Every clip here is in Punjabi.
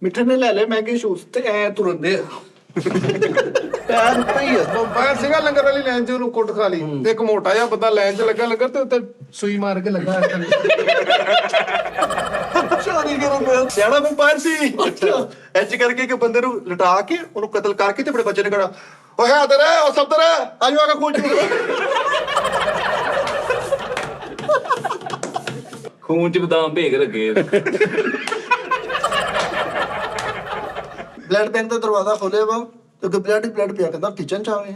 ਮਿੱਠੇ ਨੇ ਲੈ ਲੈ ਮਹਿੰਗੇ ਸ਼ੂਜ਼ ਤੇ ਐ ਤੁਰੰਦੇ ਪੈਰ ਉੱਤੇ ਹੀ ਆ। ਬਾਹਰ ਸੀਗਾ ਲੰਗਰ ਵਾਲੀ ਲਾਈਨ 'ਚ, ਉਹਨੂੰ ਕੁੱਟ ਖਾ ਲਈ ਤੇ ਇੱਕ ਮੋਟਾ ਜਿਹਾ ਬੰਦਾ ਲਾਈਨ 'ਚ ਲੱਗਾ ਲੰਗਰ ਤੇ ਉੱਤੇ ਸੂਈ ਮਾਰ ਕੇ ਲੱਗਾ ਸ਼ਾਦੀ ਕਰਨ ਪਿਆ। ਸਿਆਣਾ ਵਪਾਰ ਸੀ। ਇੰਜ ਕਰਕੇ ਇੱਕ ਬੰਦੇ ਨੂੰ ਲਟਾ ਕੇ ਉਹਨੂੰ ਕਤਲ ਕਰਕੇ ਤੇ ਆਪਣੇ ਬੱਚੇ ਨੇ ਕਹਣਾ ਓ ਹੈ ਦਰ ਓ ਸਬਦਰ ਆਜੋ ਆਗਾ ਖੋਜ ਖੂਨ ਚ ਬਦਾਮ ਭੇਗ ਲੱਗੇ। ਬਲੱਡ ਬੈਂਕ ਦਾ ਦਰਵਾਜ਼ਾ ਖੋਲਿਆ ਵਾ ਤੇ ਬਲੱਡ ਹੀ ਬਲੱਡ ਪਿਆ, ਕਹਿੰਦਾ ਕਿਚਨ ਚ ਆਵੇ।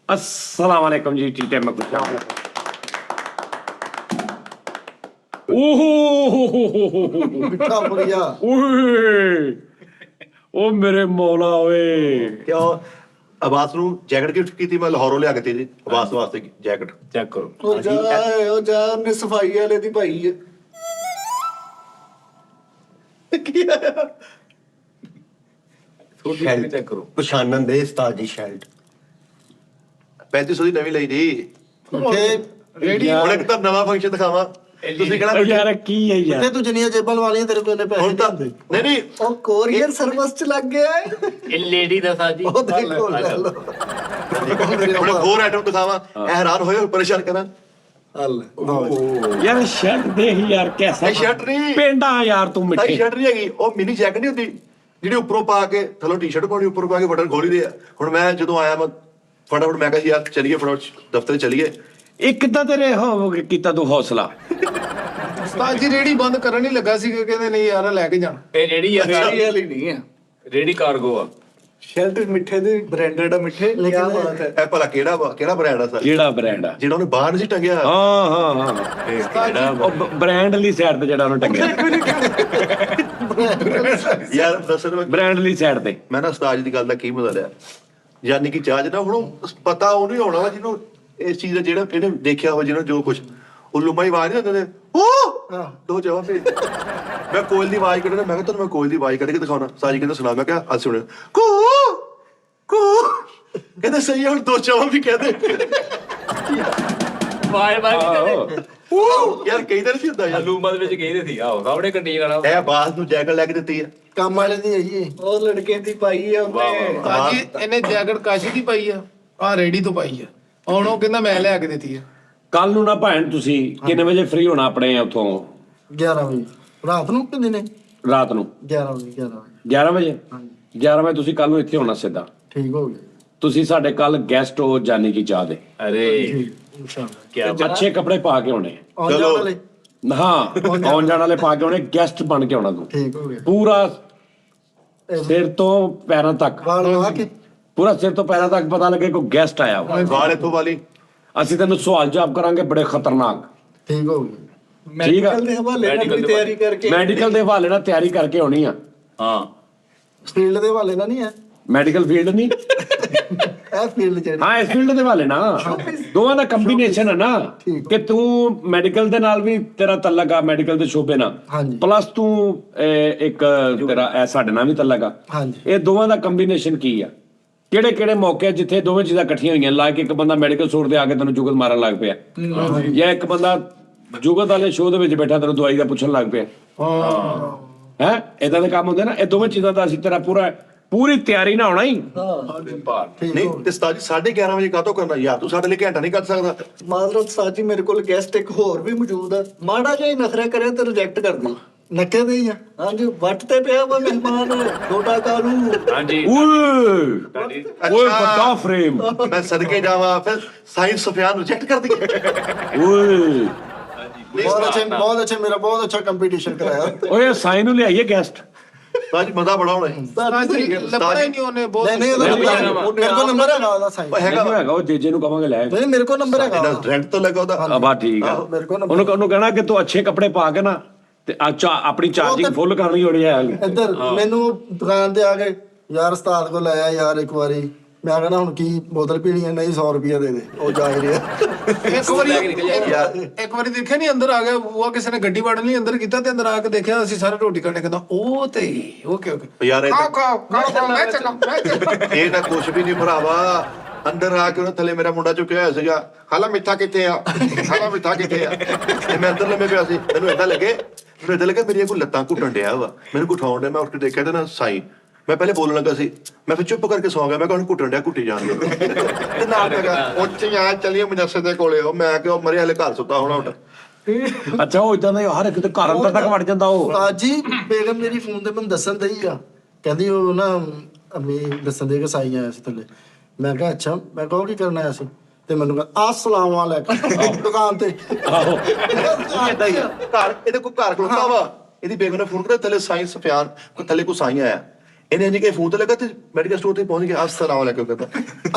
अस्सलाम वालेकुम जी। टी टाइम में कुछ ओहो ਮਿੱਠਾ ਬੁੜੀਆ ओए ओ मेरे मौला ओए ਕਿਉਂ ਆਵਾਜ਼ ਨੂੰ ਜੈਕਟ ਗਿਫਟ ਕੀਤੀ ਮੈਂ ਲਾਹੌਰੋਂ ਲਿਆ ਕੇ ਤੇ ਜੀ ਆਵਾਜ਼ ਵਾਸਤੇ ਜੈਕਟ ਚੈੱਕ ਕਰੋ। ਉਹ ਜਾ ਉਹਨੇ ਸਫਾਈ ਵਾਲੇ ਦੀ ਪਾਈ ਹੈ। ਥੋੜੀ ਚੈੱਕ ਕਰੋ। ਪਛਾਣਨ ਦੇ ਉਸਤਾਦ ਦੀ ਸ਼ਰਟ 3500 ਦੀ ਨਵੀਂ ਲਈ ਜੀ। ਰੇੜੀ ਹੁਣ ਇੱਕ ਤਾਂ ਨਵਾਂ ਫੰਕਸ਼ਨ ਦਿਖਾਵਾਂ ਤੁਸੀਂ ਕਿਹੜਾ यार की है यार ਤੇ ਤੂੰ ਜਨੀਆਂ ਜੇਬਾਂ ਵਾਲੀਆਂ ਤੇਰੇ ਕੋਲ ਨੇ ਪੈਸੇ ਹੁਣ ਤਾਂ ਨਹੀਂ ਨਹੀਂ ਨਹੀਂ ਉਹ ਕੋਰੀਅਰ ਸਰਵਿਸ ਚ ਲੱਗ ਗਿਆ ਹੈ। ਇਹ ਲੇਡੀ ਦਾ ਸਾਜੀ। ਉਹ ਦੇਖੋ ਲੈ ਲਓ। ਹੁਣ ਹੋਰ ਆਈਟਮ ਦਿਖਾਵਾਂ ਇਹ ਹੈਰਾਨ ਹੋਏ ਪਰੇਸ਼ਾਨ ਕਰਾਂ ਹੱਲ यार शर्ट देख यार कैसा ਇਹ ਸ਼ਰਟ ਨਹੀਂ पेंडा यार तू ਇਹ मिठे ਸ਼ਰਟ ਨਹੀਂ ਹੈਗੀ ਉਹ ਮਿਨੀ ਜੈਕਟ ਨਹੀਂ ਹੁੰਦੀ ਜਿਹੜੀ ਉੱਪਰੋਂ ਪਾ ਕੇ ਥੱਲੋਂ ਟੀ-ਸ਼ਰਟ ਪਾਉਣੀ ਉੱਪਰ ਪਾ ਕੇ ਬਟਨ ਖੋਲੀ ਦੇ ਆ। ਹੁਣ ਮੈਂ ਜਦੋਂ ਆਇਆ ਮੈਂ ਫਟਾਫਟ ਮੈਂ ਕਿਹਾ ਯਾਰ ਚਲੀਏ ਫਟਾਫਟ ਦਫ਼ਤਰ ਚਲੀਏ। एक तो तेरे हो कीता तू हौसला ਉਸਤਾਦ ਜੀ ਰੇੜੀ ਬੰਦ ਕਰਨ ਹੀ ਲੱਗਾ ਸੀ, ਕਹਿੰਦੇ ਨਹੀਂ ਯਾਰ ਲੈ ਕੇ ਜਾਣਾ। ਇਹ ਰੇੜੀ ਆ, ਰੇੜੀ ਵਾਲੀ ਨਹੀਂ ਹੈ, ਰੇੜੀ ਕਾਰਗੋ ਆ। ਸ਼ਰਟ ਮਿੱਠੇ ਦੀ ਬ੍ਰਾਂਡਡ ਆ ਮਿੱਠੇ। ਲੇਕਿਨ ਬਾਤ ਹੈ ਇਹ ਭਲਾ ਕਿਹੜਾ ਬ੍ਰਾਂਡ ਆ ਸਰ केड़ा ब्रांड आ ਜਿਹੜਾ ਉਹਨੇ ਬਾਹਰ ਨਹੀਂ ਸੀ ਟੰਗਿਆ। हाँ हाँ हाँ ब्रांड ली साइड ते जेड़ा उन्होंने टंगया ਯਾਰ ਦੱਸਣ ਮੈਂ ब्रांड ली साइड ते ਮੈਂ ਨਾ ਉਸਤਾਦ ਜੀ ਦੀ ਗੱਲ ਦਾ ਕੀ ਮਜ਼ਾ ਲਿਆ। ਯਾਨੀ ਕਿ ਚਾਹ ਨਾ ਹੁਣ ਪਤਾ ਉਹਨੂੰ ਹੀ ਹੋਣਾ ਵਾ ਜਿਹਨੂੰ ਇਸ ਚੀਜ਼ ਦਾ ਜਿਹੜਾ ਇਹਨੇ ਦੇਖਿਆ ਹੋ ਜਿਹਨੂੰ ਜੋ ਕੁਝ ਉਹ ਲੁਮਾ ਹੀ ਆਵਾਜ਼ ਨਹੀਂ ਹੁੰਦੇ ਉਹ ਦੋ ਜਵਾਬ ਭੇਜ। ਮੈਂ ਕੋਇਲ ਦੀ ਆਵਾਜ਼ ਕੱਢਣਾ ਮੈਂ ਕਿਹਾ ਤੁਹਾਨੂੰ ਮੈਂ ਕੋਇਲ ਦੀ ਆਵਾਜ਼ ਕੱਢ ਕੇ ਦਿਖਾਉਣਾ। ਸਾਜੀ ਕਹਿੰਦਾ ਸੁਣਾ। ਮੈਂ ਕਿਹਾ ਅੱਜ ਸੁਣਿਓ ਕੂ ਕੂ ਕਹਿੰਦੇ ਸਹੀ ਹੈ ਹੁਣ ਦੋ ਜਵਾਬ ਵੀ ਕਹਦੇ ਵਾਏ ਵਾਏ ਕਹਿੰਦੇ ਯਾਰ ਕਈ ਦਿਨ ਸੀ ਹੁੰਦਾ ਯਾਰ। ਹਲੂਮਾ ਦੇ ਵਿੱਚ ਕਹਿੰਦੇ ਸੀ ਆਓ ਸਾਹਮਣੇ ਕੰਟੀਨ ਵਾਲਾ। ਇਹ ਬਾਸ ਨੂੰ ਜੈਕਟ ਲੈ ਕੇ ਦਿੱਤੀ ਹੈ ਕੰਮ ਵਾਲੇ ਦੀ ਹੈ ਜੀ, ਉਹ ਲੜਕੇ ਦੀ ਪਾਈ ਹੈ ਉਹਨੇ। ਉਸਤਾਦ ਜੀ ਇਹਨੇ ਜੈਕਟ ਕਾਸ਼ੀ ਦੀ ਪਾਈ ਆ, ਆਹ ਰੇੜੀ ਤੋਂ ਪਾਈ ਆ। ਹੁਣ ਉਹ ਕਹਿੰਦਾ ਮੈਂ ਲੈ ਕੇ ਦਿੱਤੀ ਆ। ਕੱਲ ਨੂੰ ਨਾ ਭੈਣ ਤੁਸੀਂ ਕਿੰਨੇ ਵਜੇ ਫ੍ਰੀ ਹੋਣਾ ਆਪਣੇ ਉੱਥੋਂ 11 ਵਜੇ ਰਾਤ ਨੂੰ ਕਿੰਨੇ ਨੇ? ਰਾਤ ਨੂੰ 11 ਵਜੇ 11 ਵਜੇ 11 ਵਜੇ 11 ਵਜੇ ਤੁਸੀਂ ਕੱਲ ਨੂੰ ਇੱਥੇ ਹੋਣਾ ਸਿੱਧਾ। ਠੀਕ ਹੋ ਗਿਆ ਤੁਸੀਂ ਸਾਡੇ ਕੱਲ ਗੈਸਟ ਹੋ ਜਾਨੀ ਕੀ ਚਾਹ ਦੇ। ਅਰੇ ਇਨਸ਼ਾਅੱਲਾ। ਕੀ ਅੱਛੇ ਕੱਪੜੇ ਪਾ ਕੇ ਆਉਣੇ। ਆਉਣ ਜਾਣ ਵਾਲੇ ਹਾਂ ਆਉਣ ਜਾਣ ਵਾਲੇ ਪਾ ਕੇ ਆਉਣੇ। ਗੈਸਟ ਬਣ ਕੇ ਆਉਣਾ ਤੂੰ ਠੀਕ ਹੋ ਗਿਆ। ਪੂਰਾ ਸਿਰ ਤੋਂ ਪੈਰਾਂ ਤੱਕ ਵਾਲ ਲਵਾ ਕੇ ਪੂਰਾ ਸਿਰ ਤੋਂ ਪੈਰਾਂ ਤੱਕ ਪਤਾ ਲੱਗੇ ਕੋਈ ਗੈਸਟ ਆਇਆ ਵਾ। ਵਾਲ ਇੱਥੋਂ ਵਾਲੀ ਅਸੀਂ ਤੈਨੂੰ ਸਵਾਲ ਜਵਾਬ ਕਰਾਂਗੇ ਬੜੇ ਖਤਰਨਾਕ। ਠੀਕ ਹੋ ਗਿਆ। ਠੀਕ ਆ। ਮੈਡੀਕਲ ਦੇ ਹਵਾਲੇ ਨਾਲ ਮੈਡੀਕਲ ਵੀ ਦੇ ਤਿਆਰੀ ਕਰਕੇ ਮੈਡੀਕਲ ਦੇ ਹਵਾਲੇ ਨਾਲ ਤਿਆਰੀ ਕਰਕੇ ਆਉਣੀ ਆ। ਹਾਂ ਫੀਲਡ ਦੇ ਹਵਾਲੇ ਨਾਲ ਨਹੀਂ ਹੈ, ਮੈਡੀਕਲ ਫੀਲਡ ਨਹੀਂ ਇਹ ਫੀਲਡ ਚ ਹਾਂ ਇਸ ਫੀਲਡ ਦੇ ਹਵਾਲੇ ਨਾਲ ਦੋਵਾਂ ਦਾ ਕੰਬੀਨੇਸ਼ਨ ਹੈ ਨਾ ਕਿ ਤੂੰ ਮੈਡੀਕਲ ਦੇ ਨਾਲ ਵੀ ਤੇਰਾ ਤਲਕ ਆ ਮੈਡੀਕਲ ਦੇ ਸ਼ੋਬੇ ਨਾਲ ਹਾਂਜੀ। ਪਲੱਸ ਤੂੰ ਇੱਕ ਤੇਰਾ ਇਹ ਸਾਡੇ ਨਾਲ ਵੀ ਤਲਕ ਆ। ਹਾਂਜੀ। ਇਹ ਦੋਵਾਂ ਦਾ ਕੰਬੀਨੇਸ਼ਨ ਕੀ ਆ? ਕਿਹੜੇ ਕਿਹੜੇ ਮੌਕੇ ਆ ਜਿੱਥੇ ਦੋਵੇਂ ਚੀਜ਼ਾਂ ਇਕੱਠੀਆਂ ਹੋਈਆਂ ਲਾ ਕੇ ਇੱਕ ਬੰਦਾ ਮੈਡੀਕਲ ਸਟੋਰ ਤੇ ਆ ਕੇ ਤੈਨੂੰ ਜੁਗਤ ਮਾਰਨ ਲੱਗ ਪਿਆ ਜਾਂ ਇੱਕ ਬੰਦਾ ਜੁਗਤ ਵਾਲੇ ਸ਼ੋਅ ਦੇ ਵਿੱਚ ਬੈਠਾ ਤੈਨੂੰ ਦਵਾਈ ਦਾ ਪੁੱਛਣ ਲੱਗ ਪਿਆ। ਹੈ ਇਦਾਂ ਦੇ ਕੰਮ ਹੁੰਦੇ ਨਾ। ਇਹ ਦੋਵੇਂ ਚੀਜ਼ਾਂ ਦਾ ਅਸੀਂ ਤੇਰਾ ਪੂਰੀ ਤਿਆਰੀ ਨਾ ਹੋਣਾ ਹੀ। ਨਹੀਂ ਤੇ ਉਸਤਾਦ ਜੀ 11:30 ਵਜੇ ਕਾਹਤੋਂ ਕਰਨਾ ਯਾਰ ਤੂੰ ਸਾਡੇ ਲਈ ਘੰਟਾ ਨਹੀਂ ਕੱਢ ਸਕਦਾ। ਮਾਜ਼ਰਤ ਸਾਜੀ ਮੇਰੇ ਕੋਲ ਗੈਸਟ ਇੱਕ ਹੋਰ ਵੀ ਮੌਜੂਦ ਆ। ਮਾੜਾ ਜਿਹਾ ਹੀ ਨਖਰਾ ਕਰੇ ਤੇ ਰਿਜੈਕਟ ਕਰ ਦੇ। ਨੱਕੇ ਦੇ ਹੀ ਆ। ਹਾਂਜੀ ਵੱਟ ਤੇ ਪਿਆ ਵਾ ਮਹਿਮਾਨ ਛੋਟਾ ਕਾਲੂ। ਹਾਂਜੀ ਓਏ ਓਏ ਵੱਡਾ ਫਰੇਮ ਮੈਂ ਸਦਕੇ ਜਾਵਾਂ ਫਿਰ ਸਾਇੰਸ ਸੁਫਿਆਨ ਰਿਜੈਕਟ ਕਰ ਦਈਏ। ਓਏ बहुत अच्छे मेरा बहुत अच्छा कंपटीशन कराया। ਓਏ ਸਾਈਨ ਨੂੰ ਲਿਆਈਏ ਗੈਸਟ। ਸਾਜ ਮਜ਼ਾ ਬੜਾ ਹੋਣਾ ਹੈ। ਉਸਤਾਦ ਜੀ ਲੱਭਣਾ ਹੀ ਨਹੀਂ ਉਹਨੇ ਬਹੁਤ। नहीं नहीं मेरे को नंबर है ना साइन। ਹੈਗਾ ਮੈਨੂੰ ਹੈਗਾ ਉਹ ਜੇਜੇ ਨੂੰ ਕਵਾਂਗੇ ਲੈ नहीं मेरे को नंबर है ਇਹਦਾ ਰੈਂਟ ਤੋਂ ਲੱਗਾ ਉਹਦਾ ਆ ਬਾ ਠੀਕ ਆ। मेरे को नंबर ਉਹਨੂੰ ਕਹਿਣਾ ਕਿ ਤੂੰ ਅੱਛੇ ਕੱਪੜੇ ਪਾ ਕੇ ਨਾ ਤੇ ਆਪਣੀ ਚਾਰਜਿੰਗ ਫੁੱਲ ਕਰਨੀ ਹੋਣੀ ਹੈ। इधर मैनू दुकान ते आ गए यार उस्ताद को लाया यार एक बारी मैं कहना हुन की बोतल पीनी है नहीं 100 रुपया दे दे ओ जा ही रहा। ਇੱਕ ਵਾਰੀ ਦੇਖਿਆ ਨਹੀਂ ਅੰਦਰ ਆ ਗਿਆ ਉਹ ਕਿਸੇ ਨੇ ਗੱਡੀ ਵੜਨ ਲਈ ਅੰਦਰ ਕੀਤਾ ਤੇ ਅੰਦਰ ਆ ਕੇ ਦੇਖਿਆ ਅਸੀਂ ਸਾਰੇ ਰੋਟੀ ਖਾਣੇ ਕਹਿੰਦਾ ਉਹ ਤੇ ਓਕੇ ਯਾਰ ਇਹ ਖਾਓ ਖਾਓ ਖਾਓ ਮੈਂ ਚੱਲਾਂ ਇਹ ਤਾਂ ਕੁਛ ਵੀ ਨਹੀਂ ਭਰਾਵਾ ਅੰਦਰ ਆ ਕੇ ਉਹਨੇ ਥੱਲੇ ਮੇਰਾ ਮੁੰਡਾ ਚੁੱਕਿਆ ਹੋਇਆ ਸੀਗਾ, ਹਾਲਾ ਮਿੱਠਾ ਕਿੱਥੇ ਆ, ਹਾਲਾ ਮਿੱਠਾ ਕਿੱਥੇ ਆ। ਤੇ ਮੈਂ ਅੰਦਰ ਲੰਮੇ ਪਿਆ ਸੀ, ਮੈਨੂੰ ਏਦਾਂ ਲੱਗੇ ਮੇਰੀਆਂ ਕੋਈ ਲੱਤਾਂ ਘੁੱਟਣ ਡਿਆ ਵਾ, ਮੈਨੂੰ ਘੁੱਟਾਉਣ ਡਿਆ। ਮੈਂ ਉੱਠ ਕੇ ਦੇਖਿਆ ਤੇ ਨਾ ਸਾਈਂ, ਮੈਂ ਪਹਿਲੇ ਬੋਲਣ ਲੱਗਾ ਸੀ, ਮੈਂ ਫਿਰ ਚੁੱਪ ਕਰਕੇ ਸੌਂ ਗਿਆ। ਮੈਂ ਕਿਹਾ ਉਹਨੂੰ ਘੁੱਟਣ ਡਿਆ, ਘੁੱਟੀ ਜਾਣ ਦੇ। ਤੇ ਨਾਲ ਮੈਂ ਕਿਹਾ ਉੱਥੇ ਆ ਚੱਲੀਏ ਮਨੱਸੇ ਦੇ ਕੋਲੇ, ਉਹ ਮੈਂ ਕਿਹਾ ਉਹ ਮਰੇ ਹਲੇ ਘਰ ਸੁੱਤਾ ਹੋਣਾ ਉੱਠ। ਅੱਛਾ ਉਹ ਇਦਾਂ ਦਾ ਹਰ ਇੱਕ ਦੇ ਘਰ ਅੰਦਰ ਤੱਕ ਵੜ ਜਾਂਦਾ ਉਹ। ਜੀ ਬੇਗਮ ਮੇਰੀ ਫੋਨ ਤੇ ਮੈਨੂੰ ਦੱਸਣ ਦਈ ਆ, ਕਹਿੰਦੀ ਉਹ ਨਾ ਅਮੀ ਦੱਸਣ ਦੇ ਕਿ ਸਾਈ ਆਇਆ ਸੀ ਥੱਲੇ। ਮੈਂ ਕਿਹਾ ਅੱਛਾ, ਮੈਂ ਕਿਹਾ ਕੀ ਕਰਨ ਆਇਆ ਸੀ? ਤੇ ਮੈਨੂੰ ਕਹਿੰਦਾ ਅਸਲਾਮ ਵਾਲੇਕੁਮ ਦੁਕਾਨ ਤੇ। ਆਹੋ ਏਦਾਂ ਹੀ ਆ। ਘਰ ਇਹਦੇ ਕੋਈ ਘਰ ਖਲੋਤਾ ਵਾ, ਇਹਦੀ ਬੇਗਮ ਨੇ ਫੋਨ ਕਰਿਆ, ਥੱਲੇ ਸਾਈਂ ਸਫਿਆਨ ਕੋਈ ਥੱਲੇ ਕੋਈ ਸਾਈਂ ਆਇਆ। ਇਹਨੇ ਇੰਜ ਕੇ ਫੋਨ ਤੇ ਲੱਗਾ ਤੇ ਮੈਡੀਕਲ ਸਟੋਰ ਤੇ ਪਹੁੰਚ ਗਿਆ, ਅਸਲਾਮ ਵਾਲੇਕੁਮ ਕਹਿੰਦਾ।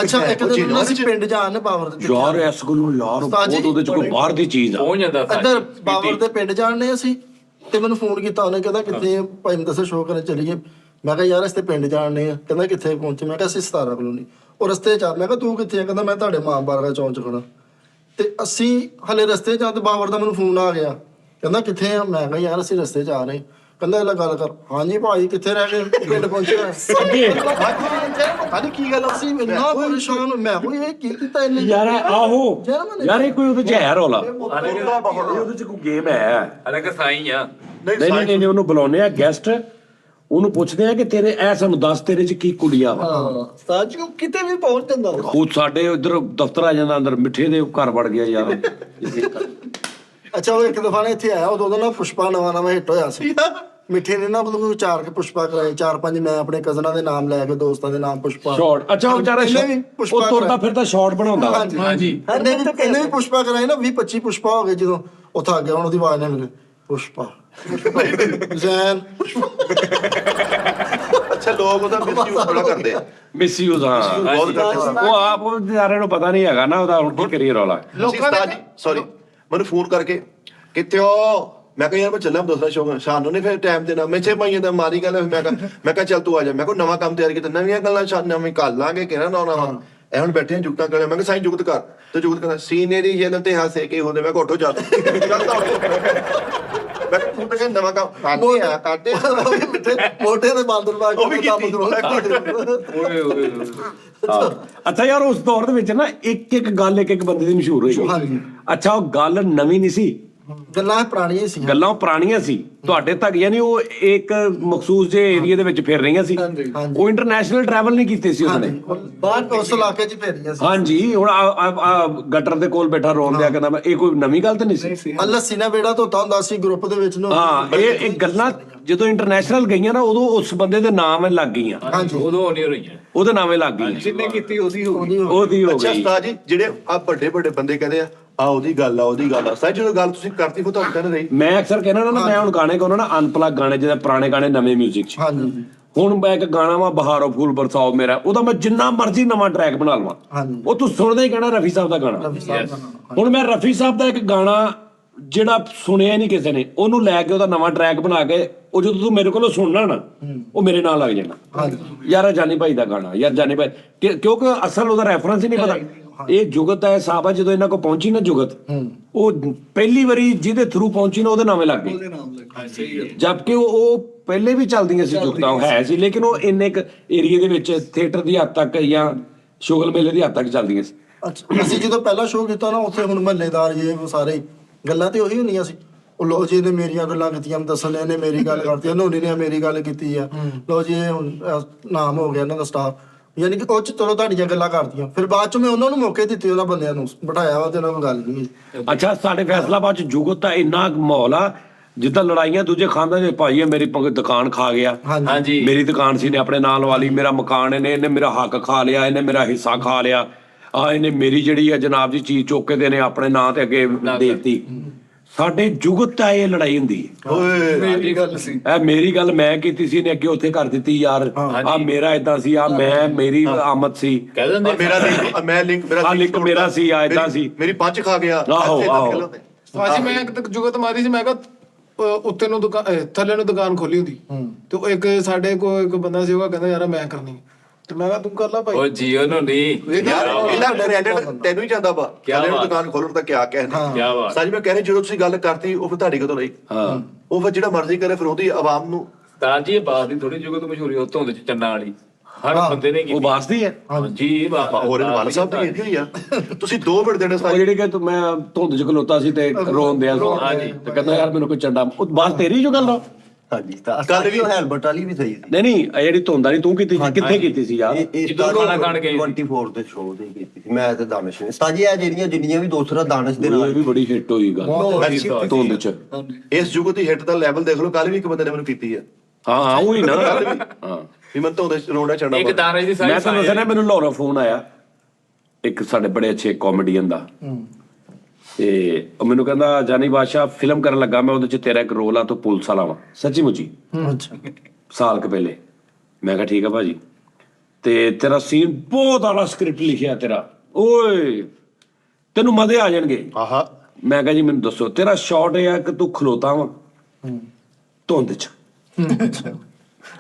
ਅੱਛਾ ਇੱਕ ਦਿਨ ਨਾ ਅਸੀਂ ਪਿੰਡ ਜਾਣ ਬਾਬਰ ਦੇ ਯਾਰ ਇਸ ਕੋਲੋਂ ਯਾਰ ਬਹੁਤ ਉਹਦੇ ਚ ਕੋਈ ਬਾਹਰ ਦੀ ਚੀਜ਼ ਆ। ਪਹੁੰਚ ਜਾਂਦਾ ਇੱਧਰ ਬਾਬਰ ਦੇ ਪਿੰਡ ਜਾਣਨੇ ਅਸੀਂ, ਤੇ ਮੈਨੂੰ ਫੋਨ ਕੀਤਾ ਉਹਨੇ, ਕਹਿੰਦਾ ਕਿੱਥੇ ਭਾਈ ਨੂੰ ਦੱਸੋ ਸ਼ੋਅ ਕਰਨ ਚੱਲੀਏ। ਮੈਂ ਕਿਹਾ ਯਾਰ ਅਸੀਂ ਤੇ ਪਿੰਡ ਜਾਣਨੇ ਆ। ਕਹਿੰਦਾ ਕਿੱਥੇ ਪਹੁੰਚੇ? ਮੈਂ ਕਿਹਾ ਅਸੀਂ 17 ਕਲੋਨੀ। ਉਹ ਰਸਤੇ ਚ ਆ। ਮੈਂ ਕਿਹਾ ਤੂੰ ਕਿੱਥੇ ਆ? ਕਹਿੰਦਾ ਮੈਂ ਤੁਹਾਡੇ ਮਾਂ ਬਾਰਗਾ ਚੌਂਕ ਚ ਖੜਾ। ਤੇ ਅਸੀਂ ਹਲੇ ਰਸਤੇ ਚ ਆ ਤੇ ਬਾਬਰ ਦਾ ਮੈਨੂੰ ਫੋਨ ਆ ਗਿਆ, ਕਹਿੰਦਾ ਕਿੱਥੇ ਆ? ਮੈਂ ਕਿਹਾ ਯਾਰ ਅਸੀਂ ਰਸਤੇ ਚ ਆ ਰਹੇ। ਕਹਿੰਦਾ ਇਹ ਗੱਲ ਕਰ। ਹਾਂਜੀ ਭਾਈ ਕਿੱਥੇ ਰਹਿ ਗਏ? ਪਿੰਡ ਪਹੁੰਚਿਆ। ਹਾਂਜੀ ਕੀ ਗੱਲ ਆ? ਅਸੀਂ ਇੰਨਾ ਪਰੇਸ਼ਾਨ। ਮੈਂ ਕੋਈ ਇਹ ਕੀ ਕੀਤਾ ਇਹਨੇ? ਯਾਰ ਆਹੋ ਯਾਰ ਇਹ ਕੋਈ ਉਹਦੇ ਚ ਹੈ ਰੌਲਾ, ਬਹੁਤ ਉਹਦੇ ਚ ਕੋਈ ਗੇਮ ਹੈ। ਹਾਲਾਂਕਿ ਸਾਈ ਆ। ਨਹੀਂ ਉਹਨੂੰ ਬੁਲਾਉਂਦੇ ਆ ਗੈਸਟ, ਉਹਨੂੰ ਪੁੱਛਦੇ ਆ ਕਿ ਤੇਰੇ ਐ ਸਾਨੂੰ ਦੱਸ ਤੇਰੇ ਚ ਕੀ ਕੁੜੀਆ ਵਾ। ਸਾਜ ਕੋ ਕਿਤੇ ਵੀ ਪਹੁੰਚ ਜਾਂਦਾ। ਉਹ ਸਾਡੇ ਉਧਰ ਦਫ਼ਤਰ ਆ ਜਾਂਦਾ, ਅੰਦਰ ਮਿੱਠੇ ਦੇ ਘਰ ਵੜ ਗਿਆ ਯਾਰ। ਅੱਛਾ ਉਹ ਇੱਕ ਦਫਾ ਨੇ ਇੱਥੇ ਆਇਆ, ਉਦੋਂ ਨਾ ਪੁਸ਼ਪਾ ਨਵਾਂ ਹਿੱਟ ਹੋਇਆ ਸੀ। ਮਿੱਠੇ ਨੇ ਨਾ ਮਤਲਬ 4 ਕੇ ਪੁਸ਼ਪਾ ਕਰਾਏ, 4-5 ਮੈਂ ਆਪਣੇ ਕਜ਼ਨਾਂ ਦੇ ਨਾਮ ਲੈ ਕੇ, ਦੋਸਤਾਂ ਦੇ ਨਾਮ ਪੁਸ਼ਪਾ। ਸ਼ਾਰਟ ਅੱਛਾ ਉਹ ਵਿਚਾਰਾ ਇਹਨੇ ਵੀ ਪੁਸ਼ਪਾ ਉਹ ਤੁਰਦਾ ਫਿਰਦਾ ਸ਼ਾਰਟ ਬਣਾਉਂਦਾ ਵਾ। ਹਾਂਜੀ ਇਹਨੇ ਵੀ ਪੁਸ਼ਪਾ ਕਰਾਏ ਨਾ, 20-25 ਪੁਸ਼ਪਾ ਹੋ ਗਏ। ਜਦੋਂ ਉੱਥੇ ਆ ਗਿਆ ਹੁਣ ਉਹਦੀ ਆਵਾਜ਼ ਨਾਲ ਮਿਲੇ ਪੁਸ਼ਪਾ ਜ਼ੈਨ। ਅੱਛਾ ਲੋਕ ਉਹਦਾ ਮਿਸਯੂਜ਼ ਬੜਾ ਕਰਦੇ ਆ। ਮਿਸਯੂਜ਼ ਹਾਂ ਬਹੁਤ ਕਰਦੇ ਆ। ਉਹ ਆਪ ਵਿਚਾਰੇ ਨੂੰ ਪਤਾ ਨਹੀਂ ਹੈਗਾ ਨਾ ਉਹਦਾ ਹੁਣ ਕੀ ਕਰੀਏ ਰੌਲਾ। ਲੋਕਾਂ ਨੇ ਸੌਰੀ ਮੈਨੂੰ ਫੋਨ ਕਰਕੇ ਕਿੱਥੇ ਹੋ? ਮੈਂ ਕਿਹਾ ਯਾਰ ਮੈਂ ਚੱਲਾਂ ਦੂਸਰਾ ਸ਼ੋਅ, ਸ਼ਾਨ ਨੂੰ ਨਹੀਂ ਫਿਰ ਟਾਈਮ ਦੇਣਾ। ਮੇਚੇ ਪਾਈਏ ਤਾਂ ਮਾਰੀ ਗੱਲ। ਮੈਂ ਕਿਹਾ ਚੱਲ ਤੂੰ ਆ ਜਾ। ਮੈਂ ਕਿਹਾ ਨਵਾਂ ਕੰਮ ਤਿਆਰ ਕੀਤਾ, ਨਵੀਆਂ ਗੱਲਾਂ ਸ਼ਾਨ ਨਵੀਂ ਕਰ ਲਾਂਗੇ ਕਿਹੜਾ ਨਾ ਆਉਣਾ। ਇਹ ਹੁਣ ਬੈਠੇ ਜੁਗਤਾਂ ਕਰੇ। ਮੈਂ ਕਿਹਾ ਸਾਈਂ ਜੁਗਤ ਕਰ, ਤੇ ਜੁਗਤ ਕਹਿੰਦਾ ਸੀਨੇਰੀ ਜੇਲ੍ਹ ਤੇ ਹਾਸੇ ਕੇ ਹੁੰਦੇ। ਮੈਂ ਕਿਹਾ ਉੱਠੋ ਚੱਲ। ਮੈਂ ਕਿਹਾ ਤੂੰ ਤਾਂ ਕਹਿੰਦਾ ਨਵਾਂ ਕੰਮ ਕਰਦੇ ਮੋਟੇ ਦੇ ਬਾਂਦਰ ਪਾ ਉਹ ਵੀ ਕੇ ਕੰਮ ਕੀਤੀ। ਕਰੋ। ਅੱਛਾ ਯਾਰ ਉਸ ਦੌਰ ਦੇ ਵਿੱਚ ਨਾ ਇੱਕ ਗੱਲ ਇੱਕ ਬੰਦੇ ਦੀ ਮਸ਼ਹੂਰ ਹੋਈ। ਹਾਂਜੀ। ਅੱਛਾ ਉਹ ਗੱਲ ਨਵੀਂ ਨਹੀਂ ਸੀ, ਗੱਲਾਂ ਪੁਰਾਣੀਆਂ ਸੀ। ਗੱਲਾਂ ਪੁਰਾਣੀਆਂ ਸੀ ਤੁਹਾਡੇ ਤੱਕ, ਯਾਨੀ ਉਹ ਇੱਕ ਮਖਸੂਸ ਜੇ ਏਰੀਆ ਦੇ ਵਿੱਚ ਫਿਰ ਰਹੀਆਂ ਸੀ। ਉਹ ਇੰਟਰਨੈਸ਼ਨਲ ਟਰੈਵਲ ਨਹੀਂ ਕੀਤੇ ਸੀ ਉਹਨਾਂ ਨੇ। ਬਾਹਰ ਉਸ ਇਲਾਕੇ 'ਚ ਫੇਰੀਆਂ ਸੀ। ਹਾਂਜੀ ਹੁਣ ਗਟਰ ਦੇ ਕੋਲ ਬੈਠਾ ਰੋਣ ਦਿਆ ਕਹਿੰਦਾ ਮੈਂ, ਇਹ ਕੋਈ ਨਵੀਂ ਗੱਲ ਤਾਂ ਨਹੀਂ ਸੀ। ਲੱਸੀ ਨਾਲ ਬੇੜਾ ਧੋਤਾ ਹੁੰਦਾ ਸੀ ਗਰੁੱਪ ਦੇ ਵਿੱਚ ਨੂੰ। ਹਾਂ ਇਹ ਗੱਲਾਂ ਜਦੋਂ ਇੰਟਰਨੈਸ਼ਨਲ ਗਈਆਂ ਨਾ ਉਦੋਂ ਉਸ ਬੰਦੇ ਦੇ ਨਾਮ ਲੱਗ ਗਈਆਂ, ਉਦੋਂ ਨਹੀਂ ਰਹੀਆਂ। ਉਹਦੇ ਨਾਮੇ ਲੱਗ ਗਈਆਂ। ਜਿੰਨੇ ਕੀਤੀ ਉਹਦੀ ਹੋ ਉਹਦੀ ਉਹਦੀ ਹੋ ਅੱਛਾ ਗਈ। ਉਸਤਾਦ ਜੀ ਜਿਹੜੇ ਆ ਵੱਡੇ ਵੱਡੇ ਬੰਦੇ ਕਹਿੰਦੇ ਆ ਉਹਦੀ ਗੱਲ ਆ ਉਹਦੀ ਗੱਲ ਆ, ਸਾਈ ਜਦੋਂ ਗੱਲ ਤੁਸੀਂ ਕਰਤੀ ਉਹ ਤੁਹਾਨੂੰ ਕਹਿੰਦੇ ਰਹੀ। ਮੈਂ ਅਕਸਰ ਕਹਿੰਦਾ ਨਾ ਮੈਂ ਹੁਣ ਗਾਣੇ ਗਾਉਣਾ ਨਾ ਅਨਪਲੱਗ ਗਾਣੇ, ਜਿਹਦੇ ਪੁਰਾਣੇ ਗਾਣੇ ਨਵੇਂ 뮤직 'ਚ। ਹਾਂਜੀ ਹੁਣ ਮੈਂ ਇੱਕ ਗਾਣਾ ਵਾ ਬਹਾਰੋ ਫੂਲ ਬਰਸਾਓ ਮੇਰਾ, ਉਹਦਾ ਮੈਂ ਜਿੰਨਾ ਮਰਜ਼ੀ ਨਵਾਂ ਟਰੈਕ ਬਣਾ ਲਵਾਂ, ਹਾਂਜੀ। ਉਹ ਤੂੰ ਸੁਣਦਾ ਹੀ ਕਹਿਣਾ ਰਫੀ ਸਾਹਿਬ ਦਾ ਗਾਣਾ। ਹੁਣ ਮੈਂ ਰਫੀ ਸਾਹਿਬ ਦਾ ਇੱਕ ਗਾਣਾ ਜਿਹੜਾ ਸੁਣਿਆ ਨਹੀਂ ਕਿਸੇ ਨੇ, ਉਹਨੂੰ ਲੈ ਕੇ ਉਹਦਾ ਨਵਾਂ ਟਰੈਕ ਬਣਾ ਕੇ ਉਹ ਜਦੋਂ ਤੂੰ ਮੇਰੇ ਕੋਲੋਂ ਸੁਣਨਾ ਨਾ ਉਹ ਮੇਰੇ ਨਾਲ ਲੱਗ ਜਾਣਾ ਯਾਰ ਜਾਨੀ ਭਾਈ ਦਾ ਗਾਣਾ, ਯਾਰ ਜਾਨੀ ਭਾਈ, ਕਿਉਂਕਿ ਅਸਲ ਉਹਦਾ ਰੈਫਰੈਂਸ ਹੀ ਨਹੀਂ ਪਤਾ। ਇਹ ਜੁਗਤ ਹੈ ਸਾਹਿਬ ਆ, ਜਦੋਂ ਇਹਨਾਂ ਕੋਲ ਪਹੁੰਚੀ ਨਾ ਜੁਗਤ, ਉਹ ਪਹਿਲੀ ਵਾਰੀ ਜਿਹਦੇ ਥਰੂ ਪਹੁੰਚੀ ਨਾ ਉਹਦੇ ਨਾਮੇ ਲੱਗ ਗਈ। ਜਦਕਿ ਉਹ ਪਹਿਲੇ ਵੀ ਚੱਲਦੀਆਂ ਸੀ ਜੁਗਤਾਂ ਹੈ ਸੀ, ਲੇਕਿਨ ਉਹ ਇੰਨੇ ਕ ਏਰੀਏ ਦੇ ਵਿੱਚ ਥੀਏਟਰ ਦੀ ਹੱਦ ਤੱਕ ਜਾਂ ਸ਼ੁਗਲ ਮੇਲੇ ਦੀ ਹੱਦ ਤੱਕ ਚੱਲਦੀਆਂ ਸੀ। ਅੱਛਾ ਅਸੀਂ ਜਦੋਂ ਪਹਿਲਾ ਸ਼ੋਅ ਕੀਤਾ ਨਾ ਉੱਥੇ ਹੁਣ ਮਹੱਲੇਦਾਰ ਜੀ ਉਹ ਸਾਰੇ ਗੱਲਾਂ ਤੇ ਉਹੀ ਹੁੰਦੀਆਂ ਸੀ। ਉਹ ਲੋ ਜੀ ਨੇ ਮੇਰੀਆਂ ਗੱਲਾਂ ਕੀਤੀਆਂ, ਦੱਸਣ ਨੇ ਮੇਰੀ ਗੱਲ ਕਰਤੀ, ਨੋਨੀ ਨੇ ਮੇਰੀ ਗੱਲ ਕੀਤੀ ਆ, ਲੋ ਜੀ ਹੁਣ ਨਾਮ ਹੋ ਗਿਆ ਇਹਨਾਂ ਦਾ ਸਟਾਫ, ਯਾਨੀ ਕਿ ਉਹ ਚ ਚਲੋ ਤੁਹਾਡੀਆਂ ਗੱਲਾਂ ਕਰਦੀਆਂ। ਫਿਰ ਬਾਅਦ ਚ ਮੈਂ ਉਹਨਾਂ ਨੂੰ ਮੌਕੇ ਦਿੱਤੇ, ਉਹਨਾਂ ਬੰਦਿਆਂ ਨੂੰ ਬਿਠਾਇਆ ਵਾ ਤੇ ਉਹਨਾਂ ਨਾਲ ਗੱਲ ਨਹੀਂ। ਅੱਛਾ ਸਾਡੇ ਫੈਸਲਾਬਾਦ ਚ ਜੁਗਤ ਦਾ ਇੰਨਾ ਮਾਹੌਲ ਆ ਜਿੱਦਾਂ ਲੜਾਈਆਂ ਦੂਜੇ ਖਾਂਦਾ ਜੇ ਭਾਈ ਇਹ ਮੇਰੀ ਦੁਕਾਨ ਖਾ ਗਿਆ, ਹਾਂਜੀ ਮੇਰੀ ਦੁਕਾਨ ਸੀ ਨੇ ਆਪਣੇ ਨਾਲ ਵਾਲੀ, ਮੇਰਾ ਮਕਾਨ ਇਹਨੇ ਮੇਰਾ ਹੱਕ ਖਾ ਲਿਆ, ਇਹਨੇ ਮੇਰਾ ਹਿੱਸਾ ਖਾ ਲਿਆ, ਇਹਨੇ ਮੇਰੀ ਜਿਹੜੀ ਆ ਜਨਾਬ ਦੀ ਚੀਜ਼ ਚੁੱਕ ਕੇ ਦੇਣੇ ਆਪਣੇ ਨਾਂ ਤੇ ਅੱਗੇ ਦੇਤੀ। ਸਾਡੇ ਜੁਗਤ ਆ ਇਹ ਲੜਾਈ ਹੁੰਦੀ ਹੈ। ਮੇਰੀ ਗੱਲ ਸੀ, ਇਹ ਮੇਰੀ ਗੱਲ ਮੈਂ ਕੀਤੀ ਸੀ, ਨੇ ਅੱਗੇ ਉੱਥੇ ਕਰ ਦਿੱਤੀ ਯਾਰ, ਆ ਮੇਰਾ ਇਦਾਂ ਸੀ, ਆ ਮੈਂ ਮੇਰੀ ਆਮਦ ਸੀ, ਕਹਿ ਦਿੰਦੇ ਮੇਰਾ ਲਿੰਕ ਮੈਂ ਲਿੰਕ ਮੇਰਾ ਸੀ, ਆ ਇਦਾਂ ਸੀ, ਮੇਰੀ ਪੰਜ ਖਾ ਗਿਆ। ਆਹੋ ਸਾਜੀ ਮੈਂ ਇੱਕ ਜੁਗਤ ਮਾਰੀ ਸੀ। ਮੈਂ ਕਿਹਾ ਉੱਤੇ ਨੂੰ ਦੁਕਾਨ ਥੱਲੇ ਨੂੰ ਦੁਕਾਨ ਖੋਲੀ ਹੁੰਦੀ, ਤੇ ਉਹ ਇੱਕ ਸਾਡੇ ਕੋਲ ਇੱਕ ਬੰਦਾ ਸੀ, ਉਹ ਕਹਿੰਦਾ ਯਾਰ ਮੈਂ ਕਰਨੀ, ਤੇ ਮੈਂ ਕਿਹਾ ਤੂੰ ਕਰ ਲਾ ਭਾਈ। ਉਹ ਜੀਓ ਨੂੰ ਨਹੀਂ ਯਾਰ ਇਹਦਾ ਕ੍ਰੈਡਿਟ ਤੈਨੂੰ ਹੀ ਜਾਂਦਾ ਵਾ। ਕੱਲੇ ਨੂੰ ਦੁਕਾਨ ਖੋਲਣ ਦਾ ਕਿਆ ਕਹਿਣਾ। ਕਿਆ ਬਾਤ। ਸਾਜੀ ਮੈਂ ਕਹਿ ਰਿਹਾ ਜਦੋਂ ਤੁਸੀਂ ਗੱਲ ਕਰਤੀ ਉਹ ਫਿਰ ਤੁਹਾਡੀ ਕਦੋਂ ਰਹੀ। ਉਹ ਫਿਰ ਜਿਹੜਾ ਮਰਜ਼ੀ ਕਰੇ ਫਿਰ ਉਹਦੀ ਆਵਾਮ ਨੂੰ ਤਾਂ ਜੀ ਇਹ ਬਾਤ ਦੀ ਥੋੜੀ ਜੁਗਤ ਮਸ਼ਹੂਰੀ ਉੱਤੋਂ ਦੇ ਚੰਨਾ ਵਾਲੀ ਹਰ ਬੰਦੇ ਨੇ ਉਹ ਕੀਤੀ ਵਾਸਦੀ ਹੈ ਜੀ ਹੋਰ ਵਾਲਾ ਸਾਹਿਬ ਦੀ ਕੀਤੀ ਹੋਈ ਆ ਤੁਸੀਂ 2 ਮਿੰਟ ਦੇਣੇ ਉਹ ਸਾਰੇ ਜਿਹੜੀ ਕਿ ਮੈਂ ਧੁੰਦ ਚ ਖਲੋਤਾ ਸੀ ਤੇ ਰੋਣ ਦਿਆ ਸੀ ਹਾਂਜੀ। ਤੇ ਕਹਿੰਦਾ ਯਾਰ ਮੈਨੂੰ ਕੋਈ ਚੰਡਾ ਉਹ ਬਾਤ ਤੇਰੀ ਜੋ ਗੱਲ ਆ ਹਾਂਜੀ ਤਾਂ ਕੱਲ੍ਹ ਵੀ ਹੈਲਬਰਟ ਵਾਲੀ ਵੀ ਸਹੀ ਸੀ ਨਹੀਂ ਇਹ ਜਿਹੜੀ ਧੁੰਦ ਵਾਲੀ ਤੂੰ ਕੀਤੀ ਸੀ ਕਿੱਥੇ ਕੀਤੀ ਸੀ ਯਾਰ ਇਹ ਜਦੋਂ ਖਾਣਾ ਖਾਣ ਗਏ ਸੀ। 24 ਦੇ ਸ਼ੋਅ ਤੇ ਕੀਤੀ ਸੀ ਮੈਂ ਤੇ ਦਾਨਿਸ਼ ਨੇ ਸਾਜੀ ਆ ਜਿਹੜੀਆਂ ਜਿੰਨੀਆਂ ਵੀ ਦੋਸਤਾਂ ਦਾਨਿਸ਼ ਦੇ ਇਹ ਨਾਲ ਵੀ ਬੜੀ ਹਿੱਟ ਹੋਈ ਗੱਲ ਧੁੰਦ ਚ ਇਸ ਯੁੱਗ ਦੀ ਹਿੱਟ ਦਾ ਲੈਵਲ ਦੇਖ ਲਓ ਕੱਲ ਵੀ ਇੱਕ ਬੰਦੇ ਨੇ ਮੈਨੂੰ ਕੀਤੀ ਆ ਹਾਂ ਉਹੀ ਨਾ ਹਾਂ ਵੀ ਮੈਂ ਤਾਂ ਉਹਦੇ ਰੋਣਾ ਚੜਨਾ ਇੱਕ ਦਾਨਸ਼ ਦੀ ਸਾਰੀ ਮੈਂ ਤੁਹਾਨੂੰ ਦੱਸਿਆ ਨਾ ਮੈਨੂੰ ਲਾਹੌਰੋਂ ਫੋਨ ਆਇਆ ਇੱਕ ਸਾਡੇ ਬੜੇ ਅੱਛੇ ਕਾਮੇਡੀਅਨ ਦਾ ਤੇ ਉਹ ਮੈਨੂੰ ਕਹਿੰਦਾ ਜਾਨੀ ਬਾਦਸ਼ਾਹ ਫਿਲਮ ਕਰਨ ਲੱਗਾ ਮੈਂ ਉਹਦੇ ਚ ਤੇਰਾ ਇੱਕ ਰੋਲ ਆ ਤੂੰ ਪੁਲਿਸ ਵਾਲਾ ਵਾ ਸੱਚੀ ਮੁੱਚੀ ਅੱਛਾ ਸਾਲ ਕੁ ਪਹਿਲੇ ਮੈਂ ਕਿਹਾ ਠੀਕ ਆ ਭਾਜੀ ਤੇ ਤੇਰਾ ਸੀਨ ਬਹੁਤ ਆਲਾ ਸਕ੍ਰਿਪਟ ਲਿਖਿਆ ਤੇਰਾ ਓਏ ਤੈਨੂੰ ਮਜ਼ੇ ਆ ਜਾਣਗੇ ਆਹਾ ਮੈਂ ਕਿਹਾ ਜੀ ਮੈਨੂੰ ਦੱਸੋ ਤੇਰਾ ਸ਼ਾਟ ਇਹ ਆ ਕਿ ਤੂੰ ਖਲੋਤਾ ਵਾ ਧੁੰਦ ਚ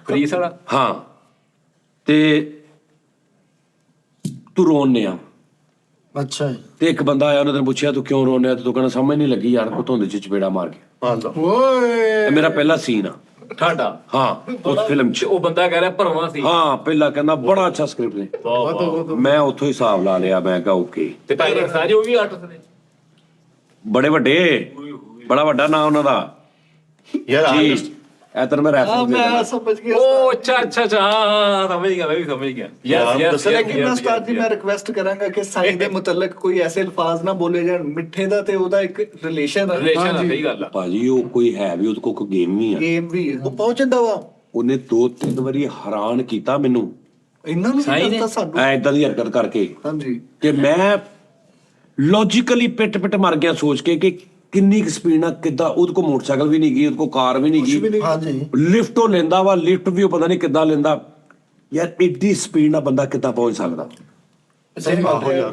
ਪੁਲਿਸ ਵਾਲਾ ਹਾਂ ਤੇ ਤੂੰ ਰੋਣੇ ਆ ਅੱਛਾ ਜੀ ਤੇ ਇੱਕ ਬੰਦਾ ਆਇਆ ਉਹਨੇ ਤੈਨੂੰ ਪੁੱਛਿਆ ਤੂੰ ਕਿਉਂ ਰੋਣੇ ਆ ਤੇ ਤੂੰ ਕਹਿੰਦਾ ਸਮਝ ਨਹੀਂ ਲੱਗੀ ਯਾਰ ਕੋ ਧੁੰਦ ਚ ਚਪੇੜਾ ਮਾਰ ਕੇ ਮੰਨ ਲਓ ਓਏ ਇਹ ਮੇਰਾ ਪਹਿਲਾ ਸੀਨ ਆ ਠਾਡਾ ਹਾਂ ਉਸ ਫਿਲਮ ਚ ਉਹ ਬੰਦਾ ਕਹਿ ਰਿਹਾ ਭਰਵਾਂ ਸੀ ਹਾਂ ਪਹਿਲਾਂ ਕਹਿੰਦਾ ਬੜਾ ਅੱਛਾ ਸਕ੍ਰਿਪਟ ਨੇ ਮੈਂ ਉੱਥੋਂ ਹੀ ਹਿਸਾਬ ਲਾ ਲਿਆ ਮੈਂ ਕਿਹਾ ਓਕੇ ਤੇ ਭਾਈ ਸਾਰੇ ਉਹ ਵੀ ਆਰਟਿਸਟ ਨੇ ਬੜੇ ਵੱਡੇ ਬੜਾ ਵੱਡਾ ਨਾਂ ਉਹਨਾਂ ਦਾ ਯਾਰ ਜੀ ਇਹ ਤਾਂ ਮੈਂ ਰੈਪ ਮੈਂ ਸਮਝ ਗਿਆ ਉਹ ਅੱਛਾ ਹਾਂ ਸਮਝ ਗਿਆ ਮੈਂ ਵੀ ਸਮਝ ਗਿਆ ਯੈਸ ਦੱਸਿਆ ਲੇਕਿਨ ਮੈਂ ਉਸਤਾਦ ਜੀ ਮੈਂ ਰਿਕਵੈਸਟ ਕਰਾਂਗਾ ਕਿ ਸਾਈਂ ਦੇ ਮੁਤਲਕ ਕੋਈ ਐਸੇ ਅਲਫਾਜ਼ ਨਾ ਬੋਲੇ ਜਾਣ ਮਿੱਠੇ ਦਾ ਤੇ ਉਹਦਾ ਇੱਕ ਰਿਲੇਸ਼ਨ ਹੈ ਰਿਲੇਸ਼ਨ ਆ ਸਹੀ ਗੱਲ ਆ ਭਾਜੀ ਉਹ ਕੋਈ ਹੈ ਵੀ ਉਹਦੇ ਕੋਲ ਕੋਈ ਗੇਮ ਨਹੀਂ ਆ ਗੇਮ ਵੀ ਹੈ ਉਹ ਪਹੁੰਚਦਾ ਵਾ ਉਹਨੇ 2-3 ਵਾਰੀ ਹੈਰਾਨ ਕੀਤਾ ਮੈਨੂੰ ਇਹਨਾਂ ਨੂੰ ਸਾਈਂ ਵੀ ਨੇ? ਕਰਤਾ ਸਾਨੂੰ ਐ ਇਦਾਂ ਦੀ ਹਰਕਤ ਕਰਕੇ ਹਾਂਜੀ ਕਿ ਮੈਂ ਲੌਜੀਕਲੀ ਪਿੱਟ ਮਾਰ ਗਿਆ ਸੋਚ ਕੇ ਕਿ ਕਿੰਨੀ ਕੁ ਸਪੀਡ ਨਾਲ ਕਿੱਦਾਂ ਉਹਦੇ ਕੋਲ ਮੋਟਰਸਾਈਕਲ ਵੀ ਨਹੀਂ ਗਈ ਉਹਦੇ ਕੋਲ ਕਾਰ ਵੀ ਨਹੀਂ ਗਈ ਹਾਂਜੀ ਲਿਫਟ ਉਹ ਲੈਂਦਾ ਵਾ ਲਿਫਟ ਵੀ ਉਹ ਪਤਾ ਨਹੀਂ ਕਿੱਦਾਂ ਲੈਂਦਾ ਯਾਰ ਏਡੀ ਸਪੀਡ ਨਾਲ ਬੰਦਾ ਕਿੱਦਾਂ ਪਹੁੰਚ ਸਕਦਾ ਸਹੀ ਬਾਤ ਹੈ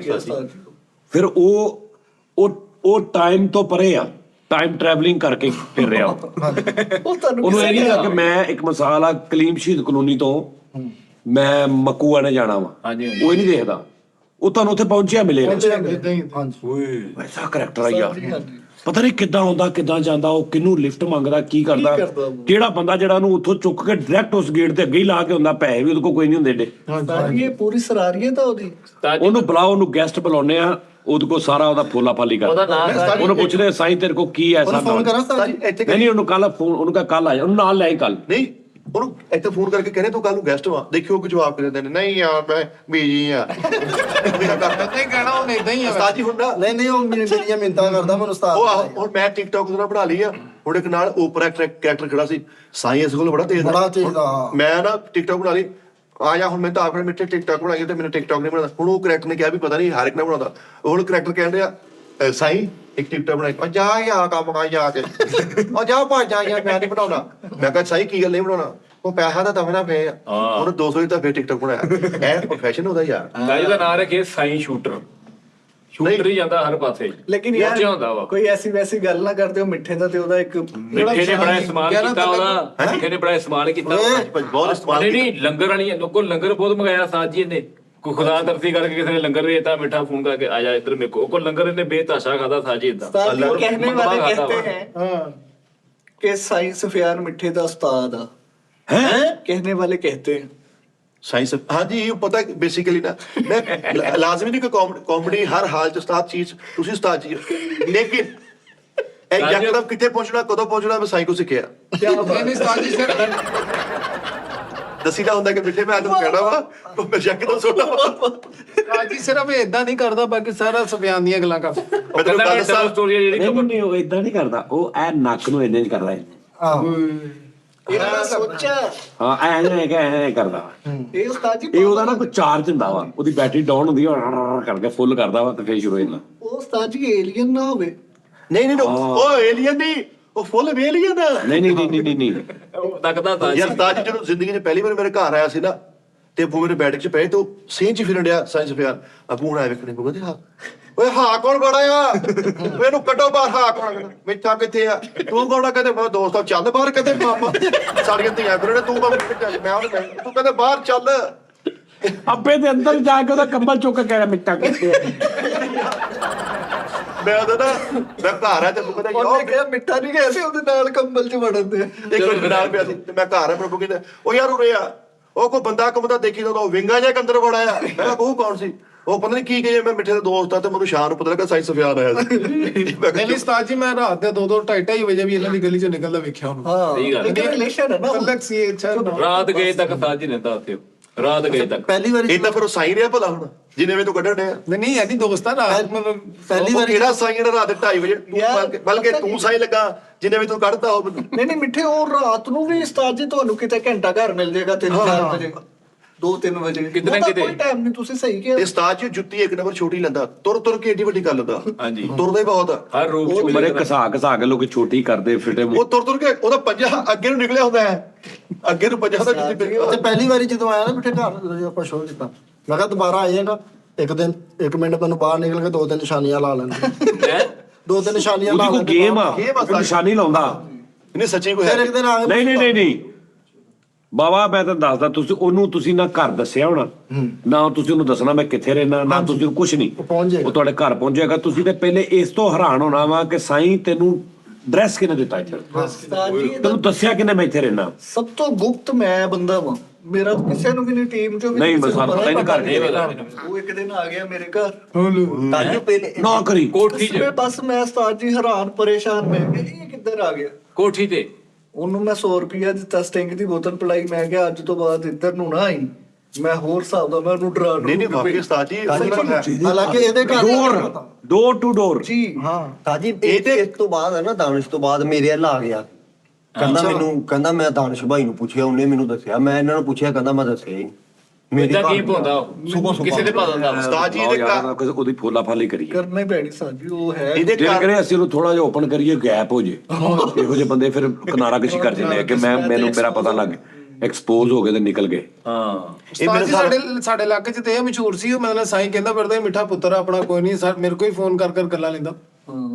ਫਿਰ ਉਹ ਟਾਈਮ ਤੋਂ ਪਰੇ ਆ ਟਾਈਮ ਟਰੈਵਲਿੰਗ ਕਰਕੇ ਫਿਰ ਰਿਹਾ ਉਹ। ਉਹ ਤੁਹਾਨੂੰ ਉਹਨੂੰ ਇਹ ਨਹੀਂ ਲੱਗਾ ਕਿ ਮੈਂ ਇੱਕ ਮਿਸਾਲ ਆ ਕਲੀਮ ਸ਼ਹੀਦ ਕਲੋਨੀ ਤੋਂ ਮੈਂ ਮਕੂਆ ਨੇ ਜਾਣਾ ਵਾ ਹਾਂਜੀ, ਹਾਂਜੀ। ਉਹ ਹੀ ਨਹੀਂ ਦੇਖਦਾ ਉਹ ਤੁਹਾਨੂੰ ਉੱਥੇ ਪਹੁੰਚਿਆ ਮਿਲੇਗਾ ਹਾਂਜੀ ਵੈਸਾ ਕਰੈਕਟਰ ਆ ਯਾਰ ਪਤਾ ਨਹੀਂ ਕਿੱਦਾਂ ਆਉਂਦਾ ਕਿੱਦਾਂ ਜਾਂਦਾ ਉਹ ਕਿਹਨੂੰ ਲਿਫਟ ਮੰਗਦਾ ਕੀ ਕਰਦਾ ਕਿਹੜਾ ਬੰਦਾ ਜਿਹੜਾ ਉਹਨੂੰ ਉੱਥੋਂ ਚੁੱਕ ਕੇ ਡਾਇਰੈਕਟ ਉਸ ਗੇਟ ਤੇ ਅੱਗੇ ਹੀ ਲਾ ਕੇ ਹੁੰਦਾ ਪੈਸੇ ਵੀ ਉਹਦੇ ਕੋਲ ਕੋਈ ਨਹੀਂ ਹੁੰਦੇ ਏਡੇ ਇਹ ਪੂਰੀ ਸਰਾਰੀਅਤ ਆ ਉਹਦੀ ਉਹਨੂੰ ਬੁਲਾਓ ਉਹਨੂੰ ਗੈਸਟ ਬੁਲਾਉਂਦੇ ਆ ਉਹਦੇ ਕੋਲ ਸਾਰਾ ਉਹਦਾ ਫੋਲਾ ਫਾਲੀ ਉਹਦਾ ਕਰ ਨਾਮ ਉਹਨੂੰ ਪੁੱਛਦੇ ਸਾਈਂ ਤੇਰੇ ਕੋਲ ਕੀ ਐ ਉਹਨੂੰ ਫੋਨ ਕਰਾਂ ਸਰ ਜੀ ਇੱਥੇ ਨਹੀਂ ਉਹਨੂੰ ਕੱਲ ਫੋਨ ਉਹਨੂੰ ਕਹ ਕੱਲ ਆ ਜਾ ਉਹਨੂੰ ਨਾਲ ਲੈ ਕੱਲ ਨਹੀਂ ਉਹਨੂੰ ਇੱਥੇ ਫੋਨ ਕਰਕੇ ਕਹਿੰਦੇ ਤੂੰ ਕੱਲ ਨੂੰ ਗੈਸਟ ਵਾ ਦੇਖਿਓ ਕਿ ਜਵਾਬ ਕਰ ਦਿੰਦੇ ਨੇ ਨਹੀਂ ਯਾਰ ਮੈਂ ਬੀਜੀ ਆ ਮੇਰਾ ਕਰਦਾ ਨਹੀਂ ਕਹਿਣਾ ਉਹਨੇ ਇਦਾਂ ਹੀ ਆ ਉਸਤਾਦ ਜੀ ਹੁਣ ਨਾ ਨਹੀਂ ਉਹ ਮੇਰੀਆਂ ਮਿੰਤਾਂ ਕਰਦਾ ਮੈਨੂੰ ਉਸਤਾਦ ਉਹ ਆਹੋ, ਹੁਣ ਮੈਂ ਟਿਕਟੌਕ ਦਾ ਬਣਾ ਲਈ ਆ ਹੁਣ ਇੱਕ ਨਾਲ ਓਪਰਾ ਕੈਰੈਕਟਰ ਖੜਾ ਸੀ ਸਾਈਂ ਇਸ ਕੋਲ ਬੜਾ ਤੇਜ਼ ਆ। ਬੜਾ ਤੇਜ਼ ਆ। ਮੈਂ ਨਾ ਟਿਕਟੌਕ ਬਣਾ ਲਈ ਆ ਜਾ ਹੁਣ ਮੈਂ ਤਾਂ ਆਪਣੇ ਮਿੱਠੇ ਟਿਕਟੌਕ ਬਣਾਈ ਤੇ ਮੈਨੂੰ ਟਿਕਟੌਕ ਨਹੀਂ ਬਣਾਉਂਦਾ ਹੁਣ ਉਹ ਕਰੈਕਟਰ ਨੇ ਕਿਹਾ ਵੀ ਪਤਾ ਨਹੀਂ ਹਰ ਇੱਕ ਨੇ ਬਣਾਉਂਦਾ ਉਹ ਹੁਣ ਕਰੈਕਟਰ ਕਹਿੰਦੇ ਆ ਸਾਈਂ ਇੱਕ ਟਿਕਟੌਕ ਬਣਾਈ ਉਹ ਜਾ ਯਾ ਕੰਮ ਕਰ ਜਾ ਕੇ ਉਹ ਜਾ ਭਾ ਜਾ ਯਾਰ ਮੈਂ ਨਹੀਂ ਬਣਾਉਣਾ ਮੈਂ ਕਿਹਾ ਸਾਈਂ ਕੀ ਗੱਲ ਨਹੀਂ ਬਣਾਉਣਾ ਉਹ ਪੈਸਾ ਤਾਂ ਤਵੇਂ ਨਾ ਪਏ ਆ ਉਹਨੇ 200 ਦਾ ਫੇਰ ਟਿਕਟੌਕ ਬਣਾਇਆ ਇਹ ਪ੍ਰੋਫੈਸ਼ਨ ਉਹਦਾ ਯਾਰ ਗਾਇ ਦਾ ਨਾਮ ਰੱਖੇ ਸਾਈਂ ਸ਼ੂਟਰ ਸ਼ੂਟਰ ਹੀ ਜਾਂਦਾ ਹਰ ਪਾਸੇ ਲੇਕਿਨ ਪਹੁੰਚਿਆ ਹੁੰਦਾ ਵਾ ਕੋਈ ਐਸੀ ਵੈਸੀ ਗੱਲ ਨਾ ਕਰਦੇ ਹੋ ਮਿੱਠੇ ਦਾ ਤੇ ਉਹਦਾ ਇੱਕ ਮਿੱਠੇ ਨੇ ਬੜਾ ਇਸਤੇਮਾਲ ਕੀਤਾ ਉਹਦਾ ਮਿੱਠੇ ਨੇ ਬੜਾ ਇਸਤੇਮਾਲ ਕੀਤਾ ਬਹੁਤ ਇਸਤੇਮਾਲ ਨਹੀਂ ਲੰਗਰ ਵਾਲੀ ਲੋਕੋ ਲੰਗਰ ਬਹੁਤ ਮੰਗਾਇਆ ਸਾਜ ਜੀ ਨੇ ਕੋਈ ਖੁਦਾ ਤਰਸੀ ਕਰਕੇ ਕਿਸੇ ਨੇ ਲੰਗਰ ਦੇਤਾ ਮਿੱਠਾ ਫੋਨ ਕਰਕੇ ਆ ਜਾ ਇੱਧਰ ਮੇਰੇ ਕੋ ਲੰਗਰ ਇਹਨੇ ਬੇਤਾਸ਼ਾ ਖਾਦਾ ਸਾਜ ਜੀ ਇਦਾਂ उस्ताद जी कहने वाले कहते हैं कि साईं सुफियान मिठे का उस्ताद है कहने वाले कहते हैं ਸਾਇੰਸ ਹਾਂਜੀ ਇਹ ਪਤਾ ਬੇਸਿਕਲੀ ਨਾ ਮੈਂ ਲਾਜ਼ਮੀ ਨਹੀਂ ਕਿ ਕਾਮੇਡੀ ਹਰ ਹਾਲ ਚ ਉਸਤਾਦ ਚੀਜ਼ ਤੁਸੀਂ ਉਸਤਾਦ ਜੀ ਲੇਕਿਨ ਇਹ ਯਕਦਮ ਕਿੱਥੇ ਪਹੁੰਚਣਾ ਕਦੋਂ ਪਹੁੰਚਣਾ ਮੈਂ ਸਾਈਂ ਕੋ ਸਿੱਖਿਆ ਨਹੀਂ ਉਸਤਾਦ ਜੀ ਸਰ ਦਸੀਦਾ ਹੁੰਦਾ ਕਿ ਮਿੱਠੇ ਮੈਂ ਤੁਹਾਨੂੰ ਕਹਿਣਾ ਵਾ ਉਹ ਮੈਂ ਯਕਦਮ ਸੋਣਾ ਵਾ ਉਸਤਾਦ ਜੀ ਸਿਰਫ ਇਦਾਂ ਨਹੀਂ ਕਰਦਾ ਬਾਕੀ ਸਾਰਾ ਸੁਫਿਆਨ ਦੀਆਂ ਗੱਲਾਂ ਕਰਦਾ ਮੈਂ ਤੈਨੂੰ ਗੱਲ ਦੱਸਾਂ ਸਟੋਰੀ ਜਿਹੜੀ ਨਹੀਂ ਉਹ ਇਦਾਂ ਨਹੀਂ ਕਰਦਾ ਉਹ ਐ ਨੱਕ ਨੂੰ ਇੰਨੇ ਕਰਦਾ ਹੈ ਆਹੋ इन्होंने सोचा ਹਾਂ ਐ ਕਰਦਾ ये उस्ताद जी ਇਹ ਉਹਦਾ ਨਾ ਕੋਈ ਚਾਰਜ ਹੁੰਦਾ ਵਾ ਉਹਦੀ ਬੈਟਰੀ ਡਾਊਨ ਹੁੰਦੀ ਆ ਕਰਕੇ ਫੁੱਲ ਕਰਦਾ ਵਾ ਤੇ ਫੇਰ ਸ਼ੁਰੂ ਹੋ ਜਾਂਦਾ वो उस्ताद जी एलियन ना होवे ਨਹੀਂ ਉਹ ਏਲੀਅਨ ਨਹੀਂ ਉਹ ਫੁੱਲ ਏਲੀਅਨ ਨਹੀਂ ਤੱਕਦਾ ਸਾਜ ਯਾਰ ਉਸਤਾਦ ਜੀ ਜਦੋਂ ਜ਼ਿੰਦਗੀ 'ਚ ਪਹਿਲੀ ਵਾਰ ਮੇਰੇ ਘਰ ਆਇਆ ਸੀ ਨਾ ਤੇ ਬੂ ਮੇਰੇ ਬੈਠਕ 'ਚ ਪਏ ਤੇ ਸੇਨ 'ਚ ਫਿਰਨ ਡਿਆ ਸਾਇੰਸ ਪਿਆਰ ਅਬੂ ਹੁਣ ਆਇਆ ਵੇਖਣੇ ਬੁਗਾ ਤੇ ਹਾਂ ਓਏ ਹਾਂ ਕੌਣ ਬੜਾ ਆ ਇਹਨੂੰ ਕੱਢੋ ਬਾਹਰ ਹਾਂ ਕੌਣ ਮਿੱਠਾ ਕਿੱਥੇ ਆ ਤੂੰ ਕੌਣਾ ਕਹਿੰਦੇ ਮੈਂ ਦੋਸਤਾਂ ਚੱਲ ਬਾਹਰ ਕਹਿੰਦੇ ਮਾਮਾ ਸਾਡੀਆਂ ਧੀਆਂ ਫਿਰ ਤੂੰ ਮੈਂ ਉਹਨੂੰ ਤੂੰ ਕਹਿੰਦੇ ਬਾਹਰ ਚੱਲ ਅੱਬੇ ਦੇ ਅੰਦਰ ਜਾ ਕੇ ਉਹਦਾ ਕੰਬਲ ਚੁੱਕ ਕੇ ਕਹਿ ਮਿੱਟਾ ਕਿੱਥੇ ਮੈਂ ਉਹਦਾ ਨਾ ਮੈਂ ਘਰ ਆ ਤੇ ਬੁਗਾ ਤੇ ਉਹਨੇ ਕਿਹਾ ਮਿੱਠਾ ਨਹੀਂ ਗਿਆ ਸੀ ਉਹਦੇ ਨਾਲ ਕੰਬਲ ਚ ਵੜਨ ਦੇ ਇੱਕ ਨਾਲ ਪਿਆ ਸੀ ਤੇ ਮੈਂ ਘਰ ਆ ਪ੍ਰਭੂ ਕਹਿੰਦਾ ਉਹ ਯਾਰ ਉਰੇ ਆ ਉਹ ਕੋਈ ਬੰਦਾ ਕਮਦਾ ਦੇਖੀ ਤਾਂ ਉਹ ਵਿੰਗਾ ਜਿਹਾ ਅੰਦਰ ਵੜਾਇਆ। ਮੈਂ ਕਿਹਾ ਉਹ ਕੌਣ ਸੀ? ਉਹ ਪਤਾ ਨਹੀਂ ਕੀ ਕਹੇ, ਮੈਂ ਮਿੱਠੇ ਦਾ ਦੋਸਤ ਆ ਤੇ ਮੈਨੂੰ ਸ਼ਾਨ ਨੂੰ ਪਤਾ ਲੱਗਾ ਸਾਈਂ ਸੁਫਿਆਨ ਆਇਆ ਸੀ। ਮੈਂ ਕਿਹਾ ਨਹੀਂ ਉਸਤਾਦ ਜੀ, ਮੈਂ ਰਾਤ ਦੇ 2-2 2:30 ਵਜੇ ਵੀ ਇਹਨਾਂ ਦੀ ਗਲੀ ਚੋਂ ਨਿਕਲਦਾ ਵੇਖਿਆ ਉਹਨੂੰ। ਸਹੀ ਗੱਲ ਇੱਕ ਰਿਲੇਸ਼ਨ ਹੈ ਨਾ ਉਹ। ਅਲੱਗ ਸੀ ਅੱਛਾ। ਰਾਤ ਗਏ ਤੱਕ ਸਾਜੀ ਰਹਿੰਦਾ ਉੱਥੇ, ਰਾਤ ਗਏ ਤੱਕ। ਪਹਿਲੀ ਵਾਰੀ ਇਹ ਤਾਂ ਫਿਰ ਉਹ ਸਾਈਂ ਰਿਹਾ ਭਲਾ ਹੁਣ ਜਿੰਨੇ ਵੇ ਤੂੰ ਕੱਢਣ ਡਿਆ। ਨਹੀਂ ਐਡੀ ਦੋਸਤ ਆ ਰਾਤ ਮਤਲਬ ਪਹਿਲੀ ਉਹ ਵਾਰੀ ਕਿਹੜਾ ਸਾਈਂ ਜਿਹੜਾ ਰਾਤ ਦੇ 2:30 ਵਜੇ ਬਲਕਿ ਤੂੰ ਸਾਈਂ ਲੱਗਾ ਜਿੰਨੇ ਵੇ ਤੂੰ ਕੱਢਦਾ ਉਹ ਮੈਨੂੰ। ਨਹੀਂ ਮਿੱਠੇ ਉਹ ਰਾਤ ਨੂੰ ਵੀ ਉਸਤਾਦ ਜੀ ਤੁਹਾਨੂੰ ਕਿਤੇ ਘੰਟਾ ਘਰ ਮਿਲ ਜਾਏਗਾ 3-4 ਵਜੇ 2-3 ਵਜੇ ਕਿਤੇ ਨਾ ਉਹਦਾ ਕਿਤੇ। ਕੋਈ ਟਾਈਮ ਨਹੀਂ, ਤੁਸੀਂ ਸਹੀ ਕਿਹਾ। ਇਹ ਉਸਤਾਦ ਜੀ ਜੁੱਤੀ ਇੱਕ ਨੰਬਰ ਛੋਟੀ ਲੈਂਦਾ, ਤੁਰ ਕੇ ਏਡੀ ਵੱਡੀ ਕਰ ਲੈਂਦਾ। ਹਾਂਜੀ। ਤੁਰਦਾ ਹੀ ਬਹੁਤ ਆ ਹਰ ਰੂਪ ਚ ਬੜੇ ਘਸਾ ਕੇ ਲੋਕ ਛੋਟੀ ਕਰਦੇ ਫਿੱਟੇ ਉਹ ਤੁਰ ਕੇ ਉਹਦਾ ਪੰਜਾ ਅੱਗੇ ਨੂੰ ਨਿਕਲਿਆ ਹੁੰਦਾ ਹੈ, ਅੱਗੇ ਨੂੰ ਪੰਜਾ ਦਾ ਜੁੱਤੀ ਤੇ ਪਹਿਲੀ ਵਾਰੀ ਜਦੋਂ ਆਇਆ ਨਾ ਮਿੱਠੇ ਘਰ ਜਦੋਂ ਆਪਾਂ ਸ਼ੋਅ ਕੀਤਾ, ਮੈਂ ਕਿਹਾ ਦੁਬਾਰਾ ਆਏਗਾ ਇੱਕ ਦਿਨ 1 ਮਿੰਟ ਮੈਨੂੰ ਬਾਹਰ ਨਿਕਲ ਕੇ 2-3 ਨਿਸ਼ਾਨੀਆਂ ਲਾ ਲੈਣਗੇ। 2-3 ਨਿਸ਼ਾਨੀਆਂ ਲਾ ਉਹਦੀ ਕੋਈ ਲੈਣਗੇ। ਗੇਮ ਆ, ਕੋਈ ਨਿਸ਼ਾਨੀ ਲਾਉਂਦਾ। ਇਹਨੇ ਸੱਚੀ ਕੋਈ ਫਿਰ ਹੈ ਇੱਕ ਦਿਨ ਆ ਕੇ ਨਹੀਂ ਬਾਬਾ, ਮੈਂ ਤਾਂ ਦੱਸਦਾ, ਤੁਸੀਂ ਨਾ ਘਰ ਦੱਸਿਆ ਹੋਣਾ, ਨਾ ਤੁਸੀਂ ਉਹਨੂੰ ਦੱਸਣਾ ਮੈਂ ਕਿੱਥੇ ਰਹਿਣਾ, ਨਾ ਤੁਸੀਂ ਕੁਝ ਨਹੀਂ। ਉਹ ਪਹੁੰਚ ਜਾਏਗਾ। ਉਹ ਤੁਹਾਡੇ ਘਰ ਪਹੁੰਚੇਗਾ। ਤੁਸੀਂ ਤੇ ਪਹਿਲੇ ਇਸ ਤੋਂ ਹੈਰਾਨ ਹੋਣਾ ਵਾ ਕਿ ਸਾਈਂ ਤੈਨੂੰ ਡਰੈਸ ਕਿਹਨੇ ਦਿੱਤਾ ਇੱਥੇ, ਉਸਤਾਦ ਜੀ ਇਹਦਾ ਤੈਨੂੰ ਦੱਸਿਆ ਕਿਨੇ ਮੈਂ ਇੱਥੇ ਰਹਿਣਾ। ਸਭ ਤੋਂ ਗੁਪਤ ਮੈਂ ਬੰਦਾ ਵਾਂ, ਮੇਰਾ ਕਿਸੇ ਨੂੰ ਵੀ ਨਹੀਂ, ਟੀਮ ਚੋਂ ਵੀ ਨਹੀਂ, ਕਿਸੇ ਨੂੰ ਸਾਨੂੰ ਪਤਾ ਤਾਂ ਇਹਨੇ ਪਤਾ ਘਰ ਨਹੀਂ ਨਹੀਂ। ਉਹ ਇੱਕ ਦਿਨ ਆ ਗਿਆ ਮੇਰੇ ਘਰ, ਤਾਜੂ ਪਹਿਲੇ ਨਾ ਕਰੀ ਕੋਠੀ ਚ, ਬਸ ਮੈਂ ਉਸਤਾਦ ਜੀ ਹੈਰਾਨ ਪਰੇਸ਼ਾਨ, ਮੈਂ ਕਿਹਾ ਇਹ ਕਿੱਧਰ ਆ ਗਿਆ। ਕੋਠੀ ਤੇ ਉਹਨੂੰ ਮੈਂ 100 ਰੁਪਇਆ ਦਿੱਤਾ, ਸਟਿੰਗ ਦੀ ਬੋਤਲ ਪਿਲਾਈ, ਮੈਂ ਕਿਹਾ ਅੱਜ ਤੋਂ ਬਾਅਦ ਇੱਧਰ ਨੂੰ ਨਾ ਆਈ। ਮੈਂ ਹੋਰ ਹਿਸਾਬ ਦਾ ਮੈਂ ਉਹਨੂੰ ਡਰਾ ਨਹੀਂ ਵਾਕਈ ਉਸਤਾਦ ਜੀ ਹਾਲਾਂਕਿ ਇਹਦੇ ਘਰ ਡੋਰ ਟੂ ਡੋਰ। ਜੀ ਹਾਂ ਸਾਜੀ ਇਸ ਤੋਂ ਬਾਅਦ ਹੈ ਨਾ, ਦਾਨਿਸ਼ ਤੋਂ ਬਾਅਦ ਮੇਰੇ ਵੱਲ ਆ ਗਿਆ। ਕਹਿੰਦਾ ਮੈਂ ਦਾਨਿਸ਼ ਭਾਈ ਨੂੰ ਪੁੱਛਿਆ, ਉਹਨੇ ਮੈਨੂੰ ਦੱਸਿਆ। ਮੈਂ ਇਹਨਾਂ ਨੂੰ ਪੁੱਛਿਆ, ਕਹਿੰਦਾ ਮੈਂ ਦੱਸਿਆ ਹੀ ਨਹੀਂ। ਮੇਰਾ ਕੀ ਹੁੰਦਾ ਉਹ? ਕਿਸੇ ਦੇ ਪਤਾ ਹੁੰਦਾ ਉਸਤਾਦ ਜੀ ਇਹਦੇ ਘਰ ਉਹਦੀ ਫੋਲਾ ਫਾਲੀ ਕਰੀ ਕਰਨਾ ਹੀ ਪੈਣੀ ਸਾਜੀ, ਉਹ ਹੈ। ਇਹਦੇ ਜੇ ਘਰ ਕਰੇ ਅਸੀਂ ਉਹਨੂੰ ਥੋੜਾ ਜਿਹਾ ਓਪਨ ਕਰੀਏ, ਗੈਪ ਹੋ ਜੇ। ਇਹੋ ਜਿਹੇ ਬੰਦੇ ਫਿਰ ਕਿਨਾਰਾ ਕਸ਼ੀ ਕਰ ਜਾਂਦੇ ਆ ਕਿ ਮੈਨੂੰ ਮੇਰਾ ਪਤਾ ਲੱਗ ਐਕਸਪੋਜ਼ ਹੋ ਗਏ ਤੇ ਨਿਕਲ ਗਏ। ਹਾਂ। ਉਸਤਾਦ ਜੀ ਸਾਡੇ ਇਲਾਕੇ 'ਚ ਤੇ ਇਹ ਮਸ਼ਹੂਰ ਸੀ, ਉਹ ਮਤਲਬ ਸਾਈਂ ਕਹਿੰਦਾ ਫਿਰਦਾ ਇਹ ਮਿੱਠਾ ਪੁੱਤਰ ਆ ਆਪਣਾ, ਕੋਈ ਨਹੀਂ ਮੇਰੇ ਕੋਈ ਫੋਨ ਕਰ ਗੱਲਾਂ ਲੈਂਦਾ।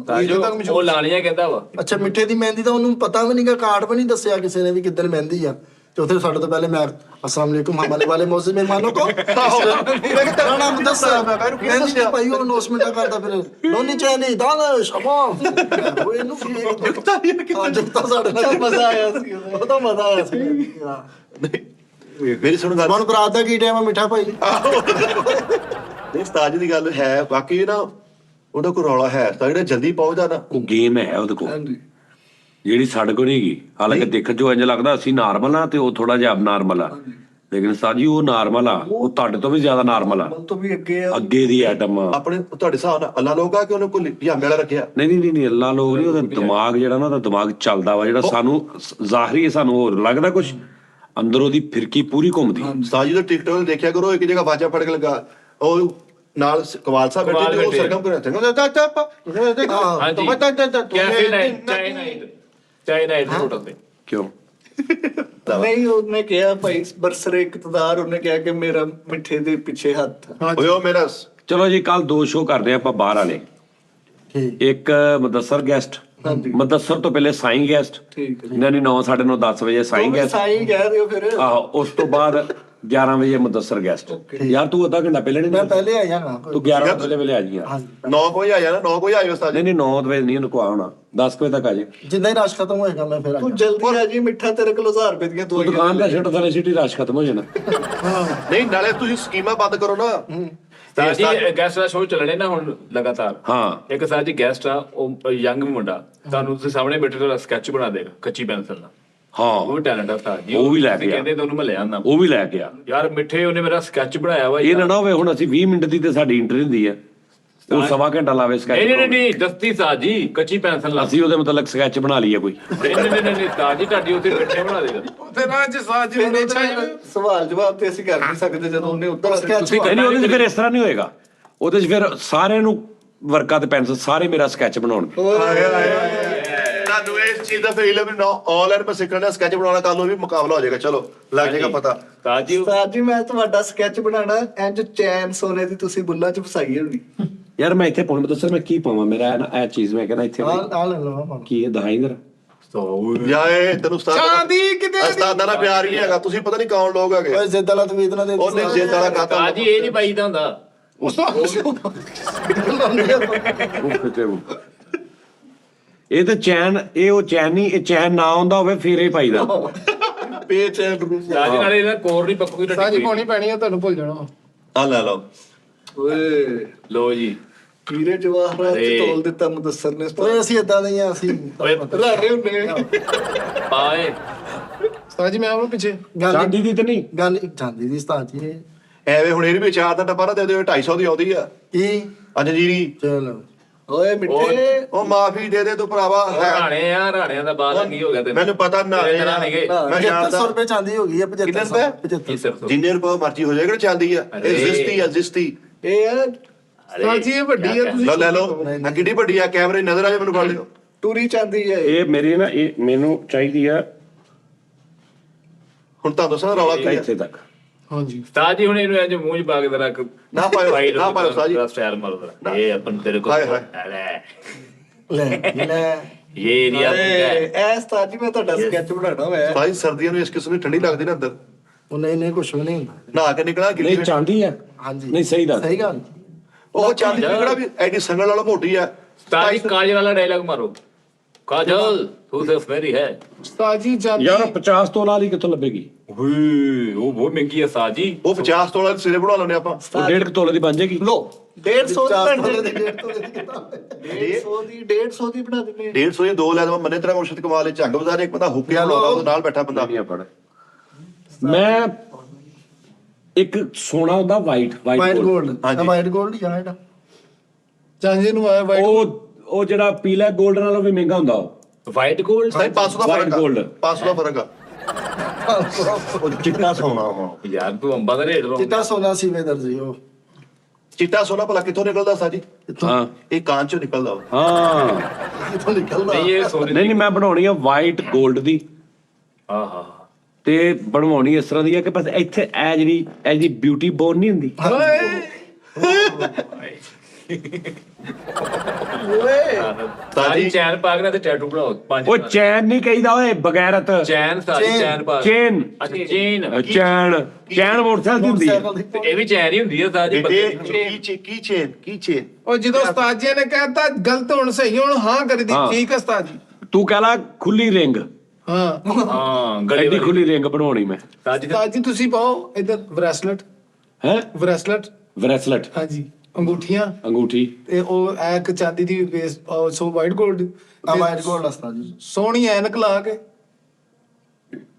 ਤਾਜੂ ਉਹ ਲਾਣੀਆਂ ਕਹਿੰਦਾ ਵਾ। ਅੱਛਾ ਮਿੱਠੇ ਦੀ ਮਹਿੰਦੀ ਦਾ ਉਹਨੂੰ ਪਤਾ ਵੀ ਨਹੀਂਗਾ, ਕਾਰਡ ਵੀ ਨਹੀਂ ਦੱਸਿਆ ਕਿਸੇ ਨੇ ਵੀ ਕਿੱਦਣ ਮਹਿੰਦੀ ਆ। ਤੇ ਉੱਥੇ ਸਾਡੇ ਤੋਂ ਪਹਿਲੇ ਮੈਂ अस्सलाम वालेकुम हमारे वाले मौसम मेहमानों को तेरा नाम मुदस्सर मਹਿੰਦੀ ਤੇ ਭਾਈ ਉਹ ਅਨਾਉਂਸਮੈਂਟ ਕਰਦਾ ਫਿਰ ਲੋਨੀ ਚੈਨੀ ਦਾਲ ਸ਼ਬਾਬ ਉਹ ਇਹਨੂੰ ਜੁਗਤਾ ਸਾਡੇ ਨਾਲ ਮਜ਼ਾ ਆਇਆ ਸੀ ਉਹਦਾ। ਉਹ ਤਾਂ ਮਜ਼ਾ ਆਇਆ ਸੀ। ਮੇਰੀ ਸੁਣ ਗੱਲ, ਮਨ ਬਰਾਤ ਦਾ ਕੀ ਟਾਈਮ ਆ ਮਿੱਠਾ ਭਾਈ? ਨਹੀਂ ਉਸਤਾਦ ਜੀ ਦੀ ਗੱਲ ਹੈ ਬਾਕੀ ਨਾ, ਉਹਦਾ ਕੋਈ ਰੌਲਾ ਹੈ ਤਾਂ ਜਿਹੜਾ ਜਲਦੀ ਪਹੁੰਚਦਾ ਨਾ। ਉਹ ਗੇਮ ਹੈ ਉਹਦੇ ਕੋਲ, ਹਾਂਜੀ ਜਿਹੜੀ ਸਾਡੇ ਕੋਲ ਨਹੀਂ ਗਈ। ਹਾਲਾਂਕਿ ਦੇਖਣ ਚੋਂ ਇੰਜ ਲੱਗਦਾ ਅਸੀਂ ਨਾਰਮਲ ਆ ਤੇ ਉਹ ਥੋੜਾ ਜਿਹਾ ਅਬਨਾਰਮਲ ਆ, ਲੇਕਿਨ ਸਾਜੀ ਉਹ ਨਾਰਮਲ ਆ, ਉਹ ਤੁਹਾਡੇ ਤੋਂ ਵੀ ਜ਼ਿਆਦਾ ਨਾਰਮਲ ਆ, ਮਨ ਤੋਂ ਵੀ ਅੱਗੇ ਆ। ਅੱਗੇ ਦੀ ਆਈਟਮ ਆ। ਆਪਣੇ ਤੁਹਾਡੇ ਹਿਸਾਬ ਨਾਲ ਅੱਲਾ ਲੋਕ ਆ ਕਿ ਉਹਨੇ ਕੋਈ ਲਿਆਮੇ ਵਾਲਾ ਰੱਖਿਆ? ਨਹੀਂ ਅੱਲਾ ਲੋਕ ਨਹੀਂ, ਉਹਦਾ ਦਿਮਾਗ ਜਿਹੜਾ ਨਾ, ਉਹਦਾ ਦਿਮਾਗ ਚੱਲਦਾ ਵਾ, ਜਿਹੜਾ ਸਾਨੂੰ ਜ਼ਾਹਰੀ ਸਾਨੂੰ ਹੋਰ ਲੱਗਦਾ ਕੁਝ, ਅੰਦਰੋਂ ਦੀ ਫਿਰਕੀ ਪੂਰੀ ਘੁੰਮਦੀ। ਉਸਤਾਦ ਜੀ ਦਾ ਟਿਕਟੋਕ ਦੇਖਿਆ ਕਰੋ, ਇੱਕ ਜਗ੍ਹਾ ਵਾਜਾ ਫੜ ਕੇ ਲੱਗਾ, ਉਹ ਨਾਲ ਕਮਾਲ ਸਾਹਿਬ ਬੈਠੇ ਤੇ ਉਹ ਸਰਗਮ ਕਰ ਰਹੇ ਥੇ। ਹਾਂਜੀ। ਕੈਫੇ ਨਾਈਟ, ਚਾਈਨਾ ਇਧਰ ਹੋਟਲ ਤੇ। ਕਿਉਂ? ਨਹੀਂ ਉਹਨੇ ਕਿਹਾ ਭਾਈ ਬਰਸਰੇ ਇਕਤਦਾਰ, ਉਹਨੇ ਕਿਹਾ ਕਿ ਮੇਰਾ ਮਿੱਠੇ ਦੇ ਪਿੱਛੇ ਹੱਥ। ਓਏ ਉਹ ਮੇਰਾ ਚਲੋ ਜੀ, ਕੱਲ 2 ਸ਼ੋਅ ਕਰਦੇ ਆ ਆਪਾਂ ਬਾਹਰ ਵਾਲੇ। ਠੀਕ। ਇੱਕ ਮੁਦੱਸਰ ਗੈਸਟ, ਮੁਦੱਸਰ ਤੋਂ ਪਹਿਲੇ ਸਾਈਂ ਗੈਸਟ, ਠੀਕ ਹੈ ਨਹੀਂ 9 9:30 10 ਵਜੇ ਸਾਈਂ ਗੈਸਟ। ਸਾਈਂ ਕਹਿ ਦਿਓ ਫਿਰ। ਆਹੋ, ਉਸ ਤੋਂ ਬਾਅਦ 11 ਵਜੇ ਮੁਦੱਸਰ ਗੈਸਟ। ਯਾਰ ਤੂੰ ਅੱਧਾ ਘੰਟਾ ਪਹਿਲੇ ਮੈਂ ਨਹੀਂ, ਪਹਿਲੇ ਆਇਆ ਨਾ ਤੂੰ 11 ਵਜੇ ਵੇਲੇ ਆ ਜੀ ਯਾਰ। 9 ਵਜੇ ਆ ਜਾਣਾ, 9 ਵਜੇ ਆਇਓ ਉਸਤਾਦ ਜੀ। ਨਹੀਂ 9 ਵਜੇ ਨਹੀਂ ਉਹਨੂੰ ਕਵਾ ਹੋਣਾ, 10 ਵਜੇ ਤੱਕ ਆ ਜੇ। ਜਿੰਨਾ ਹੀ ਰਸ਼ ਖਤਮ ਹੋਏਗਾ ਮੈਂ ਫਿਰ ਆ ਤੂੰ ਜਾਣਾ। ਜਲਦੀ ਆ ਜੀ, ਮਿੱਠਾ ਤੇਰੇ ਕੋਲ 1000 ਰੁਪਏ ਦੀਆਂ ਤੂੰ ਦਵਾਈਆਂ। ਦੁਕਾਨ ਦਾ ਛੱਡ ਥਲੇ ਸਿਟੀ ਰਸ਼ ਖਤਮ ਹੋ ਜਾਣਾ। ਨਹੀਂ ਨਾਲੇ ਤੁਸੀਂ ਸਕੀਮਾਂ ਬੰਦ ਕਰੋ ਨਾ। ਸਾਜੀ ਗੈਸਟ ਦਾ ਸ਼ੋਅ ਚੱਲਣੇ ਨਾ ਹੁਣ ਲਗਾਤਾਰ। ਹਾਂ। ਇੱਕ ਸਾਜੀ ਗੈਸਟ ਆ, ਉਹ ਯੰਗ ਮੁੰਡਾ, ਤੁਹਾਨੂੰ ਤੁਸੀਂ ਸਾਹਮਣੇ ਬੈਠੇ ਤੋਂ ਸਕੈਚ ਬਣਾ ਦੇਗਾ ਕੱਚੀ ਪੈਨਸਲ ਨਾਲ। ਹਾਂ, ਉਹ ਵੀ ਟੈਲੈਂਟ ਆ ਸਾਜੀ, ਉਹ ਵੀ ਲੈ ਕੇ ਆ। ਕਹਿੰਦੇ ਤੁਹਾਨੂੰ ਮੈਂ ਲੈ ਆਂਦਾ। ਉਹ ਵੀ ਲੈ ਕੇ ਆ। ਯਾਰ ਮਿੱਠੇ ਉਹਨੇ ਮੇਰਾ ਸਕੈਚ ਬਣਾਇਆ ਵਾ। ਇਹ ਨਾ ਹੋਵੇ ਹੁਣ ਅਸੀਂ 20 ਮਿੰਟ ਦੀ ਤੇ ਸਾਡੀ ਇੰਟਰੀ ਹੁੰਦੀ ਆ, ਉਹ 1.25 ਘੰਟਾ ਲਾਵੇ ਸਕੈਚ। ਨਹੀਂ ਦਸਤੀ ਸਾਜੀ ਕੱਚੀ ਪੈਨਸਲ ਨਾਲ। ਅਸੀਂ ਉਹਦੇ ਮਤਲਬ ਸਕੈਚ ਬਣਾ ਲਈਏ ਕੋਈ। ਨਹੀਂ ਸਾਜੀ ਤੁਹਾਡੀ ਉੱਥੇ ਮਿੱਠੇ ਬਣਾ ਦੇਗਾ। ਤੇ ਨਾ ਅੱਜ ਸਾਜ ਹੋਣੇ ਚਾਹੀਦੇ। ਸਵਾਲ ਜਵਾਬ ਤੇ ਅਸੀਂ ਕਰ ਨਹੀਂ ਸਕਦੇ ਜਦੋਂ ਉਹਨੇ ਉੱਧਰ ਨਹੀਂ ਉਹਦੇ 'ਚ ਫਿਰ ਇਸ ਤਰ੍ਹਾਂ ਨਹੀਂ ਹੋਏਗਾ, ਉਹਦੇ 'ਚ ਫਿਰ ਸਾਰਿਆਂ ਨੂੰ ਵਰਕਾ ਤੇ ਪੈਨਸਲ ਸਾਰੇ ਮੇਰਾ ਸਕੈਚ ਬਣਾਉਣਗੇ। ਤੁਹਾਨੂੰ ਇਸ ਚੀਜ਼ ਦਾ ਫਿਰ ਇਲਮ ਨਾ, ਆਨਲਾਈਨ ਪਰ ਸਿੱਖਣਾ ਸਕੈਚ ਬਣਾਉਣਾ, ਕੱਲ ਨੂੰ ਵੀ ਮੁਕਾਬਲਾ ਹੋ ਜਾਏਗਾ। ਚਲੋ ਲੱਗ ਜਾਏਗਾ ਪਤਾ। ਸਾਜੀ ਉਸਤਾਦ ਜੀ ਮੈਂ ਤੁਹਾਡਾ ਸਕੈਚ ਬਣਾਣਾ, ਇੰਜ ਚੈਨ ਸੋਨੇ ਦੀ ਤੁਸੀਂ ਬੁੱਲਾਂ 'ਚ ਫਸਾਈ ਹੋਣੀ। ਯਾਰ ਮੈਂ ਇੱਥੇ ਪਾਉਣ ਦੱਸਰ ਮੈਂ ਕੀ ਪਾਵਾਂ, ਮੇਰਾ ਨਾ ਇਹ ਚੀਜ਼ ਮੈਂ ਕਹਿੰਦਾ ਇੱਥੇ ਆ ਲੈ ਲਓ ਕੀ ਹੈ ਦਿਖਾਈ ਜਰਾ। ਜਾਏ ਤੈਨੂੰ ਉਸਤਾਦ ਚਾਂਦੀ ਕਿਤੇ ਉਸਤਾਦਾਂ ਦਾ ਪਿਆਰ ਹੀ ਨਹੀਂ ਹੈਗਾ, ਤੁਸੀਂ ਪਤਾ ਨਹੀਂ ਕੌਣ ਲੋਕ ਹੈਗੇ। ਓਏ ਜ਼ਿੱਦ ਵਾਲਾ ਤਵੀਦ ਨਾ ਦੇ ਉਹਨੇ ਜਿੱਦ ਵਾਲਾ ਕਾਤਾ। ਸਾਜੀ ਇਹ ਨਹੀਂ ਪਾਈਦਾ ਹੁੰਦਾ। ਇਹ ਤਾਂ ਚੈਨ, ਇਹ ਉਹ ਚੈਨ ਨਹੀਂ, ਇਹ ਚੈਨ ਨਾ ਆਉਂਦਾ ਹੋਵੇ ਫੇਰ ਇਹ ਪਾਈਦਾ। ਬੇਚੈਨ ਰੂਹ ਸਾਜ ਨਾਲੇ ਇਹਦਾ ਕੋਰ ਨਹੀਂ ਪੱਕੂ ਦੀ ਸਾਜੀ ਪਾਉਣੀ ਪੈਣੀ ਆ, ਤੁਹਾਨੂੰ ਭੁੱਲ ਜਾਣਾ। ਆ ਲੈ ਲਓ। ਓਏ ਲੋ ਜੀ ਵੀਰੇ ਜਵਾਹਰ ਅਰੇ। ਤੋਲ ਦਿੱਤਾ ਮੁਦੱਸਰ ਨੇ ਓਏ ਅਸੀਂ ਇਦਾਂ ਨਹੀਂ ਆ ਅਸੀਂ ਓਏ ਰਾਰੇ ਹੁੰਦੇ ਪਾਏ ਸਾਜੀ ਮੈਂ ਆਵਾਂ ਪਿੱਛੇ। ਚਾਂਦੀ ਦੀ ਤੇ ਨਹੀਂ ਗੱਲ ਜਾਂਦੀ ਦੀ ਉਸਤਾਦ ਜੀ ਇਹ। ਐਵੇਂ ਹੁਣ ਇਹਨੂੰ ਵੀ ਚਾਰ ਦਾ ਡੱਬਾ ਨਾ ਦੇ ਦਿਓ, 250 ਦੀ ਆਉਂਦੀ ਆ ਕੀ ਅੱਜ ਜੀਰੀ। ਚਲੋ ਓਏ ਮਿੱਠੇ ਉਹ ਮਾਫੀ ਦੇ ਦੇ ਤੂੰ ਭਰਾਵਾ। ਰਾਣੇ ਆ, ਰਾਣਿਆਂ ਦਾ ਬਾਹਰ ਕੀ ਹੋ ਗਿਆ ਤੈਨੂੰ? ਮੈਨੂੰ ਪਤਾ ਨਾ ਤੇਰੇ ਤਰ੍ਹਾਂ ਨਹੀਂਗੇ। ਮੈਂ 7500 ਜਾਣਦਾ ਰੁਪਏ ਚਾਂਦੀ ਹੋ ਗਈ ਹੈ। ਕਿੰਨੇ 7500 ਰੁਪਏ? 7500 ਜਿੰਨੇ ਰੁਪਏ ਮਰਜ਼ੀ ਹੋ ਜਾਏਗਾ ਚੱਲਦੀ ਆ। ਇਹ ਅਰੇ। ਜ਼ਿਸਤੀ ਆ ਜ਼ਿਸਤੀ। ਇਹ ਯਾਰ ਸਾਜੀ ਇਹ ਵੱਡੀ ਆ, ਤੁਸੀਂ ਲਓ ਲੈ ਲਓ ਆ ਕਿੱਡੀ ਵੱਡੀ ਆ, ਕੈਮਰੇ ਨਜ਼ਰ ਆ ਜਾ ਮੈਨੂੰ ਫੜ ਲਿਓ। ਟੂਰੀ ਚਾਂਦੀ ਹੈ ਇਹ। ਇਹ ਮੇਰੀ ਨਾ ਇਹ ਮੈਨੂੰ ਚਾਹੀਦੀ ਆ ਹੁਣ ਤਾਂ ਦੱਸਾਂ ਰੌਲਾ ਕੀ ਆ। ਇੱਥੇ ਤੱਕ। ਹਾਂਜੀ ਸਾਜੀ ਹੁਣ ਇਹਨੂੰ ਇੰਜ ਮੂੰਹ 'ਚ ਪਾ ਕੇ ਜ਼ਰਾ ਨਾ ਪਾਇਓ ਨਾ ਪਾਇਓ ਸਾਜੀ। ਸਟਾਈਲ ਮਾਰੋ ਜ਼ਰਾ। ਇਹ अपन तेरे को ਹਾਏ ਹਾਏ। ਲੈ ਲੈ ये एरिया ਐ ਸਤਾਜੀ ਮੈਂ ਤੁਹਾਡਾ ਸਕੈਚ ਬਣਾਉਣਾ ਹੋਇਆ ਭਾਈ ਸਰਦੀਆਂ ਨੂੰ ਇਸ ਕਿਸਮ ਦੀ ਠੰਡੀ ਲੱਗਦੀ ਨਾ ਅੰਦਰ, ਉਹ ਨਹੀਂ ਕੁਝ ਵੀ ਨਹੀਂ ਹੁੰਦਾ। ਨਹਾ ਕੇ ਨਿਕਲਣਾ ਗਿੱਲੀ ਨਹੀਂ ਵਿੱਚ। ਚਾਂਦੀ ਆ ਹਾਂਜੀ ਨਹੀਂ ਸਹੀ ਦੱਸ। ਸਹੀ ਗੱਲ। ਉਹ ਚਾਂਦੀ ਦੀ ਕਿਹੜਾ ਵੀ ਐਡੀ ਸੰਗਲ ਵਾਲਾ ਮੋਟੀ ਆ। ताजी काजल वाला डायलॉग मारो। काजल तू तो फेरी है। ਸਾਜੀ ਜਾਂਦੀ ਯਾਰ 50 ਤੋਲਾ ਵਾਲੀ ਕਿੱਥੋਂ ਲੱਭੇਗੀ? वो बहुत महंगी है साजी। ਉਹ 50 ਤੋਲਾ ਦੇ ਸਿਰੇ ਬਣਾ ਲੈਣੇ ਆਪਾਂ। ਉਹ 1.5 ਤੋਲੇ ਦੀ ਬਣ ਜਾਏਗੀ। ਲੋ 150 ਦੀ ਬਣ ਤੋਲੇ ਜਾਂਦੀ ਦੀ 1.5 ਤੋਲੇ ਦੀ ਕਿਤਾਬ ਹੈ। 150 ਦੀ ਬਣਾ ਦਿੰਦੇ 150 ਇਹ ਦੋ ਲੈ ਦਵਾਂ ਮੰਨੇ ਤੇਰਾ ਮੁਰਸ਼ਦ ਕਮਾਲ ਝੰਗ ਬਜ਼ਾਰ ਇੱਕ ਬੰਦਾ ਹੁੱਕਿਆ ਲਾਉਂਦਾ ਉਹਦੇ ਨਾਲ ਬੈਠਾ ਬੰਦਾ। ਨਹੀਂ ਪੜ ਮੈਂ ਇੱਕ ਸੋਨਾ ਹੁੰਦਾ ਵਾਈਟ ਵਾਈਟ ਵਾਈਟ 골ਡ ਹਾਂਜੀ। ਵਾਈਟ 골ਡ ਹੀ ਆ ਇਹਦਾ। ਚਾਂਜੇ ਨੂੰ ਆਇਆ ਵਾਈਟ। ਉਹ ਜਿਹੜਾ ਪੀਲਾ 골ਡ ਨਾਲੋਂ ਵੀ ਮਹਿੰਗਾ ਹੁੰਦਾ ਉਹ व्हाइट गोल्ड ਸਾਈ 500 ਦਾ White ਫਰਕ ਆ। gold। 500 ਦਾ ਫਰਕ ਆ। ਉਹ ਚਿੱਟਾ ਸੋਨਾ ਵਾ यार तू अंबा का रेट लो। ਚਿੱਟਾ ਸੋਨਾ ਸੀ ਵੇਦਰ ਜੀ ਉਹ ਚਿੱਟਾ ਸੋਨਾ ਭਲਾ ਕਿੱਥੋਂ ਨਿਕਲਦਾ ਸਾਜੀ? ਹਾਂ ਇਹ ਕਾਂ ਚੋਂ ਨਿਕਲਦਾ ਵਾ। ਹਾਂ ਕਿੱਥੋਂ ਨਿਕਲਦਾ। नहीं ये सोने ਨਹੀਂ ਮੈਂ ਬਣਾਉਣੀ ਆ ਵਾਈਟ 골ਡ ਦੀ हाँ हाँ ਤੇ ਬਣਵਾਉਣੀ ਇਸ ਤਰ੍ਹਾਂ ਦੀ ਆ ਕਿ ਬਸ ਇੱਥੇ ਐ ਜਿਹੜੀ ਬਿਊਟੀ ਬੋਨ ਨਹੀਂ ਹੁੰਦੀ साजी चैन पागना ते टैटू बनाओ पांच। ਉਹ ਚੈਨ ਨਹੀਂ ਕਹੀਦਾ ਓਏ ਬਗੈਰਤ चैन साजी चैन पा। ਚੇਨ अच्छा चेन ਚੈਨ ਮੋਟਰਸਾਈਕਲ ਦੀ ਹੁੰਦੀ ਹੈ ਮੋਟਰਸਾਈਕਲ ਦੀ। ये भी चैन ही हुंदी है साजी ਬੇਟੇ ਕੀ ਚੇਨ ਉਹ ਜਦੋਂ ਉਸਤਾਦ ਜੀ ਨੇ ਕਹਿਤਾ ਗਲਤ ਹੁਣ ਸਹੀ ਹੁਣ ਹਾਂ ਕਰੀ ਦੀ ਹਾਂ। ਠੀਕ ਹੈ ਉਸਤਾਦ ਜੀ। ਤੂੰ ਕਹ ਲਾ ਖੁੱਲੀ ਰਿੰਗ ਹਾਂ हां गले ਐਡੀ ਖੁੱਲੀ ਰਿੰਗ ਬਣਾਉਣੀ ਮੈਂ साजी ਉਸਤਾਦ ਜੀ ਤੁਸੀਂ ਪਾਓ ਇਧਰ ਬ੍ਰੈਸਲੇਟ ਹੈ ਬ੍ਰੈਸਲੇਟ ਬ੍ਰੈਸਲੇਟ ਹਾਂਜੀ ਅੰਗੂਠੀਆਂ ਅੰਗੂਠੀ ਤੇ ਉਹ ਐਕ ਚਾਂਦੀ ਦੀ ਬੇਸ ਸੋ ਵਾਈਟ 골ਡ ਆ ਵਾਈਟ 골ਡ ਹਸਤਾ ਜੀ। ਸੋਹਣੀ ਐਨਕ ਲਾ ਕੇ।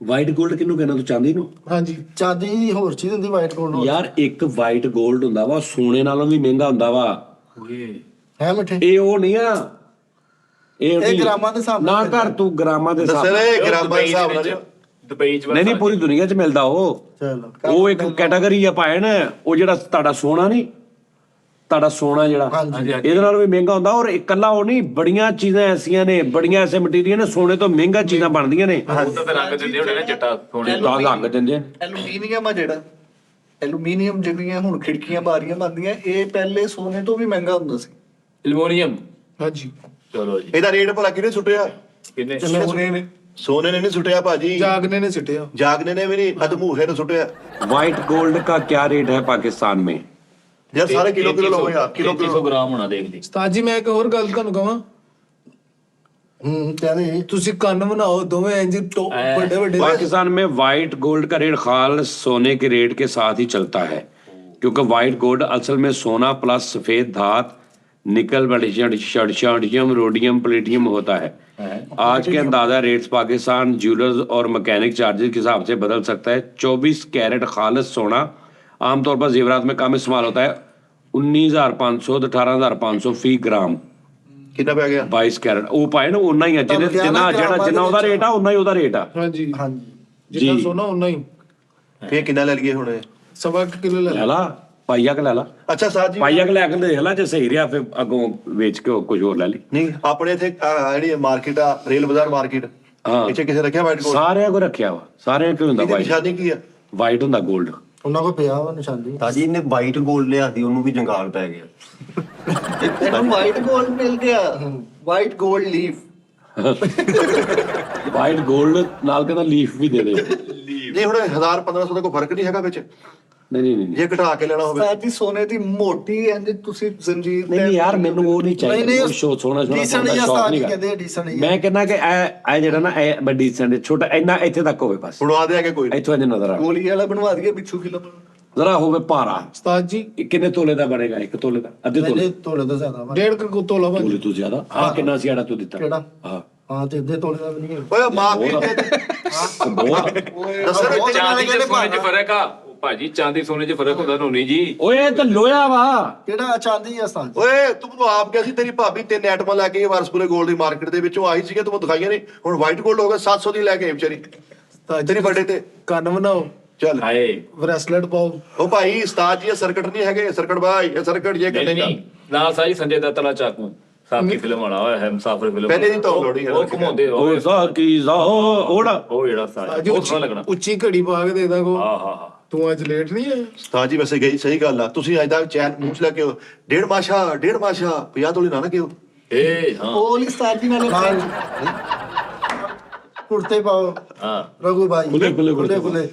ਵਾਈਟ 골ਡ ਕਿਹਨੂੰ ਕਹਿੰਦਾ ਤੂੰ ਚਾਂਦੀ ਨੂੰ ਹਾਂਜੀ ਚਾਂਦੀ ਹੋਰ ਚੀਜ਼ ਹੁੰਦੀ ਵਾਈਟ 골ਡ ਯਾਰ ਇੱਕ ਵਾਈਟ 골ਡ ਹੁੰਦਾ ਵਾ ਸੋਨੇ ਨਾਲੋਂ ਵੀ ਮਹਿੰਗਾ ਹੁੰਦਾ ਵਾ ਹੈ ਮਿੱਠੇ। ਇਹ ਉਹ ਨਹੀਂ ਆ ਇਹ ਨਹੀਂ। ਗ੍ਰਾਮਾਂ ਦੇ ਹਿਸਾਬ ਨਾਲ ਨਾ ਘਰ ਤੂੰ ਗ੍ਰਾਮਾਂ ਦੇ ਹਿਸਾਬ ਦੱਸੇ ਨਾਲ। ਰੇ ਗ੍ਰਾਮਾਂ ਦੇ ਹਿਸਾਬ ਨਾਲ। ਦੁਬਈ ਚ ਨਹੀਂ ਪੂਰੀ ਦੁਨੀਆ 'ਚ ਮਿਲਦਾ ਉਹ ਚਲੋ ਉਹ ਇੱਕ ਕੈਟਾਗਰੀ ਆ ਪਾਏ ਨਾ ਉਹ ਜਿਹੜਾ ਤੁਹਾਡਾ ਸੋਨਾ ਨਹੀਂ ਤੁਹਾਡਾ ਸੋਨਾ ਜਿਹੜਾ ਹਾਂਜੀ ਇਹਦੇ ਨਾਲ ਵੀ ਮਹਿੰਗਾ ਹੁੰਦਾ ਔਰ ਇਕੱਲਾ ਉਹ ਨਹੀਂ ਬੜੀਆਂ ਚੀਜ਼ਾਂ ਐਸੀਆਂ ਨੇ ਬੜੀਆਂ ਐਸੇ ਮਟੀਰੀਅਲ ਨੇ ਸੋਨੇ ਤੋਂ ਮਹਿੰਗਾ ਚੀਜ਼ਾਂ ਬਣਦੀਆਂ ਨੇ ਉਹ ਤਾਂ ਫਿਰ ਰੰਗ ਦਿੰਦੇ ਹੋਣੇ ਨਾ ਚਿੱਟਾ ਸੋਨੇ ਤਾਂ ਲੱਗ ਦਿੰਦੇ ਆ। ਐਲੂਮੀਨੀਅਮ ਆ ਜਿਹੜਾ ਐਲੂਮੀਨੀਅਮ ਜਿਹੜੀਆਂ ਹੁਣ ਖਿੜਕੀਆਂ ਬਾਰੀਆਂ ਬਣਦੀਆਂ ਇਹ ਪਹਿਲੇ ਸੋਨੇ ਤੋਂ ਵੀ ਮਹਿੰਗਾ ਹੁੰਦਾ ਸੀ। ਐਲੂਮੀਨੀਅਮ ਹਾਂਜੀ ਚਲੋ ਜੀ ਇਹਦਾ ਰੇਟ ਭਲਾ ਕਿਹਨੇ ਸੁੱਟਿਆ? ਕਿੰਨੇ ਸੋਨੇ ਨੇ ਸੋਨੇ ਨੇ ਨਹੀਂ ਸੁੱਟਿਆ ਭਾਜੀ, ਜਾਗਨੇ ਨੇ ਸਿੱਟਿਆ। ਜਾਗਨੇ ਨੇ ਵੀ ਨਹੀਂ, ਅਦਮੂਹੇ ਨੇ ਸੁੱਟਿਆ। व्हाइट गोल्ड का क्या रेट है पाकिस्तान में? ਯਾਰ ਸਾਰੇ ਕਿਲੋ ਲਓ ਯਾਰ, ਕਿਲੋ 300 ਗ੍ਰਾਮ ਹੋਣਾ ਦੇਖ ਲਈ। ਉਸਤਾਦ ਜੀ ਮੈਂ ਇੱਕ ਹੋਰ ਗੱਲ ਤੁਹਾਨੂੰ ਕਹਾਂ ਕਹਿੰਦੇ ਤੁਸੀਂ ਕੰਨ ਬਣਾਓ ਦੋਵੇਂ ਇੰਜ ਵੱਡੇ ਵੱਡੇ पाकिस्तान में व्हाइट गोल्ड का रेट खाल सोने के रेट के साथ ही चलता है क्योंकि व्हाइट गोल्ड असल में सोना प्लस सफेद धात निकल शर्शियम रोडियम प्लेटियम होता है। आज के अंदाजा रेट्स पाकिस्तान ज्वेलर्स और मैकेनिक चार्जेस के हिसाब से बदल सकता है। 24 कैरेट खालिस सोना आमतौर पर जेवरात में कम इस्तेमाल होता है 19,500 तो 18,500 फी ग्राम। ਕਿੰਨਾ ਪੈ ਗਿਆ? 22 कैरेट वो पाए ना उन्ना ही है जिन्ना जिन्ना ਉਹਦਾ ਰੇਟ ਆ ਉਨਾ ਹੀ ਉਹਦਾ ਰੇਟ ਆ। ਹਾਂਜੀ ਹਾਂਜੀ ਜਿੰਨਾ ਜੀ। ਸੋਨਾ ਉਨਾ ਹੀ ਫੇਰ ਕਿੰਨਾ ਲੈ ਲਈਏ ਹੁਣ ਇਹ? 1.25 ਕਿਲੋ ਲੈ ਲੈ ਲਾ ਪਾਈਆ ਕ ਲੈ ਲਾ ਅੱਛਾ ਸਾਜ ਜੀ, ਪਾਈਆ ਕ ਲੈ ਕੇ ਦੇਖ ਲਾ ਜੇ ਸਹੀ ਰਿਹਾ ਫਿਰ ਅੱਗੋਂ ਵੇਚ ਕੇ ਕੁਝ ਹੋਰ ਲੈ ਲਈ। ਨਹੀਂ ਆਪਣੇ ਇੱਥੇ ਜਿਹੜੀ ਮਾਰਕੀਟ ਆ ਰੇਲ ਬਾਜ਼ਾਰ ਮਾਰਕੀਟ, ਹਾਂ। ਇੱਥੇ ਕਿਸੇ ਰੱਖਿਆ ਵਾਈਟ ਗੋਲਡ? ਸਾਰਿਆਂ ਕੋ ਰੱਖਿਆ ਵਾ ਸਾਰਿਆਂ ਕੋ ਹੁੰਦਾ ਇਹਦੀ ਵਾਈਟ ਨਿਸ਼ਾਨੀ ਕੀ ਆ? ਵਾਈਟ ਹੁੰਦਾ 골ਡ। ਉਹਨਾਂ ਕੋ ਪਿਆ ਵਾ ਨਿਸ਼ਾਨੀ। ਤਾਜੀ ਇਹਨੇ ਵਾਈਟ 골ਡ ਲਿਆ ਸੀ ਉਹਨੂੰ ਵੀ ਜੰਗਾਲ ਪੈ ਗਿਆ। ਇਹਨੂੰ ਵਾਈਟ 골ਡ ਮਿਲ ਗਿਆ, ਵਾਈਟ 골ਡ ਲੀਫ। ਵਾਈਟ 골ਡ ਨਾਲ ਕਹਿੰਦਾ ਲੀਫ ਵੀ ਦੇ ਦੇ। ਨਹੀਂ ਹੁਣ 1000-1500 ਦਾ ਕੋਈ ਫਰਕ ਨਹੀਂ ਹੈਗਾ ਵਿੱਚ। ਨਹੀਂ ਜੇ ਘਟਾ ਕੇ ਲੈਣਾ ਹੋਵੇ ਉਸਤਾਦ ਜੀ ਸੋਨੇ ਦੀ ਮੋਟੀ ਇੰਜ ਤੁਸੀਂ ਜ਼ੰਜੀਰ ਨਹੀਂ ਯਾਰ ਮੈਨੂੰ ਉਹ ਨਹੀਂ ਚਾਹੀਦਾ ਨਹੀਂ, ਉਹ ਸ਼ੋਅ ਸੋਹਣਾ decent ਹੀ ਆ ਸ਼ੌਕ ਉਸਤਾਦ ਜੀ, ਨਹੀਂ ਕਹਿੰਦੇ decent ਹੀ ਆ। ਮੈਂ ਕਹਿੰਦਾ ਕਿ ਇਹ ਜਿਹੜਾ ਨਾ ਇਹ ਵੱਡੀ ਸੈਂਡ ਛੋਟਾ ਇੰਨਾ ਇੱਥੇ ਤੱਕ ਹੋਵੇ ਬਸ ਬਣਵਾ ਦੇ ਕੇ ਕੋਈ ਨਹੀਂ। ਇੱਥੋਂ ਇੰਨੇ ਨਜ਼ਰ ਆ ਗੋਲੀ ਵਾਲਾ ਬਣਵਾ ਦਈਏ ਪਿੱਛੂ ਕਿਲੋ ਜ਼ਰਾ ਹੋਵੇ ਭਾਰਾ ਉਸਤਾਦ ਜੀ ਇਹ ਕਿੰਨੇ ਤੋਲੇ ਦਾ ਬਣੇਗਾ 1 ਤੋਲੇ ਦਾ ਅੱਧੇ ਤੋਲੇ ਨਹੀਂ ਤੋਲੇ ਤੋਂ ਜ਼ਿਆਦਾ ਵਾ 1.5 ਕੁ ਤੋਲਾ ਬਣ ਤੋਲੇ ਤੋਂ ਜ਼ਿਆਦਾ ਆ ਕਿੰਨਾ ਸੀ ਆੜਾ ਤੂੰ ਦਿੱਤਾ ਕਿਹੜਾ? ਹਾਂ ਹਾਂ ਤੇ ਅੱਧੇ ਤੋਲੇ ਦਾ ਵੀ ਨਹੀਂ ਹੈ। ਓਏ ਮਾਫੀ ਦੇ ਬਹੁਤ ਦੱਸੋ ਨਾ ਚਾਂਦੀ ਤੇ ਸੋਨੇ 'ਚ ਫਰਕ ਆ ਉਹ ਭਾਜੀ ਚਾਂਦੀ ਸੋਨੇ 'ਚ ਫਰਕ ਹੁੰਦਾ ਨੋਨੀ ਜੀ ਓਏ ਇਹ ਤਾਂ ਲੋਹਾ ਵਾ ਕਿਹੜਾ ਚਾਂਦੀ ਆ ਉਸਤਾਦ ਜੀ? ਓਏ ਤੂੰ ਮੈਨੂੰ ਆਪ ਕਿਹਾ ਸੀ ਤੇਰੀ ਭਾਬੀ 3 ਆਈਟਮਾਂ ਲੈ ਕੇ ਵਾਰਸਪੁਰੇ ਗੋਲਡ ਦੀ ਮਾਰਕੀਟ ਦੇ ਵਿੱਚੋਂ ਆਈ ਸੀਗੇ ਤੂੰ ਦਿਖਾਈਆਂ ਨਹੀਂ ਹੁਣ ਵਾਈਟ ਗੋਲਡ ਹੋ ਗਿਆ 700 ਦੀ ਲੈ ਕੇ ਆਈ ਵਿਚਾਰੀ ਉਸਤਾਦ ਤੇਰੀ ਬਰਥਡੇ ਤੇ ਕੰਨ ਬਣਾਓ ਚੱਲ ਹਾਏ ਬ੍ਰੈਸਲੇਟ ਪਾਓ ਉਹ ਭਾਈ ਉਸਤਾਦ ਜੀ ਇਹ ਸਰਕਟ ਨਹੀਂ ਹੈਗੇ ਸਰਕਟ ਭਾਈ ਇਹ ਸਰਕਟ ਜੇ ਨਹੀਂ ਕਰਨੇਗਾ ਨਹੀਂ ਨਾਲ ਸਾਜੀ ਸੰਜੇ ਦੱਤ ਵਾਲਾ ਚਾਕੂ ਸਾਕੀ ਫਿਲਮ ਵਾਲਾ ਹੋਇਆ ਹੈ ਮੁਸਾਫਰ ਫਿਲਮ ਪਹਿਲੇ ਦੀ ਧੌਣ ਲੋੜੀ ਹੈ ਨਾ। ਉਹ ਘੁਮਾਉਂਦੇ ਓਏ ਸਾਕੀ ਜ਼ਾ ਉਹੜਾ ਉਹ ਜਿਹੜਾ ਸਾਜ ਅੱਜ ਬਹੁਤ ਸੋਹਣਾ ਲੱਗਣਾ ਉੱਚੀ ਘੜੀ ਪਾ ਕੇ ਦੇ ਦਾਂਗੋ ਹਾਂ ਹਾਂ ਹਾਂ ਤੂੰ ਅੱਜ ਲੇਟ ਨਹੀਂ ਆਇਆ ਉਸਤਾਦ ਜੀ ਵੈਸੇ ਗਈ ਸਹੀ ਗੱਲ ਆ ਤੁਸੀਂ ਅੱਜ ਤੱਕ ਚੈਨ ਪੂਛ ਲੈ ਕੇ ਆਓ। ਡੇਢ ਮਾਸ਼ਾ 50 ਤੋਲੀ ਨਾ ਕਿਉਂ ਏ ਹਾਂ ਉਹ ਲਈ ਉਸਤਾਦ ਜੀ ਨਾਲੇ ਕੁੜਤੇ ਪਾਓ ਹਾਂ ਰਘੂ ਭਾਈ ਖੁੱਲੇ ਕੁੜਤਾ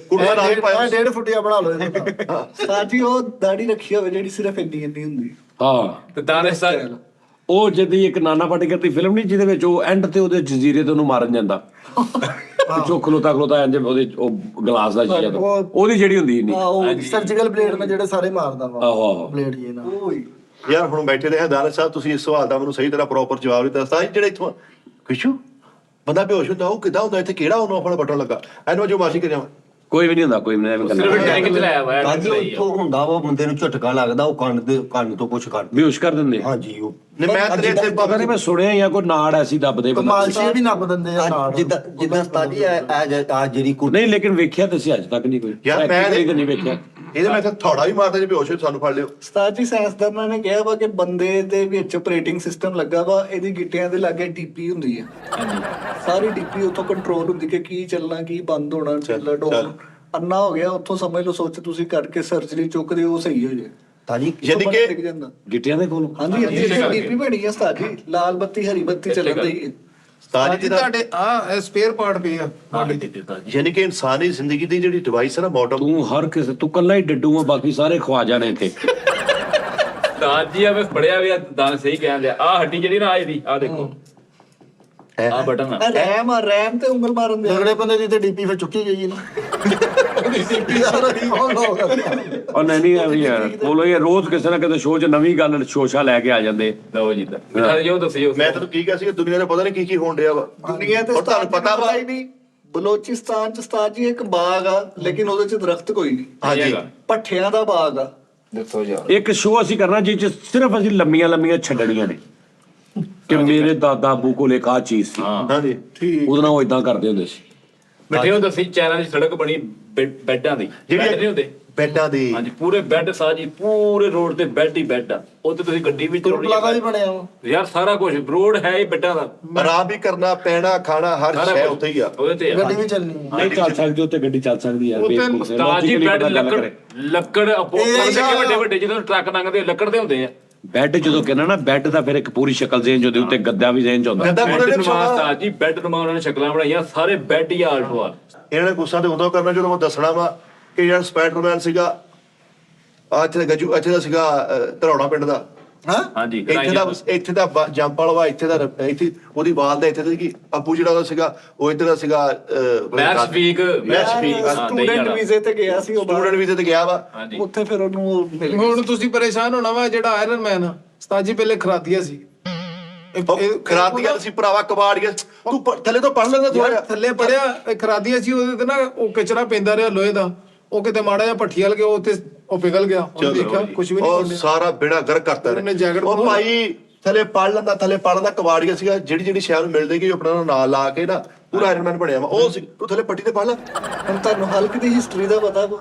ਨਾਲ ਹੀ ਪਾਇਆ। 1.5 ਫੁੱਟੀਆ ਬਣਾ ਲਓ ਇਹਨੂੰ। ਉਸਤਾਦ ਜੀ ਉਹ ਦਾੜੀ ਰੱਖੀ ਹੋਵੇ ਜਿਹੜੀ ਸਿਰਫ ਇੰਨੀ ਇੰਨੀ ਹੁੰਦੀ ਹਾਂ ਤੇ ਦਾਨਿਸ਼ ਸਾਹਿਬ ਉਹ ਜਦੀ ਇੱਕ ਨਾਨਾ ਪਾਟੇਕਰ ਦੀ ਫਿਲਮ ਨਹੀਂ ਜਿਹਦੇ ਵਿੱਚ ਉਹ ਐਂਡ ਤੇ ਉਹਦੇ ਜਜ਼ੀਰੇ ਤੇ ਉਹਨੂੰ ਮਾਰਨ ਜਾਂਦਾ ਪਿੱਛੋਂ ਖਲੋਤਾ ਇੰਜ ਉਹਦੇ ਉਹ ਗਲਾਸ ਦਾ ਸ਼ੀਸ਼ਾ ਉਹਦੀ ਜਿਹੜੀ ਹੁੰਦੀ ਨਹੀਂ ਉਹ ਸਰਜੀਕਲ ਬਲੇਡ ਨਾਲ ਜਿਹੜੇ ਸਾਰੇ ਮਾਰਦਾ ਵਾ ਆਹੋ ਆਹੋ ਬਲੇਡ ਜੀ ਨਾਲ ਉਹ ਹੀ ਯਾਰ ਹੁਣ ਬੈਠੇ ਰਹੇ ਦਾਨਿਸ਼ ਸਾਹਿਬ ਤੁਸੀਂ ਇਸ ਸਵਾਲ ਦਾ ਮੈਨੂੰ ਸਹੀ ਤਰ੍ਹਾਂ ਪ੍ਰੋਪਰ ਜਵਾਬ ਦਿੱਤਾ ਉਸਤਾਦ ਜਿਹੜੇ ਇੱਥੋਂ ਕਿਸ਼ੂ ਬੰਦਾ ਬੇਹੋਸ਼ ਹੁੰਦਾ ਉਹ ਕਿੱਦਾਂ ਹੁੰਦਾ ਇੱਥੇ ਕਿਹੜਾ ਉਹਨੂੰ ਆਪਣਾ ਬਟਨ ਲੱਗਾ ਇਹਨੂੰ ਜੋ ਮਾਸੀ ਕਰਿਆ ਕੋਈ ਵੀ ਨਹੀਂ ਹੁੰਦਾ ਕੋਈ ਨਹੀਂ ਸਿਰਫ ਕਰਨਾ ਟੈਂਕ ਚਲਾਇਆ ਹੋਇਆ ਹੈ ਹਾਂਜੀ ਉੱਥੋਂ ਹੁੰਦਾ ਵਾ ਬੰਦੇ ਨੂੰ ਝਟਕਾ ਲੱਗਦਾ ਉਹ ਕੰਨ ਤੋਂ ਕੁਝ ਕੱਢ ਬੇਹੋਸ਼ ਕਰ ਦਿੰਦੇ ਹਾਂਜੀ ਉਹ ਨਹੀਂ ਮੈਂ ਤੇਰੇ ਇੱਥੇ ਪਤਾ ਨਹੀਂ ਮੈਂ ਸੁਣਿਆ ਹੀ ਆ ਕੋਈ ਨਾੜ ਐਸੀ ਦੱਬਦੇ ਬੰਦਾ ਕਮਾਲਸ਼ੀ ਵੀ ਨੱਪ ਦਿੰਦੇ ਆ ਨਾਲ ਜਿੱਦਾਂ ਉਸਤਾਦ ਜੀ ਆ ਜਿਹੜੀ ਕੁੜੀ ਨਹੀਂ ਲੇਕਿਨ ਵੇਖਿਆ ਤਾਂ ਸੀ ਅੱਜ ਤੱਕ ਨਹੀਂ ਕੋਈ ਯਾਰ ਮੈਂ practically ਨਹੀਂ ਵੇਖਿਆ ਇਹਦੇ ਮੈਂ ਇੱਥੇ ਥੋੜਾ ਵੀ ਮਾਰਦਾ ਜੇ ਬੇਹੋਸ਼ ਹੋ ਸਾਨੂੰ ਫੜ ਲਿਓ ਉਸਤਾਦ ਜੀ ਸਾਇੰਸਦਾਨਾਂ ਨੇ ਕਿਹਾ ਵਾ ਕਿ ਬੰਦੇ ਦੇ ਵਿੱਚ ਆਪਰੇਟਿੰਗ ਸਿਸਟਮ ਲੱਗਾ ਵਾ ਇਹਦੀ ਗਿੱਟਿਆਂ ਦੇ ਲਾਗੇ ਡੀਪੀ ਹੁੰਦੀ ਹੈ ਸਾਰੀ ਡੀਪੀ ਉੱਥੋਂ ਕੰਟਰੋਲ ਹੁੰਦੀ ਕਿ ਕੀ ਚੱਲਣਾ ਕੀ ਬੰਦ ਹੋਣਾ ਬਲੱਡ ਚੱਲ। ਅੰਨਾ ਹੋ ਗਿਆ ਉੱਥੋਂ ਸਮਝ ਲਓ ਸੋਚ ਤੁਸੀਂ ਕਰਕੇ ਸਰਜਰੀ ਚੁੱਕਦੇ ਉਹ ਸਹੀ ਹੋ ਜੇ ਤਾਜੀ ਯਾਨੀ ਕਿ ਟਿਕ ਜਾਂਦਾ ਗਿੱਟਿਆਂ ਦੇ ਕੋਲ ਹਾਂਜੀ ਡੀਪੀ ਬਣੀ ਹੈ ਉਸਤਾਦ ਜੀ ਲਾਲ ਬੱਤੀ ਹਰੀ ਬੱਤੀ ਚੱਲਣ ਦੀ ਉਸਤਾਦ ਜੀ ਦਾ ਤੁਹਾਡੇ ਆ ਸਪੇਅਰ ਪਾਰਟ ਪਏ ਆ ਹਾਂ ਦਿੱਤਾ ਜੀ ਯਾਨੀ ਕਿ ਇਨਸਾਨੀ ਜ਼ਿੰਦਗੀ ਦੀ ਜਿਹੜੀ ਡਿਵਾਈਸ ਹੈ ਨਾ ਮਾਡਲ ਤੂੰ ਹਰ ਕਿਸੇ ਤੂੰ ਕੱਲਾ ਹੀ ਡੱਡੂ ਆ ਬਾਕੀ ਸਾਰੇ ਖਵਾਜਾ ਨੇ ਇੱਥੇ ਦਾਦ ਜੀ ਆ ਮੈਂ ਪੜਿਆ ਵੀ ਦਾਨ ਸਹੀ ਕਹਿੰਦੇ ਆ ਹੱਡੀ ਜਿਹੜੀ ਨਾ ਆਈ ਦੀ ਆ ਦੇਖੋ ਆ ਬਟਨ ਆ ਰੈਮ ਤੇ ਉਂਗਲ ਮਾਰਨ ਦੇ ਤਗੜੇ ਬੰਦੇ ਦੀ ਤੇ ਡੀਪੀ ਫਿਰ ਚੁੱਕੀ ਗਈ ਨਾ ਡੀਪੀ ਸਾਰਾ ਹੀ on ਹੋ ਗਿਆ। ਉਹ ਨਹੀਂ ਆ ਵੀ ਯਾਰ ਬੋਲੋ ਇਹ ਰੋਜ਼ ਕਿਸੇ ਨਾ ਕਿਸੇ ਸ਼ੋਅ 'ਚ ਨਵੀਂ ਗੱਲ ਸ਼ੋਸ਼ਾ ਲੈ ਕੇ ਆ ਜਾਂਦੇ ਲਓ ਜੀ ਦਿਖਾ ਦਿਓ ਦੱਸਿਓ ਮੈਂ ਤੈਨੂੰ ਕੀ ਕਿਹਾ ਸੀ ਕਿ ਦੁਨੀਆ ਦੇ ਪਤਾ ਨਹੀਂ ਕੀ ਹੋਣ ਡਿਆ ਵਾ ਦੁਨੀਆ ਤੇ ਔਰ ਤੁਹਾਨੂੰ ਪਤਾ ਵਾ ਹੀ ਨਹੀਂ ਬਲੋਚਿਸਤਾਨ ਚ ਉਸਤਾਦ ਜੀ ਇੱਕ ਬਾਗ ਆ ਲੇਕਿਨ ਉਹਦੇ ਚ ਦਰਖਤ ਕੋਈ ਨਹੀਂ ਹਾਂਜੀ ਭੱਠਿਆਂ ਦਾ ਬਾਗ ਆ ਦੱਸੋ ਯਾਰ ਇੱਕ ਸ਼ੋਅ ਅਸੀਂ ਕਰਨਾ ਜਿਸ 'ਚ ਸਿਰਫ ਅਸੀਂ ਲੰਮੀਆਂ ਛੱਡਣੀਆਂ ਨੇ ਕਿ ਮੇਰੇ ਦਾਦਾ ਆਬੂ ਕੋਲ ਇੱਕ ਆਹ ਚੀਜ਼ ਸੀ ਹਾਂ ਹਾਂਜੀ ਉਹਦੇ ਨਾਲ ਉਹ ਇਦਾਂ ਕਰਦੇ ਹੁੰਦੇ ਸੀ ਮਿੱਠੇ ਉਹ ਦੱਸੀ ਚੈਨਲ ਦੀ ਸੜਕ ਬਣੀ ਬੈੱਡਾਂ ਦੀ ਬੈੱਡ ਨਹੀਂ ਹੁੰਦੇ ਬੈੱਡਾਂ ਦੀ ਹਾਂਜੀ ਪੂਰੇ ਬੈੱਡ ਸਾਜੀ ਪੂਰੇ ਰੋਡ ਤੇ ਬੈੱਡ ਹੀ ਬੈੱਡ ਆ ਉੱਥੇ ਤੁਸੀਂ ਗੱਡੀ ਵੀ ਚਲਾਉਣੀ ਪਲਾਜ਼ਾ ਵੀ ਬਣਿਆ ਵਾ ਯਾਰ ਸਾਰਾ ਕੁਝ ਰੋਡ ਹੈ ਹੀ ਬੈੱਡਾਂ ਦਾ ਆਰਾਮ ਵੀ ਕਰਨਾ ਪੈਣਾ ਖਾਣਾ ਹਰ ਸਾਰਾ ਸ਼ੈ ਕੁਛ ਉੱਥੇ ਹੀ ਆ ਉਹਦੇ ਤੇ ਆ। ਗੱਡੀ ਵੀ ਚੱਲਣੀ ਆ ਨਹੀਂ ਚੱਲ ਸਕਦੀ ਉੱਤੇ ਗੱਡੀ ਚੱਲ ਸਕਦੀ ਯਾਰ ਉੱਥੇ ਬੇਵਕੂਫ ਉਸਤਾਦ ਜੀ ਬੈੱਡ ਲੱਕੜ ਵੱਡੇ ਵੱਡੇ ਜਦੋਂ ਟਰੱਕ ਲੰਘਦੇ ਲੱਕੜ ਦੇ ਹੁੰਦੇ ਆ ਬੈੱਡ ਜਦੋਂ ਕਹਿੰਦਾ ਨਾ ਬੈੱਡ ਦਾ ਫਿਰ ਇੱਕ ਪੂਰੀ ਸ਼ਕਲ ਚੇਂਜ ਹੁੰਦੀ ਉੱਤੇ ਗੱਦਾ ਵੀ ਚੇਂਜ ਹੁੰਦਾ ਗੱਦਾ ਬੈੱਡ ਪੂਰੇ ਨੁਮਾ ਉਸਤਾਦ ਜੀ ਬੈੱਡ ਨੁਮਾ ਉਹਨਾਂ ਨੇ ਸ਼ਕਲਾਂ ਬਣਾਈਆਂ ਸਾਰੇ ਬੈੱਡ ਹੀ ਆਲਟੋ ਆ ਇਹਨਾਂ ਨੇ ਗੁੱਸਾ ਤੇ ਉਦੋਂ ਕਰਨਾ ਜਦੋਂ ਮੈਂ ਦੱਸਣਾ ਵਾ ਕਿ ਯਾਰ ਸਪਾਈਡਰਮੈਨ ਸੀਗਾ ਇੱਥੇ ਗੱਜੂ ਇੱਥੇ ਦਾ ਸੀਗਾ ਧਰੌੜਾ ਪਿੰਡ ਦਾ ਹਾਂ ਹਾਂਜੀ ਇੱਥੇ ਦਾ ਜੰਪ ਵਾਲਾ ਵਾ ਇੱਥੇ ਦਾ ਇੱਥੇ ਉਹਦੀ ਵਾਲ ਦਾ ਇੱਥੇ ਦਾ ਕੀ ਅੱਬੂ ਜਿਹੜਾ ਉਹਦਾ ਸੀਗਾ ਉਹ ਇੱਧਰ ਦਾ ਸੀਗਾ ਮੈਸਪੀਕ ਸਟੂਡੈਂਟ ਵੀਜ਼ੇ ਤੇ ਗਿਆ ਸੀ ਉਹ ਸਟੂਡੈਂਟ ਵੀਜ਼ੇ ਤੇ ਗਿਆ ਵਾ ਹਾਂਜੀ ਉੱਥੇ ਫਿਰ ਉਹਨੂੰ ਮਿਲ ਗਈ ਹੁਣ ਤੁਸੀਂ ਪਰੇਸ਼ਾਨ ਹੋਣਾ ਵਾ ਜਿਹੜਾ ਆਇਰਨ ਮੈਨ ਆ ਉਸਤਾਦ ਜੀ ਪਹਿਲੇ ਖਰਾਦੀਆ ਸੀ ਖਰਾਤੀਆਂ ਸੀ ਭਰਾਵਾ ਕਬਾੜੀਆਂ ਤੂੰ ਥੱਲੇ ਤੋਂ ਪੜ ਲੈਂਦਾ ਥੋੜਾ ਯਾਰ ਥੱਲੇ ਪੜਿਆ ਖਰਾਦੀਆ ਸੀ ਉਹਦੇ ਤੇ ਨਾ ਉਹ ਕਚਰਾ ਪੈਂਦਾ ਰਿਹਾ ਲੋਹੇ ਦਾ ਉਹ ਕਿਤੇ ਮਾੜਾ ਜਿਹਾ ਭੱਠੀ ਵਾਲ ਕੇ ਉਹ ਉੱਥੇ ਉਹ ਪਿਘਲ ਗਿਆ ਉਹਨੇ ਦੇਖਿਆ ਕੁਝ ਵੀ ਉਹ ਨਹੀਂ ਸਾਰਾ ਬੇੜਾ ਗਰ ਕਰਤਾ ਉਹਨੇ jacket ਉਹ ਭਾਈ ਥੱਲੇ ਪੜ ਲੈਂਦਾ ਥੱਲੇ ਪੜਨ ਦਾ ਕਬਾੜੀਆ ਸੀਗਾ ਜਿਹੜੀ ਸ਼ਹਿਰ ਨੂੰ ਮਿਲਦੇ ਕਿ ਆਪਣਾ ਨਾਂ ਲਾ ਕੇ ਨਾ ਪੂਰਾ ਆਇਰਨਮੈਨ ਬਣਿਆ ਵਾ ਉਹ ਸੀ ਤੂੰ ਥੱਲੇ ਪੱਟੀ ਤੇ ਪੜ ਲੈ ਹੁਣ ਤੁਹਾਨੂੰ ਹਲਕ ਦੀ ਹਿਸਟਰੀ ਦਾ ਪਤਾ ਵਾ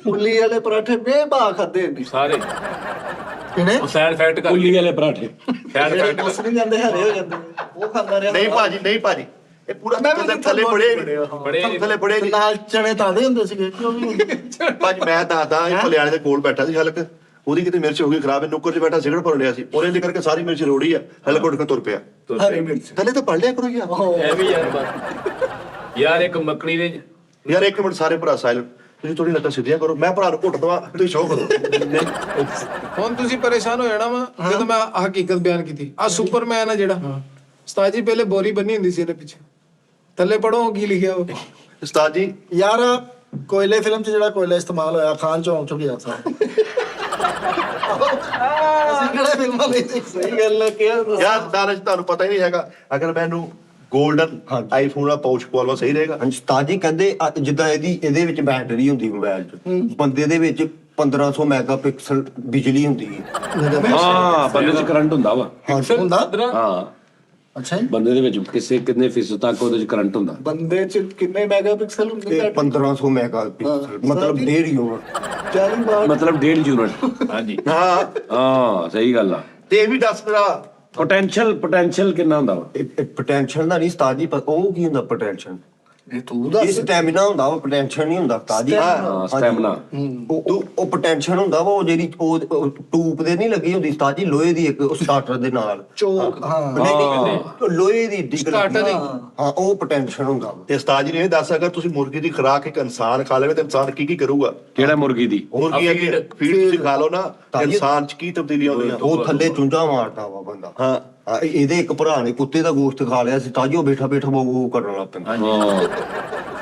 ਉੱਲੀ ਵਾਲੇ ਪਰਾਠੇ ਬੇਬਾ ਖਾਦੇ ਨੇ ਸਾਰੇ ਕਿਹਨੇ ਉਹ ਸਾਈਡ ਫੈਕਟ ਕਰ ਕੁੱਲੀ ਵਾਲੇ ਪਰਾਠੇ ਸਾਈਡ ਫੈਕਟ ਕੁਛ ਨਹੀਂ ਜਾਂਦੇ ਹਰੇ ਹੋ ਜਾਂਦੇ ਨੇ। ਉਹ ਖਾਂਦਾ ਰਿਹਾ ਨਹੀਂ ਭਾਜੀ ਇਹ ਪੂਰਾ ਥੱਲੇ ਪੜੇ ਥੱਲੇ ਪੜੇ ਤੇ ਨਾਲ ਚਣੇ ਤਾਂਦੇ ਹੁੰਦੇ ਸੀਗੇ ਕਿਉਂ ਵੀ ਭਾਜੀ ਮੈਂ ਦੱਸਦਾ ਇਹ ਭਲਿਆਣੇ ਦੇ ਕੋਲ ਬੈਠਾ ਸੀ ਹਲਕ ਉਹਦੀ ਕਿਤੇ ਮਿਰਚ ਹੋ ਗਈ ਖਰਾਬ ਨੁੱਕਰ 'ਚ ਬੈਠਾ ਸਿਗਰਟ ਭਰ ਲਿਆ ਸੀ ਉਹਨੇ ਦੇ ਕਰਕੇ ਸਾਰੀ ਮਿਰਚ ਰੋੜੀ ਆ ਹਲਕ ਉੱਠ ਕੇ ਤੁਰ ਪਿਆ ਹਰੀ ਮਿਰਚ ਥੱਲੇ ਤਾਂ ਪੜ ਲਿਆ ਕਰੋ ਯਾਰ ਐਵੇਂ ਯਾਰ ਬਸ ਯਾਰ ਇੱਕ ਮੱਕੜੀ ਨੇ ਯਾਰ ਇੱਕ ਮਿੰਟ ਸਾਰੇ ਭਰਾ ਸਾਇਲੈਂਟ ਤੁਸੀਂ ਥੋੜੀ ਲੱਤਾਂ ਸਿੱਧੀਆਂ ਕਰੋ, ਮੈਂ ਭਰਾ ਨੂੰ ਘੁੱਟ ਦਵਾ, ਤੁਸੀਂ ਸ਼ੋਅ ਕਰੋ। ਹੁਣ ਤੁਸੀਂ ਪਰੇਸ਼ਾਨ ਹੋ ਜਾਣਾ ਵਾ ਜਦੋਂ ਮੈਂ ਹਕੀਕਤ ਬਿਆਨ ਕੀਤੀ। ਆ ਸੁਪਰਮੈਨ ਆ ਜਿਹੜਾ ਉਸਤਾਦ ਜੀ, ਪਹਿਲੇ ਬੋਰੀ ਬੰਨੀ ਹੁੰਦੀ ਸੀ ਇਹਦੇ ਪਿੱਛੇ, ਥੱਲੇ ਪੜੋ ਕੀ ਲਿਖਿਆ ਉਹ। ਉਸਤਾਦ ਜੀ ਯਾਰ ਕੋਇਲੇ ਫਿਲਮ 'ਚ ਜਿਹੜਾ ਕੋਇਲਾ ਇਸਤੇਮਾਲ ਹੋਇਆ ਖਾਨ ਚੌਂਕ 'ਚ ਗਿਆ ਸਾਂ। ਅਸੀਂ ਕਿਹੜਾ ਫਿਲਮਾਂ ਵਿੱਚ ਸਹੀ ਗੱਲ ਹੈ ਕਿ ਯਾਰ ਦਾਨਸ਼, ਤੁਹਾਨੂੰ ਪਤਾ ਹੀ ਨਹੀਂ ਹੈਗਾ, ਅਗਰ ਮੈਨੂੰ 골ਡਨ ਆਈਫੋਨ ਦਾ ਪਾਊਚ ਪਵਾਲਵਾ ਸਹੀ ਰਹੇਗਾ। ਹਾਂਜੀ ਉਸਤਾਦ ਜੀ ਕਹਿੰਦੇ ਜਿੱਦਾਂ ਇਹਦੇ ਵਿੱਚ ਬੈਟਰੀ ਹੁੰਦੀ ਮੋਬਾਈਲ 'ਚ, ਬੰਦੇ ਦੇ ਵਿੱਚ 1500 ਮੈਗਾਪਿਕਸਲ ਬਿਜਲੀ ਹੁੰਦੀ ਹੈ। ਹਾਂ, ਬੰਦੇ 'ਚ ਕਰੰਟ ਹੁੰਦਾ ਵਾ। ਹੁੰਦਾ। ਹਾਂ, ਅੱਛਾ ਜੀ। ਬੰਦੇ ਦੇ ਵਿੱਚ ਕਿੰਨੇ ਫੀਸਦ ਤੱਕ ਉਹਦੇ 'ਚ ਕਰੰਟ ਹੁੰਦਾ। ਬੰਦੇ ਚ ਕਿੰਨੇ ਮੈਗਾਪਿਕਸਲ ਹੁੰਦੇ ਤੇ 1500 ਮੈਗਾਪਿਕਸਲ ਮਤਲਬ 1.5 ਯੂਨਿਟ। 40 ਬਾਰ ਮਤਲਬ 1.5 ਯੂਨਿਟ। ਹਾਂਜੀ ਹਾਂ, ਹਾਂ, ਸਹੀ ਗੱਲ ਆ। ਤੇ ਇਹ ਵੀ ਦੱਸ ਮੇਰਾ ਪੋਟੈਂਸ਼ੀਅਲ ਕਿੰਨਾ ਹੁੰਦਾ ਵਾ? ਪੋਟੈਂਸ਼ੀਅਲ ਦਾ ਨਹੀਂ ਉਸਤਾਦ ਜੀ, ਉਹ ਕੀ ਹੁੰਦਾ ਪੋਟੈਂਸ਼ੀਅਲ? ਇਹ ਤੂੰ ਇਹ ਦੱਸ। ਸਟੈਮਿਨਾ ਹੁੰਦਾ ਵਾ, ਪੋਟੈਂਸ਼ੀਅਲ ਨਹੀਂ ਹੁੰਦਾ ਉਸਤਾਦ ਜੀ। ਹਾਂ, ਸਟੈਮਿਨਾ। ਉਹ ਪੋਟੈਂਸ਼ੀਅਲ ਹੁੰਦਾ ਵਾ, ਉਹ ਜਿਹੜੀ ਉਹ ਟੂਬ ਦੇ ਨਹੀਂ ਲੱਗੀ ਹੁੰਦੀ ਉਸਤਾਦ ਜੀ, ਲੋਹੇ ਦੀ ਇੱਕ ਸਟਾਰਟਰ ਦੇ ਨਾਲ। ਚੋਕ ਹਾਂ ਨਹੀਂ, ਲੋਹੇ ਦੀ ਡਿੱਗ Starter ਦੀ। ਹਾਂ, ਉਹ ਪੋਟੈਂਸ਼ੀਅਲ ਹੁੰਦਾ ਵਾ। ਤੇ ਉਸਤਾਦ ਜੀ ਨੇ ਇਹ ਦੱਸ, ਅਗਰ ਤੁਸੀਂ ਮੁਰਗੀ ਦੀ ਖੁਰਾਕ ਇੱਕ ਇਨਸਾਨ ਖਾ ਲਵੇ ਤਾਂ ਇਨਸਾਨ ਕੀ ਕੀ ਕਰੂਗਾ? ਕਿਹੜਾ ਮੁਰਗੀ ਦੀ? ਮੁਰਗੀ ਦੀ ਫੀਡ ਤੁਸੀਂ ਖਾ ਲਓ ਨਾ, ਇਨਸਾਨ ਚ ਕੀ ਤਬਦੀਲੀਆਂ ਆਉਂਦੀਆਂ? ਉਹ ਥੱਲੇ ਚੁੰਝਾ ਮਾਰਦਾ ਵਾ ਬੰਦਾ। ਹਾਂ, ਇਹਦੇ ਇੱਕ ਭਰਾ ਨੇ ਕੁੱਤੇ ਦਾ ਗੋਸ਼ਤ ਖਾ ਲਿਆ ਸੀ ਤਾਂ ਜੀ ਉਹ ਬੈਠਾ ਬੈਠਾ ਉਹ ਕਰਨ ਲੱਗ ਪੈਂਦਾ। ਹਾਂ,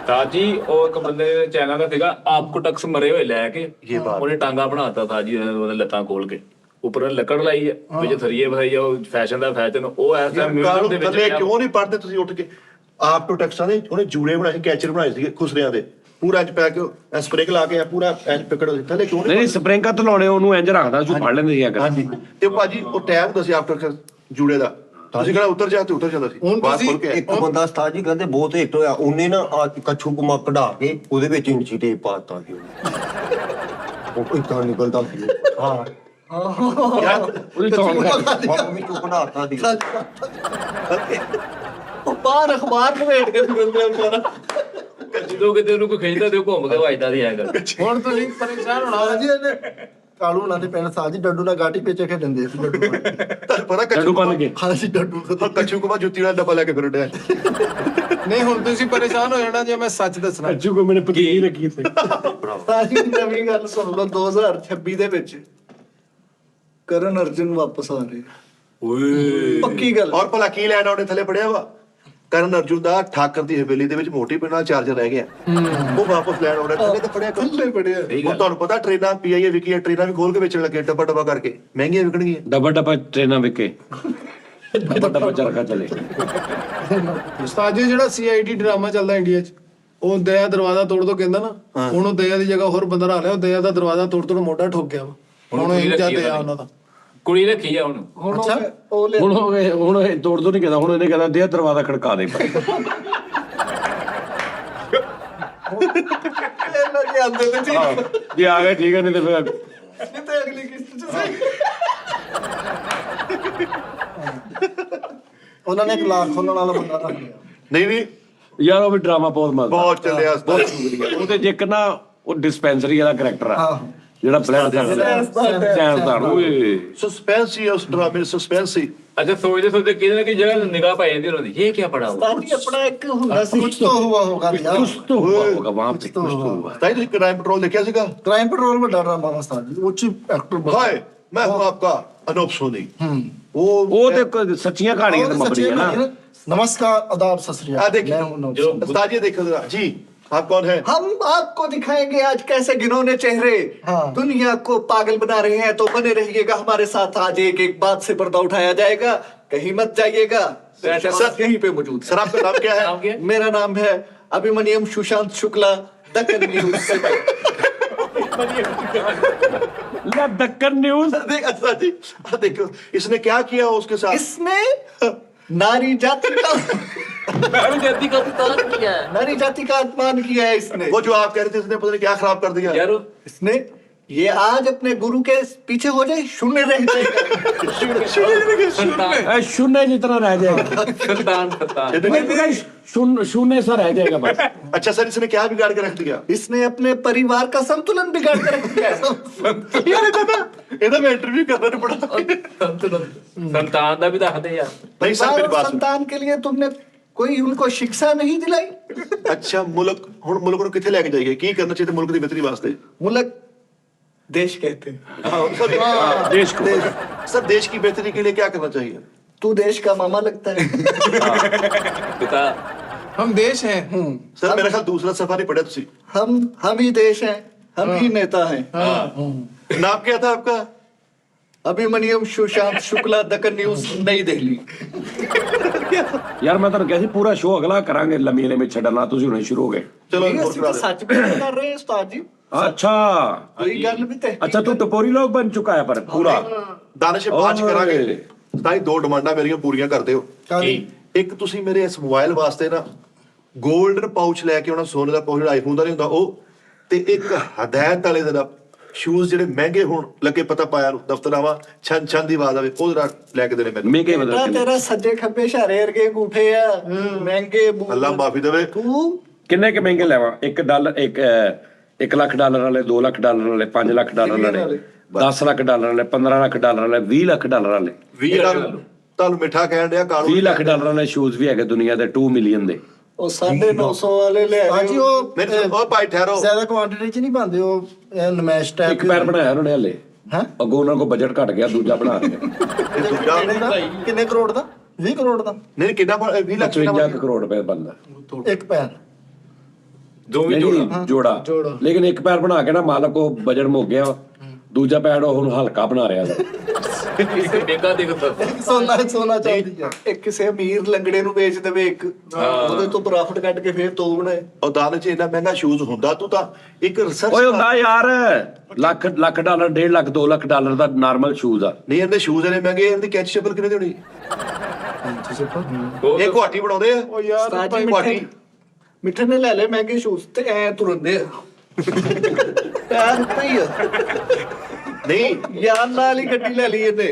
ਤਾਜੀ ਉਹ ਇੱਕ ਬੰਦੇ ਚਾਈਨਾ ਦਾ ਸੀਗਾ, ਆਪਕੋ ਟਕਸ ਮਰੇ ਹੋਏ ਲੈ ਕੇ ਉਹਨੇ ਟਾਂਗਾ ਬਣਾਤਾ ਤਾਜੀ, ਉਹਨੇ ਲੱਤਾਂ ਖੋਲ ਕੇ ਉੱਪਰ ਲੱਕੜ ਲਾਈ ਹੈ, ਵਿੱਚ ਥਰੀਏ ਬਸਾਈ ਆ, ਉਹ ਫੈਸ਼ਨ ਦਾ ਫੈਸ਼ਨ। ਉਹ ਐਸਾ ਮਿਊਜ਼ੀਅਮ ਦੇ ਥੱਲੇ ਵਿੱਚ ਕਿਉਂ ਨਹੀਂ ਪੜਦੇ ਤੁਸੀਂ ਉੱਠ ਕੇ? ਆਪ ਟੂ ਟੈਕਸਾਂ ਦੇ ਉਹਨੇ ਜੂੜੇ ਬਣਾਏ ਸੀ, ਕੈਚਰ ਬਣਾਏ ਸੀਗੇ ਖੁਸਰਿਆਂ ਦੇ, ਪੂਰਾ ਇੰਜ ਪੈ ਕੇ ਸਪਰਿੰਗ ਲਾ ਕੇ ਪੂਰਾ ਇੰਜ ਪਕੜ ਥੱਲੇ ਕਿਉਂ ਨਹੀਂ ਨਹੀਂ? ਸਪਰਿੰਗ ਤੋਂ ਲਾਉਣੇ ਉਹਨੂੰ ਇੰਜ ਰੱਖਦਾ ਸੀ, ਫੜ ਲੈਂਦੇ ਸੀ ਅਗਰ। ਹਾਂਜੀ, ਤੇ ਭਾਜੀ ਉਹ ਟਾਈਮ ਹੁੰਦਾ ਸੀ ਆਫਟਰ ਜੂੜੇ ਦਾ, ਤੁਸੀਂ ਕਹਿੰਦਾ ਉਤਰ ਜਾ ਤੇ ਉਤਰ ਜਾਂਦਾ ਸੀ ਬਾਹਰ ਖੋਲ ਕੇ। ਇੱਕ ਬੰਦਾ ਉਸਤਾਦ ਜੀ ਕਹਿੰਦੇ ਬਹੁਤ ਹਿੱਟ ਹੋਇਆ, ਉਹਨੇ ਨਾ ਕੱਛੂ ਕੁਮਾ ਕਢਾ ਕੇ ਉਹਦੇ ਵਿੱਚ ਇੰਚੀ ਟੇਪ ਪਾਤਾ ਸੀ ਉਹ ਇਦਾਂ ਨਿਕਲਦਾ ਸੀ। ਹਾਂ, ਉਹਦੀ ਧੌਣ ਉਹ ਵੀ ਚੁੱਪ ਬਣਾਤਾ ਸੀ। ਉਹ ਬਾਹਰ ਅਖਬਾਰ ਲਵੇਟ ਕੇ ਫਿਰਦੇ ਵਿਚਾਰਾ। ਜਦੋਂ ਕਿਤੇ ਉਹਨੂੰ ਕੋਈ ਖਿੱਚਦਾ ਤੇ ਉਹ ਘੁੰਮ ਕੇ ਵੱਜਦਾ ਸੀ ਐਂ ਕਰਕੇ। ਹੁਣ ਤੁਸੀਂ ਪਰੇਸ਼ਾਨ ਹੋਣਾ ਵਾ। ਜੀ ਇਹਨੇ ਕਾਲੂ ਨਾਲ ਦੇ ਪਿੰਡ ਸਾਜੀ ਡੱਡੂ ਨਾਲ ਗਾਟੀ ਪਿੱਛੇ ਖੇਡਦੇ ਸੀ ਡੱਡੂ ਨਾਲ। ਤੁਹਾਨੂੰ ਪਤਾ ਡੱਡੂ ਬੰਨ ਕੇ। ਹਾਂ ਜੀ ਡੱਡੂ ਕੱਛੂ ਕੁਮਾ ਜੁੱਤੀ ਨਾਲ ਡੱਬਾ ਲੈ ਕੇ ਫਿਰਦੇ ਆ। ਨਹੀਂ ਹੁਣ ਤੁਸੀਂ ਪਰੇਸ਼ਾਨ ਹੋ ਜਾਣਾ ਜੇ ਮੈਂ ਸੱਚ ਦੱਸਣਾ। ਅੱਜੂ ਕੋ ਮੈਨੇ ਪਤੀ ਰੱਖੀ ਸੀ। ਸਾਰੀ ਨਵੀਂ ਗੱਲ ਸੁਣ ਲਓ, 2026 ਦੇ ਵਿੱਚ ਕਰਨ ਅਰਜੁਨ ਵਾਪਸ ਆ ਰਹੇ। ਓਏ ਪੱਕੀ ਗੱਲ। ਔਰ ਭਲਾ ਕੀ ਲੈਣਾ ਉਹਨੇ ਥੱਲੇ ਪੜਿਆ ਵਾ? ਕਰਨ ਅਰਜੁਨ ਦਾ ਠਾਕਰ ਦੀ ਹਵੇਲੀ ਦੇ ਵਿੱਚ ਮੋਟੀ ਪਿੰਡ ਨਾਲ ਚਾਰਜਰ ਰਹਿ ਗਿਆ, ਉਹ ਵਾਪਸ ਲੈਣ ਆਉਣਾ ਥੱਲੇ ਤੇ ਪੜਿਆ ਥੱਲੇ ਪੜਿਆ। ਹੁਣ ਤੁਹਾਨੂੰ ਪਤਾ ਟ੍ਰੇਨਾਂ ਪੀਆਈਏ ਵਿਕੀਆਂ, ਟ੍ਰੇਨਾਂ ਵੀ ਖੋਲ ਕੇ ਵੇਚਣ ਲੱਗੇ, ਡੱਬਾ ਡੱਬਾ ਕਰਕੇ ਮਹਿੰਗੀਆਂ ਵਿਕਣਗੀਆਂ। ਡੱਬਾ ਟ੍ਰੇਨਾਂ ਵਿਕੇ, ਡੱਬਾ ਚਰਖਾ ਚਲੇ। ਉਸਤਾਦ ਜੀ ਜਿਹੜਾ ਸੀਆਈਡੀ ਡਰਾਮਾ ਚੱਲਦਾ ਇੰਡੀਆ 'ਚ, ਉਹ ਦਇਆ ਦਰਵਾਜ਼ਾ ਤੋੜ ਦੋ ਕਹਿੰਦਾ ਨਾ, ਹੁਣ ਉਹ ਦਇਆ ਦੀ ਜਗ੍ਹਾ ਹੋਰ ਬੰਦਾ ਲਾ ਲਿਆ, ਉਹ ਦਇਆ ਦਾ ਦਰਵਾਜ਼ਾ ਤੋੜ ਮੋਢਾ ਠੋਕ ਗਿਆ ਵਾ। ਹੁਣ ਇਹ ਜਾਂ ਦਇਆ ਉਹਨਾਂ ਦਾ ਕੁੜੀ ਰੱਖੀ ਆ ਹੁਣ। ਹੁਣ ਉਹ ਲੈ ਹੁਣ ਇਹ ਤੋੜ ਦੋ ਨਹੀਂ ਕਹਿੰਦਾ, ਹੁਣ ਇਹਨੇ ਕਹਿੰਦਾ ਦੇ ਦਰਵਾਜ਼ਾ ਖੜਕਾ ਦੇ। ਇਹਨਾਂ ਦੇ ਆਂਦੇ ਤੇ ਠੀਕ ਜੇ ਆ ਗਏ ਠੀਕ ਹੈ, ਨਹੀਂ ਤੇ ਫਿਰ ਨਹੀਂ ਤੇ ਅਗਲੀ ਕਿਸ਼ਤ 'ਚ ਸਹੀ। ਉਹਨਾਂ ਨੇ 1 ਲੱਖ ਖੋਲਣ ਵਾਲਾ ਬੰਦਾ ਰੱਖ ਲਿਆ। ਨਹੀਂ ਨਹੀਂ, ਯਾਰ ਉਹ ਵੀ ਡਰਾਮਾ ਬਹੁਤ ਮਜ਼ਾ ਬਹੁਤ ਚੱਲਿਆ ਬਹੁਤ ਵਧੀਆ। ਉਹਦੇ ਜੇ ਇੱਕ ਨਾ ਉਹ ਡਿਸਪੈਂਸਰੀ ਵਾਲਾ ਕਰੈਕਟਰ ਆ ਜਿਹੜਾ ਬਲੈਡ ਸਾਇੰਸਦਾਨ। ਓਏ ਸਸਪੈਂਸ ਹੀ ਉਸ ਡਰਾਮੇ ਵਿੱਚ ਸਸਪੈਂਸ ਸੀ। ਅੱਛਾ ਸੋਚਦੇ ਸੋਚਦੇ ਕਿਤੇ ਨਾ ਕਿਤੇ ਜਗ੍ਹਾ ਨਿਗਾਹ ਪੈ ਜਾਂਦੀ ਉਹਨਾਂ ਦੀ, ਇਹ ਕੀ ਪੜਾ ਹੁਆ? ਸਾਡੀ ਆਪਣਾ ਇੱਕ ਹੁੰਦਾ ਸੀ ਕੁਝ ਤਾਂ ਹੁਆ ਹੋਗਾ ਯਾਰ। ਕੁਛ ਤਾਂ ਹੁਆ ਹੋਗਾ ਵਹਾਂ पे, ਕੁਛ ਤਾਂ ਹੁਆ। ਤਾਂ ਹੀ ਤੁਸੀਂ ਕ੍ਰਾਈਮ ਪੈਟਰੋਲ ਦੇਖਿਆ ਸੀਗਾ? ਕ੍ਰਾਈਮ ਪੈਟਰੋਲ ਵੱਡਾ ਡਰਾਮਾ ਉਸਤਾਦ ਜੀ, ਉਹ ਚ ਐਕਟਰ ਬਹੁਤ ਹਾਏ ਮੈਂ ਹੂੰ ਆਪਕਾ ਅਨੂਪ ਸੋਨੀ। ਉਹ ਤੇ ਕੋਈ ਸੱਚੀਆਂ ਕਹਾਣੀਆਂ ਤੇ ਮਬਨੀ ਹੈ ਨਾ। नमस्कार आदाब सत श्री आ अकाल, देखिए मैं हूं नौशाद। उस्ताद जी देखो जरा जी, आप कौन है? हम आपको दिखाएंगे आज कैसे घिनौने चेहरे हाँ। दुनिया को पागल बना रहे हैं, तो बने रहिएगा हमारे साथ। आज एक एक बात से पर्दा उठाया जाएगा, कहीं मत जाइएगा। सर यहीं पे मौजूद सर आपका नाम क्या है? नाम क्या है? मेरा नाम है अभिमन्यम सुशांत शुक्ला, दक्कन न्यूज़ से। ਲੈ ਦੱਕਨ ਨਿਊਜ਼। देख अच्छा जी, देखो इसने क्या किया उसके साथ? इसने नारी जाति का नारी जाति का अपमान किया है इसने। वो जो आप कह रहे थे इसने पता नहीं क्या खराब कर दिया। यार इसने ये आज अपने गुरु के पीछे हो जाए, शून्य रह जाएगा। संतान शून्य जितना रह जाएगा, संतान शून्य सा रह जाएगा बस। अच्छा सर इसने क्या बिगाड़ के रख दिया? इसने अपने परिवार का संतुलन बिगाड़ कर रख दिया है। यार इधर मैं इंटरव्यू करना पड़ा। संतान ਦਾ ਵੀ ਦੱਸਦੇ ਯਾਰ। नहीं सर परिवार मेरी और बात सुनो। संतान के लिए तुमने कोई उनको शिक्षा नहीं दिलाई। ਅੱਛਾ ਮੁਲਕ ਹੁਣ ਮੁਲਕ ਨੂੰ ਕਿੱਥੇ ਲੈ ਕੇ ਜਾਈਏ, ਕੀ ਕਰਨਾ ਚਾਹੀਦਾ ਮੁਲਕ ਦੀ ਬਿਹਤਰੀ ਵਾਸਤੇ? मुल्क देश कहते हैं। ਦੇਸ਼ ਕੋ सर देश की बेहतरी के लिए क्या करना चाहिए? तू देश का मामा लगता है। पिता हम देश हैं। सर मेरा ख्याल दूसरा सफा नहीं पढ़ा तुसी। हम ही देश हैं, हम ही नेता हैं। नाम क्या था आपका? अभिमन्यु सुशांत शुक्ला, दक्कन न्यूज, नई दिल्ली। ਯਾਰ ਮੈਂ ਤੁਹਾਨੂੰ ਕਿਹਾ ਸੀ ਪੂਰਾ ਸ਼ੋਅ ਅਗਲਾ ਕਰਾਂਗੇ, ਲੰਮੀ ਲੰਮੀ ਛੱਡਣਾ, ਤੁਸੀਂ ਹੁਣੇ ਸ਼ੁਰੂ ਹੋ ਗਏ। चलो नहीं, और असली करा तो दो। सच में कर रहे हैं उस्ताद जी, ਅੱਛਾ कोई गल भी तहकीक ਅੱਛਾ ਤੂੰ ਟਪੋਰੀ ਲੋਕ ਬਣ ਚੁੱਕਾ ਹੈ ਪਰ ਪੂਰਾ। ਦਾਨਿਸ਼ ਬਾਅਦ ਚ ਓਏ। ਕਰਾਂਗੇ। ਤਾਂ ਹੀ 2 ਡਿਮਾਂਡਾਂ ਮੇਰੀਆਂ ਪੂਰੀਆਂ ਕਰ ਦਿਓ। ਕਾਹਦੀ? ਇੱਕ ਤੁਸੀਂ ਮੇਰੇ ਇਸ ਮੋਬਾਈਲ ਵਾਸਤੇ ਨਾ 골ਡਨ ਪਾਊਚ ਲੈ ਕੇ ਆਉਣਾ, ਸੋਨੇ ਦਾ ਪਾਊਚ ਜਿਹੜਾ ਆਈਫੋਨ ਦਾ ਨਹੀਂ ਹੁੰਦਾ ਉਹ, ਤੇ ਇੱਕ ਹਦਾਇਤ ਵਾਲੇ ਦੇ ਨਾਲ ਸ਼ੂਜ਼ ਜਿਹੜੇ ਮਹਿੰਗੇ ਹੋਣ ਲੱਗੇ, ਪਤਾ ਪਾਇਆ ਨੂੰ ਦਫ਼ਤਰਾਵਾ ਛਨ ਛਨ ਦੀ ਆਵਾਜ਼ ਆਵੇ, ਉਹ ਜਰਾ ਲੈ ਕੇ ਦੇਣੇ ਮੈਨੂੰ। ਮਹਿੰਗੇ बेटा, ਮਤਲਬ तेरा सज्जे खब्बे शारे वर्गे अंगूठे आ, महंगे बूट। ਅੱਲਾ ਮਾਫੀ ਦੇਵੇ। तू ਕਿੰਨੇ ਕੁ ਮਹਿੰਗੇ ਲੈਵਾਂ? $1 ਲੱਖ ਵਾਲੇ, 2 ਲੱਖ ਡਾਲਰ ਵਾਲੇ, 5 ਲੱਖ ਡਾਲਰ ਵਾਲੇ, 10 ਲੱਖ ਡਾਲਰ ਵਾਲੇ, 15 ਲੱਖ ਡਾਲਰ ਵਾਲੇ, 20 ਲੱਖ ਡਾਲਰ ਵਾਲੇ, 20 ਮਿੱਠਾ ਕਹਿਣ ਡਿਆ ਕਾਨੂੰਨ 20 ਲੱਖ ਡਾਲਰ ਵਾਲੇ ਸ਼ੂਜ਼ ਵੀ ਹੈਗੇ ਦੁਨੀਆ ਦੇ 2 ਮਿਲੀਅਨ ਦੇ। ਉਹ 950 ਵਾਲੇ ਲੈ ਆਏ। ਹਾਂਜੀ ਉਹ ਮੇਰੇ ਉਹ ਭਾਈ ਠਹਿਰੋ। ਜ਼ਿਆਦਾ ਕੁਆਂਟੀਟੀ ਚ ਨਹੀਂ ਪਾਉਂਦੇ ਉਹ, ਇਹ ਨਮੈਸ਼ ਟਾਈਪ ਇੱਕ ਪੈਰ ਬਣਾਇਆ ਉਹਨਾਂ ਨੇ ਹਲੇ, ਹੈ। ਅੱਗੋਂ ਉਹਨਾਂ ਕੋਲ ਬਜਟ ਘਟ ਗਿਆ, ਦੂਜਾ ਬਣਾ ਰਹੇ ਇਹ ਦੂਜਾ ਕਿੰਨੇ ਕਰੋੜ ਦਾ? 20 ਕਰੋੜ ਦਾ ਨਹੀਂ ਕਿੰਨਾ 20 ਲੱਖ 55 ਕਰੋੜ ਰੁਪਏ ਬਣਦਾ। ਇੱਕ ਪੈਰ। ਦੋਵੇਂ ਨਹੀਂ, ਜੋੜਾ। ਲੇਕਿਨ ਇੱਕ ਪੈਰ ਬਣਾ ਕੇ ਨਾ ਮਾਲਕ ਉਹ ਬਜਟ ਮੁੱਕ ਗਿਆ, ਦੂਜਾ ਪੈਰ ਉਹ ਹੁਣ ਹਲਕਾ ਬਣਾ ਰਿਹਾ ਹੈ। ਮਹਿੰਗਾ ਦਿਖਦਾ। ਸੋਨਾ ਚਾਹੀਦੀ ਆ। ਇੱਕ ਕਿਸੇ ਅਮੀਰ ਲੰਗੜੇ ਨੂੰ ਵੇਚ ਦੇਵੇ, ਇੱਕ ਉਹਦੇ ਤੋਂ ਪ੍ਰੋਫਿਟ ਕੱਢ ਕੇ ਫੇਰ ਤੋੜਨਾ ਹੈ। ਉਹ ਦਾਨਿਸ਼ ਇੰਨਾ ਮਹਿੰਗਾ ਸ਼ੂਜ਼ ਹੁੰਦਾ, ਤੂੰ ਤਾਂ ਇੱਕ ਰਿਸਰਚ ਓਏ ਹੁੰਦਾ ਯਾਰ, ਲੱਖ ਡਾਲਰ, 1.5 ਲੱਖ, 2 ਲੱਖ ਡਾਲਰ ਦਾ ਨਾਰਮਲ ਸ਼ੂਜ਼ ਆ। ਨਹੀਂ ਇਹਦੇ ਸ਼ੂਜ਼ ਨੇ ਮਹਿੰਗੇ, ਇਹਦੀ ਕੈਚ ਚੱਪਲ ਕਿੰਨੇ ਦੀ ਹੋਣੀ? ਇਹ ਗੁਹਾਟੀ ਬਣਾਉਂਦੇ ਆ ਉਹ ਯਾਰ ਉਸਤਾਦ ਜੀ ਗੁਹਾਟੀ। ਮਿੱਠੇ ਨੇ ਲੈ ਲੈ ਮਹਿੰਗੇ ਸ਼ੂਜ਼ ਤੇ ਐ ਤੁਰੰਦੇ ਆ। ਪੈਰ ਉੱਤੇ ਹੀ ਆ। ਨਹੀਂ ਯਾਰ ਨਾਲ ਹੀ ਗੱਡੀ ਲੈ ਲਈ ਇਹਨੇ।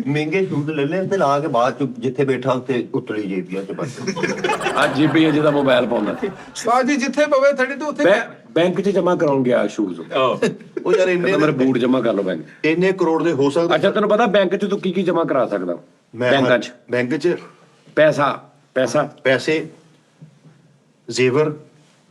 ਮਹਿੰਗੇ ਸ਼ੂਜ਼ ਲੈ ਲੈ ਤੇ ਲਾ ਕੇ ਬਾਅਦ ਚ ਜਿੱਥੇ ਬੈਠਾ ਉੱਥੇ ਉਤਲੀ ਜੇਬੀਆਂ ਚ ਬਸ। ਆ ਜੀਬੀ ਜਿਹਦਾ ਮੋਬਾਈਲ ਪਾਉਂਦਾ, ਉਸਤਾਦ ਜੀ ਜਿੱਥੇ ਪਵੇ 32 ਉੱਥੇ ਬੈਂਕ 'ਚ ਜਮਾ ਕਰਾਉਣ ਗਿਆ ਸ਼ੂਜ਼। ਉਹ ਯਾਰ ਇੰਨੇ ਮੇਰੇ ਬੂਟ ਜਮਾ ਕਰ ਲਓ ਬੈਂਕ। ਇੰਨੇ ਕਰੋੜ ਦੇ ਹੋ ਸਕਦੇ। ਅੱਛਾ ਤੈਨੂੰ ਪਤਾ ਬੈਂਕ 'ਚ ਤੂੰ ਕੀ ਕੀ ਜਮਾ ਕਰਾ ਸਕਦਾ? ਬੈਂਕਾਂ 'ਚ ਬੈਂਕ 'ਚ ਪੈਸਾ ਪੈਸੇ, ਜ਼ੇਵਰ,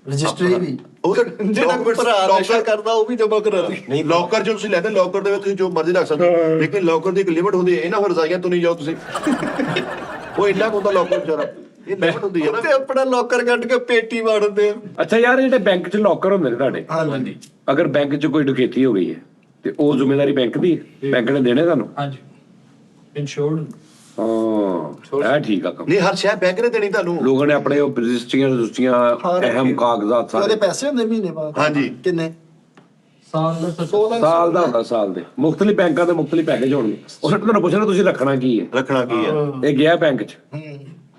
ਰਜਿਸਟਰੀ ਵੀ। ਉਹ ਤਾਂ ਜਿਹੜਾ ਭਰਾ ਨਸ਼ਾ ਕਰਦਾ ਉਹ ਵੀ ਜਮਾ ਕਰਾ ਦੇ। ਨਹੀਂ ਲੋਕਰ ਜੋ ਤੁਸੀਂ ਲੈਂਦੇ, ਲੋਕਰ ਦੇ ਵਿੱਚ ਤੁਸੀਂ ਜੋ ਮਰਜ਼ੀ ਰੱਖ ਸਕਦੇ ਹੋ, ਲੇਕਿਨ ਲੋਕਰ ਦੀ ਇੱਕ ਲਿਮਟ ਹੁੰਦੀ ਹੈ। ਇਹਨਾਂ ਫਿਰ ਰਜ਼ਾਈਆਂ ਤੋਂ ਨਹੀਂ ਜਾਓ ਤੁਸੀਂ। ਉਹ ਇੰਨਾ ਕੁ ਹੁੰਦਾ ਲੋਕਰ ਵਿਚਾਰਾ, ਇਹ ਲਿਮਟ ਹੁੰਦੀ ਹੈ ਨਾ। ਤੇ ਆਪਣਾ ਲੋਕਰ ਕੱਢ ਕੇ ਪੇਟੀ ਵਾੜਦੇ ਆ। ਅੱਛਾ ਯਾਰ, ਇਹ ਜਿਹੜੇ ਬੈਂਕ 'ਚ ਲੋਕਰ ਹੁੰਦੇ ਨੇ ਤੁਹਾਡੇ, ਹਾਂਜੀ। ਅਗਰ ਬੈਂਕ 'ਚ ਕੋਈ ਡਕੈਤੀ ਹੋ ਗਈ ਹੈ ਤੇ ਉਹ ਜ਼ਿੰਮੇਵਾਰੀ ਬੈਂਕ ਦੀ ਹੈ? ਬੈਂਕ ਨੇ ਦੇਣੇ ਤੁਹਾਨੂੰ? ਹਾਂਜੀ ਇੰਸ਼ੋਰਡ। ਹਾਂ ਇਹ ਠੀਕ ਆ ਕੰਮ। ਨਹੀਂ ਹਰ ਸ਼ਹਿਰ ਬੈਂਕ ਨੇ ਦੇਣੀ ਤੁਹਾਨੂੰ। ਲੋਕਾਂ ਨੇ ਆਪਣੇ ਉਹ ਰਜਿਸਟਰੀਆਂ ਅਹਿਮ ਕਾਗਜ਼ਾਤ ਉਹਦੇ ਸਾਰੇ ਪੈਸੇ ਹੁੰਦੇ ਮਹੀਨੇ ਬਾਅਦ? ਹਾਂਜੀ। ਕਿੰਨੇ? ਸਾਲ ਦਾ ਹੁੰਦਾ, ਸਾਲ ਦੇ ਮੁxtਲਿਫ ਬੈਂਕਾਂ ਦੇ ਮੁxtਲਿਫ ਪੈਕੇਜ ਹੋਣਗੇ। ਉਹ ਤੁਹਾਨੂੰ ਪੁੱਛਣਾ ਤੁਸੀਂ ਰੱਖਣਾ ਕੀ ਹੈ? ਰੱਖਣਾ ਕੀ ਹੈ? ਇਹ ਗਿਆ ਬੈਂਕ 'ਚ,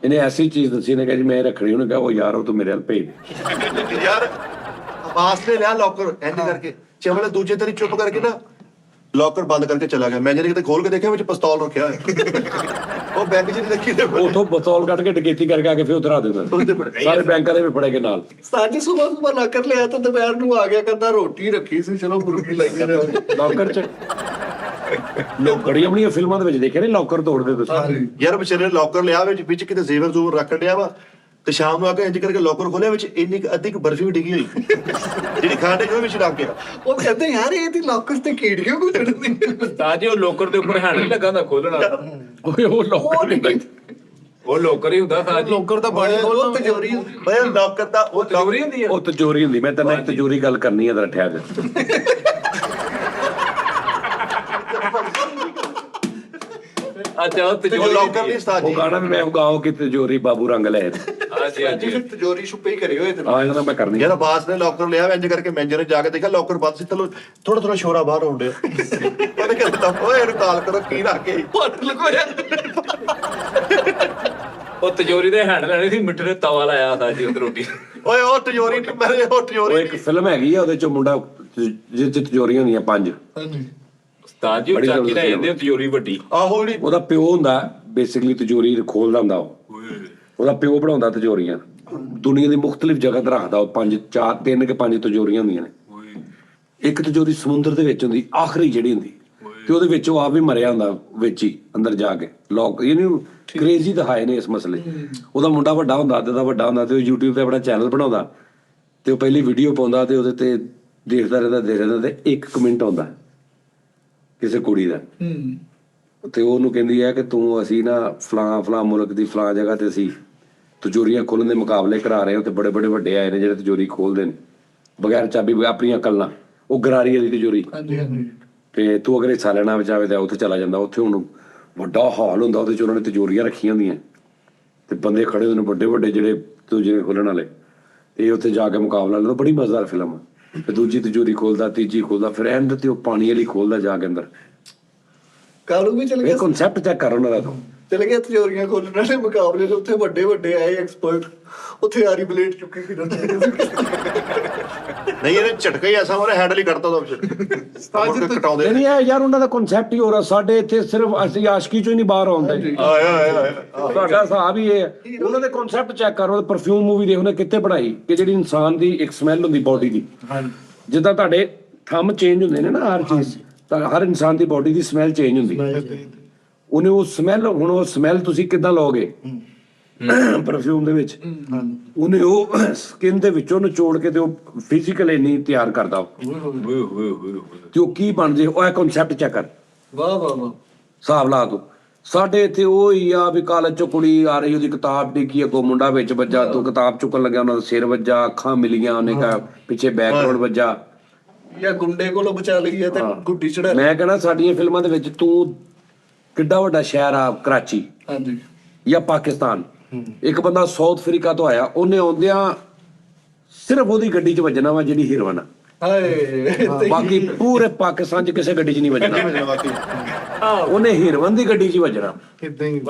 ਇਹਨੇ ਐਸੀ ਚੀਜ਼ ਦੱਸੀ ਨੇ ਕਿ ਜੀ ਮੈਂ ਇਹ ਰੱਖਣੀ, ਉਹਨੇ ਕਿਹਾ ਉਹ ਯਾਰ ਉਹ ਤੂੰ ਮੇਰੇ ਵੱਲ ਭੇਜ ਦੇ। ਯਾਰ ਆਵਾਜ਼ ਨੇ ਲਿਆ ਲੋਕਰ ਇੰਜ ਕਰਕੇ, ਚਵਲੇ ਦੂਜੇ ਤੇਰੀ ਚੁੱਪ ਕਰਕੇ ਨਾ ਲੋਕਰ ਬੰਦ ਕਰਕੇ ਚਲਾ ਗਿਆ। ਮੈਂ ਕਿਤੇ ਖੋਲ ਕੇ ਦੇਖਿਆ ਵਿੱਚ ਪਿਸਤੌਲ ਰੱਖਿਆ ਹੋਇਆ। ਉਹ ਬੈਂਕ 'ਚ ਨਹੀਂ ਰੱਖੀ ਤੇ ਉਥੋਂ ਬਤੌਲ ਕੱਢ ਕੇ ਡਕੈਤੀ ਕਰਕੇ ਆ ਕੇ ਫਿਰ ਉਤਰਾ ਦਿੰਦਾ। ਸਾਰੇ ਬੈਂਕਾਂ ਦੇ ਵੀ ਫੜੇਗੇ ਨਾਲ। ਸਾਜੀ ਸੁਬਹ ਲੋਕਰ ਲਿਆ ਤਾਂ ਦੁਪਹਿਰ ਨੂੰ ਆ ਗਿਆ, ਕਹਿੰਦਾ ਰੋਟੀ ਰੱਖੀ ਸੀ, ਚਲੋ ਮੁਰਗੀ ਲਾਈ ਜਾਂਦੇ। ਲੋਕਰ 'ਚ ਬੜੀਆਂ ਬੜੀਆਂ ਫਿਲਮਾਂ ਦੇ ਵਿੱਚ ਦੇਖਿਆ ਨਹੀਂ ਲੋਕਰ ਤੋੜਦੇ ਤੁਸੀਂ। ਯਾਰ ਵਿਚਾਰੇ ਲੋਕਰ ਲਿਆ ਵਿੱਚ ਕਿਤੇ ਜ਼ੇਵਰ ਜ਼ੂਵਰ ਰੱਖ ਡਿਆ ਵਾ, ਤੇ ਸ਼ਾਮ ਨੂੰ ਆ ਕੇ ਇੰਜ ਕਰਕੇ ਲੋਕਰ ਖੋਲਿਆ, ਵਿੱਚ ਇੰਨੀ ਅੱਧੀ ਕੁ ਬਰਫੀ ਵੀ ਡਿੱਗੀ ਹੋਈ ਜਿਹੜੀ ਖਾਂਡੇ ਜੋ ਵਿੱਚ ਰੱਖ ਗਿਆ। ਉਹ ਕਹਿੰਦੇ ਯਾਰ ਇਹਦੀ ਲੋਕਰ ਤੇ ਕੀੜੀਆਂ ਕੋ ਚੜਦੀ। ਤਾਂ ਜੀ ਉਹ ਲੋਕਰ ਦੇ ਉੱਪਰ ਹੈਂਡਲ ਲੱਗਾ ਹੁੰਦਾ ਖੋਲਣ ਵਾਲਾ। ਓਏ ਉਹ ਲੋਕਰ ਨਹੀਂ, ਉਹ ਲੋਕਰ ਹੀ ਹੁੰਦਾ ਤਾਂ ਜੀ। ਲੋਕਰ ਦਾ ਬਾਣੀ ਉਹ ਤਜੋਰੀ ਹੁੰਦੀ। ਬਈ ਲੋਕਰ ਦਾ ਉਹ ਜ਼ਰੂਰੀ ਹੁੰਦੀ ਹੈ। ਉਹ ਤਜੋਰੀ ਹੁੰਦੀ। ਮੈਂ ਤੈਨੂੰ ਇੱਕ ਤਜੋਰੀ ਗੱਲ ਕਰਨੀ ਹੈ, ਤੇਰਾ ਠਹਿਰ ਜਾ। ਅੱਛਾ ਉਹ ਉਹ ਤਜੋਰੀ ਲੋਕਰ ਨਹੀਂ ਉਸਤਾਦ ਉਹ ਜੀ। ਗਾਣਾ ਵੀ ਮੈਂ ਗਾਉਂ ਕਿ ਤਜੋਰੀ ਬਾਬੂ ਰੰਗ ਲੈ। ਹਾਂਜੀ ਹਾਂਜੀ ਫਿਰ ਤਜੋਰੀ ਛੁਪੇ ਹੀ ਕਰੇ ਹੋਏ ਤੇ। ਹਾਂ ਇਹਨਾਂ ਮੈਂ ਕਰਨੀ। ਯਾਰ ਆਵਾਜ਼ ਨੇ ਲੋਕਰ ਲਿਆ ਇੰਜ ਕਰਕੇ, ਮੈਨੇਜਰ ਨੇ ਜਾ ਕੇ ਦੇਖਿਆ ਲੋਕਰ ਬੰਦ ਸੀ, ਚਲੋ ਥੋੜਾ ਥੋੜਾ ਸ਼ੋਰਾ ਬਾਹਰ ਆਉਣ ਡਿਆ। ਉਹਨੇ ਕਹਿੰਦਾ ਓਏ ਇਹਨੂੰ ਕਾਲ ਕਰੋ ਕੀ ਰੱਖ ਕੇ ਪੱਟ ਲਗੋਇਆ। ਉਹ ਤਜੋਰੀ ਦੇ ਹੈਂਡਲ ਲੈਣੇ ਸੀ, ਮਿੱਠੇ ਨੇ ਤਵਾ ਲਾਇਆ ਤਾਂ ਜੀ ਉਹ ਰੋਟੀ। ਓਏ ਉਹ ਤਜੋਰੀ ਮੇਰੇ ਉਹ ਉਹ ਤਜੋਰੀ ਇੱਕ ਫਿਲਮ ਹੈਗੀ ਆ, ਉਹਦੇ ਚ ਮੁੰਡਾ ਜਿਹਦੇ ਚ ਤਜੋਰੀਆਂ ਹੁੰਦੀਆਂ 5। ਉਸਤਾਦ ਜੀ ਉਹ ਬੜੀ ਚਾਕੀ ਲੈ ਜ਼ਬਰਦਸਤ ਜਾਂਦੇ ਤਜੋਰੀ ਵੱਡੀ। ਆਹੋ ਜਿਹੜੀ ਉਹਦਾ ਪਿਓ ਹੁੰਦਾ ਬੇਸਿਕਲੀ ਤਜੋਰੀ ਖੋਲਦਾ ਹੁੰਦਾ ਉਹ। ਉਹਦਾ ਪਿਓ ਬਣਾਉਂਦਾ ਤਜੋਰੀਆਂ, ਦੁਨੀਆ ਦੀ ਮੁxtਲਿਫ ਜਗ੍ਹਾ ਤੇ ਰੱਖਦਾ ਉਹ। 3 ਕਿ 5 ਤਜੋਰੀਆਂ ਹੁੰਦੀਆਂ ਨੇ। ਇੱਕ ਤਜੋਰੀ ਸਮੁੰਦਰ ਦੇ ਵਿੱਚ ਹੁੰਦੀ, ਆਖਰੀ ਜਿਹੜੀ ਹੁੰਦੀ, ਤੇ ਉਹਦੇ ਵਿੱਚ ਉਹ ਆਪ ਵੀ ਮਰਿਆ ਹੁੰਦਾ ਵਿੱਚ ਹੀ ਅੰਦਰ ਜਾ ਕੇ। ਲੋਕ ਇਹਨੂੰ ਕ੍ਰੇਜ਼ੀ ਦਿਖਾਏ ਨੇ ਇਸ ਮਸਲੇ 'ਚ। ਉਹਦਾ ਮੁੰਡਾ ਵੱਡਾ ਹੁੰਦਾ ਤੇ ਉਹ YouTube ਤੇ ਆਪਣਾ ਚੈਨਲ ਬਣਾਉਂਦਾ ਤੇ ਉਹ ਪਹਿਲੀ ਵੀਡੀਓ ਪਾਉਂਦਾ ਤੇ ਉਹਦੇ ਤੇ ਦੇਖਦਾ ਰਹਿੰਦਾ ਤੇ ਇੱਕ ਕਮੈਂਟ ਆਉਂਦਾ ਕਿਸੇ ਕੁੜੀ ਦਾ ਤੇ ਉਹਨੂੰ ਕਹਿੰਦੀ ਹੈ ਕਿ ਤੂੰ ਅਸੀਂ ਨਾ ਫਲਾਂ ਮੁਲਕ ਦੀ ਫਲਾਂ ਜਗ੍ਹਾ ਤੇ ਅਸੀਂ ਤਿਜੋਰੀਆਂ ਖੋਲਣ ਦੇ ਮੁਕਾਬਲੇ ਕਰਾ ਰਹੇ ਹਾਂ ਤੇ ਬੜੇ ਵੱਡੇ ਆਏ ਨੇ ਜਿਹੜੇ ਤਿਜੋਰੀ ਖੋਲਦੇ ਨੇ ਬਗੈਰ ਚਾਬੀ ਆਪਣੀ ਅਕਲ ਨਾਲ, ਉਹ ਗਰਾਰੀ ਵਾਲੀ ਤਿਜੋਰੀ ਤੇ ਤੂੰ ਅਗਰ ਹਿੱਸਾ ਲੈਣਾ ਚਾਹਵੇ ਤਾਂ ਉੱਥੇ ਚਲਾ ਜਾਂਦਾ। ਉੱਥੇ ਹੁਣ ਵੱਡਾ ਹਾਲ ਹੁੰਦਾ, ਉਹਦੇ 'ਚ ਉਹਨਾਂ ਨੇ ਤਿਜੋਰੀਆਂ ਰੱਖੀਆਂ ਹੁੰਦੀਆਂ ਤੇ ਬੰਦੇ ਖੜੇ ਹੁੰਦੇ ਨੇ ਵੱਡੇ ਜਿਹੜੇ ਤਿਜੋਰੀਆਂ ਖੋਲਣ ਵਾਲੇ, ਤੇ ਉੱਥੇ ਜਾ ਕੇ ਮੁਕਾਬਲਾ ਲੈਂਦਾ। ਬੜੀ ਮਜ਼ੇਦਾਰ ਫਿਲਮ ਆ। ਫਿਰ ਦੂਜੀ ਤਿਜੋਰੀ ਖੋਲਦਾ, ਤੀਜੀ ਖੋਲਦਾ, ਫਿਰ ਐਂਡ ਤੇ ਉਹ ਪਾਣੀ ਵਾਲੀ ਖੋਲਦਾ ਜਾ ਕੇ ਅੰਦਰ। ਕਾਲੂ ਵੀ ਚਲ ਇਹ ਗਿਆ, ਕਨਸੈਪਟ ਚੈੱਕ ਕਰ ਉਹਨਾਂ ਦਾ ਤੂੰ। ਚਲੇ ਗਿਆ ਤਿਜੋਰੀਆਂ ਖੋਲਣ ਵਾਲੇ ਮੁਕਾਬਲੇ ਦੇ ਉੱਥੇ ਵੱਡੇ ਆਏ ਐਕਸਪਰਟ, ਉੱਥੇ ਆਰੀ ਬਲੇਡ ਚੁੱਕੀ ਫਿਰਦੇ ਨਹੀਂ ਇਹਨੇ ਝਟਕਾ ਹੀ ਐਸਾ ਮਾਰਿਆ ਹੈਂਡਲ ਹੀ ਕੱਢਤਾ ਉਹਦਾ ਫਿਰ ਕਟਾਉਂਦੇ ਨਹੀਂ ਯਾਰ ਉਹਨਾਂ ਦਾ ਕਨਸੈਪਟ ਹੀ ਹੋ ਰਿਹਾ। ਸਾਡੇ ਇੱਥੇ ਸਿਰਫ ਅਸੀਂ ਆਸ਼ਕੀ ਚੋਂ ਹੀ ਨਹੀਂ ਬਾਹਰ ਆਉਂਦੇ। ਤੁਹਾਡਾ ਹਿਸਾਬ ਹੀ ਇਹ ਹੈ। ਉਹਨਾਂ ਦੇ ਕਨਸੈਪਟ ਚੈੱਕ ਕਰੋ। ਪਰਫਿਊਮ ਮੂਵੀ ਦੇ ਉਹਨੇ ਕਿੱਥੇ ਬਣਾਈ ਕਿ ਜਿਹੜੀ ਇਨਸਾਨ ਦੀ ਇੱਕ ਸਮੈਲ ਹੁੰਦੀ ਬੋਡੀ ਦੀ, ਜਿੱਦਾਂ ਤੁਹਾਡੇ ਥੰਮ ਚੇਂਜ ਹੁੰਦੇ ਨੇ ਨਾ ਹਰ ਚੀਜ਼, ਤਾਂ ਹਰ ਇਨਸਾਨ ਦੀ ਬੋਡੀ ਦੀ ਸਮੈਲ ਚੇਂਜ ਹੁੰਦੀ। ਉਹਨੇ ਉਹ ਸਮੈਲ ਤੁਸੀਂ ਕਿੱਦਾਂ ਲਓਗੇ ਪਰਫਿਊਮ ਦੇ ਵਿੱਚ? ਉਹਨੇ ਉਹ ਸਕਿਨ ਦੇ ਵਿੱਚੋਂ ਨਿਚੋੜ ਕੇ ਤੇ ਉਹ ਫਿਜ਼ੀਕਲ ਇੰਨੀ ਤਿਆਰ ਕਰਦਾ ਤੇ ਉਹ ਕੀ ਬਣ ਜੇ। ਉਹ ਕਨਸੈਪਟ ਚੈੱਕ ਕਰ। ਵਾਹ ਹਿਸਾਬ ਲਾ ਤੂੰ। ਸਾਡੇ ਇੱਥੇ ਉਹ ਹੀ ਆ ਵੀ ਕਾਲਜ ਚੋਂ ਕੁੜੀ ਆ ਰਹੀ, ਉਹਦੀ ਕਿਤਾਬ ਡਿੱਗੀ, ਅੱਗੋਂ ਮੁੰਡਾ ਵਿੱਚ ਵੱਜਾ, ਤੂੰ ਕਿਤਾਬ ਚੁੱਕਣ ਲੱਗਿਆ, ਉਹਨਾਂ ਦਾ ਸਿਰ ਵੱਜਾ, ਅੱਖਾਂ ਮਿਲੀਆਂ, ਉਹਨੇ ਕਿਹਾ ਪਿੱਛੇ ਬੈਕਗ੍ਰਾਉਂਡ ਵੱਜਾ, ਜਾਂ ਗੁੰਡੇ ਕੋਲੋਂ ਬਚਾ ਲਈ ਤੇ ਗੁੱਡੀ ਚੜਾ। ਮੈਂ ਕਹਿੰਦਾ ਸਾਡੀਆਂ ਫਿਲਮਾਂ ਦੇ ਵਿੱਚ ਤੂੰ ਕਿੱਡਾ ਵੱਡਾ ਸ਼ਹਿਰ ਆ ਕਰਾਚੀ ਜਾਂ ਪਾਕਿਸਤਾਨ, ਇੱਕ ਬੰਦਾ ਸਾਊਥ ਅਫਰੀਕਾ ਤੋਂ ਆਇਆ, ਉਹਨੇ ਆਉਂਦਿਆਂ ਸਿਰਫ ਉਹਦੀ ਗੱਡੀ 'ਚ ਵੱਜਣਾ ਵਾ ਜਿਹੜੀ ਹੀਰੋਇਨ ਆ। ਬਾਕੀ ਪੂਰੇ ਪਾਕਿਸਤਾਨ 'ਚ ਕਿਸੇ ਗੱਡੀ 'ਚ ਨਹੀਂ ਵੱਜਣਾ। ਉਹਨੇ ਹੀਰੋਇਨ ਦੀ ਗੱਡੀ 'ਚ ਹੀ ਵੱਜਣਾ।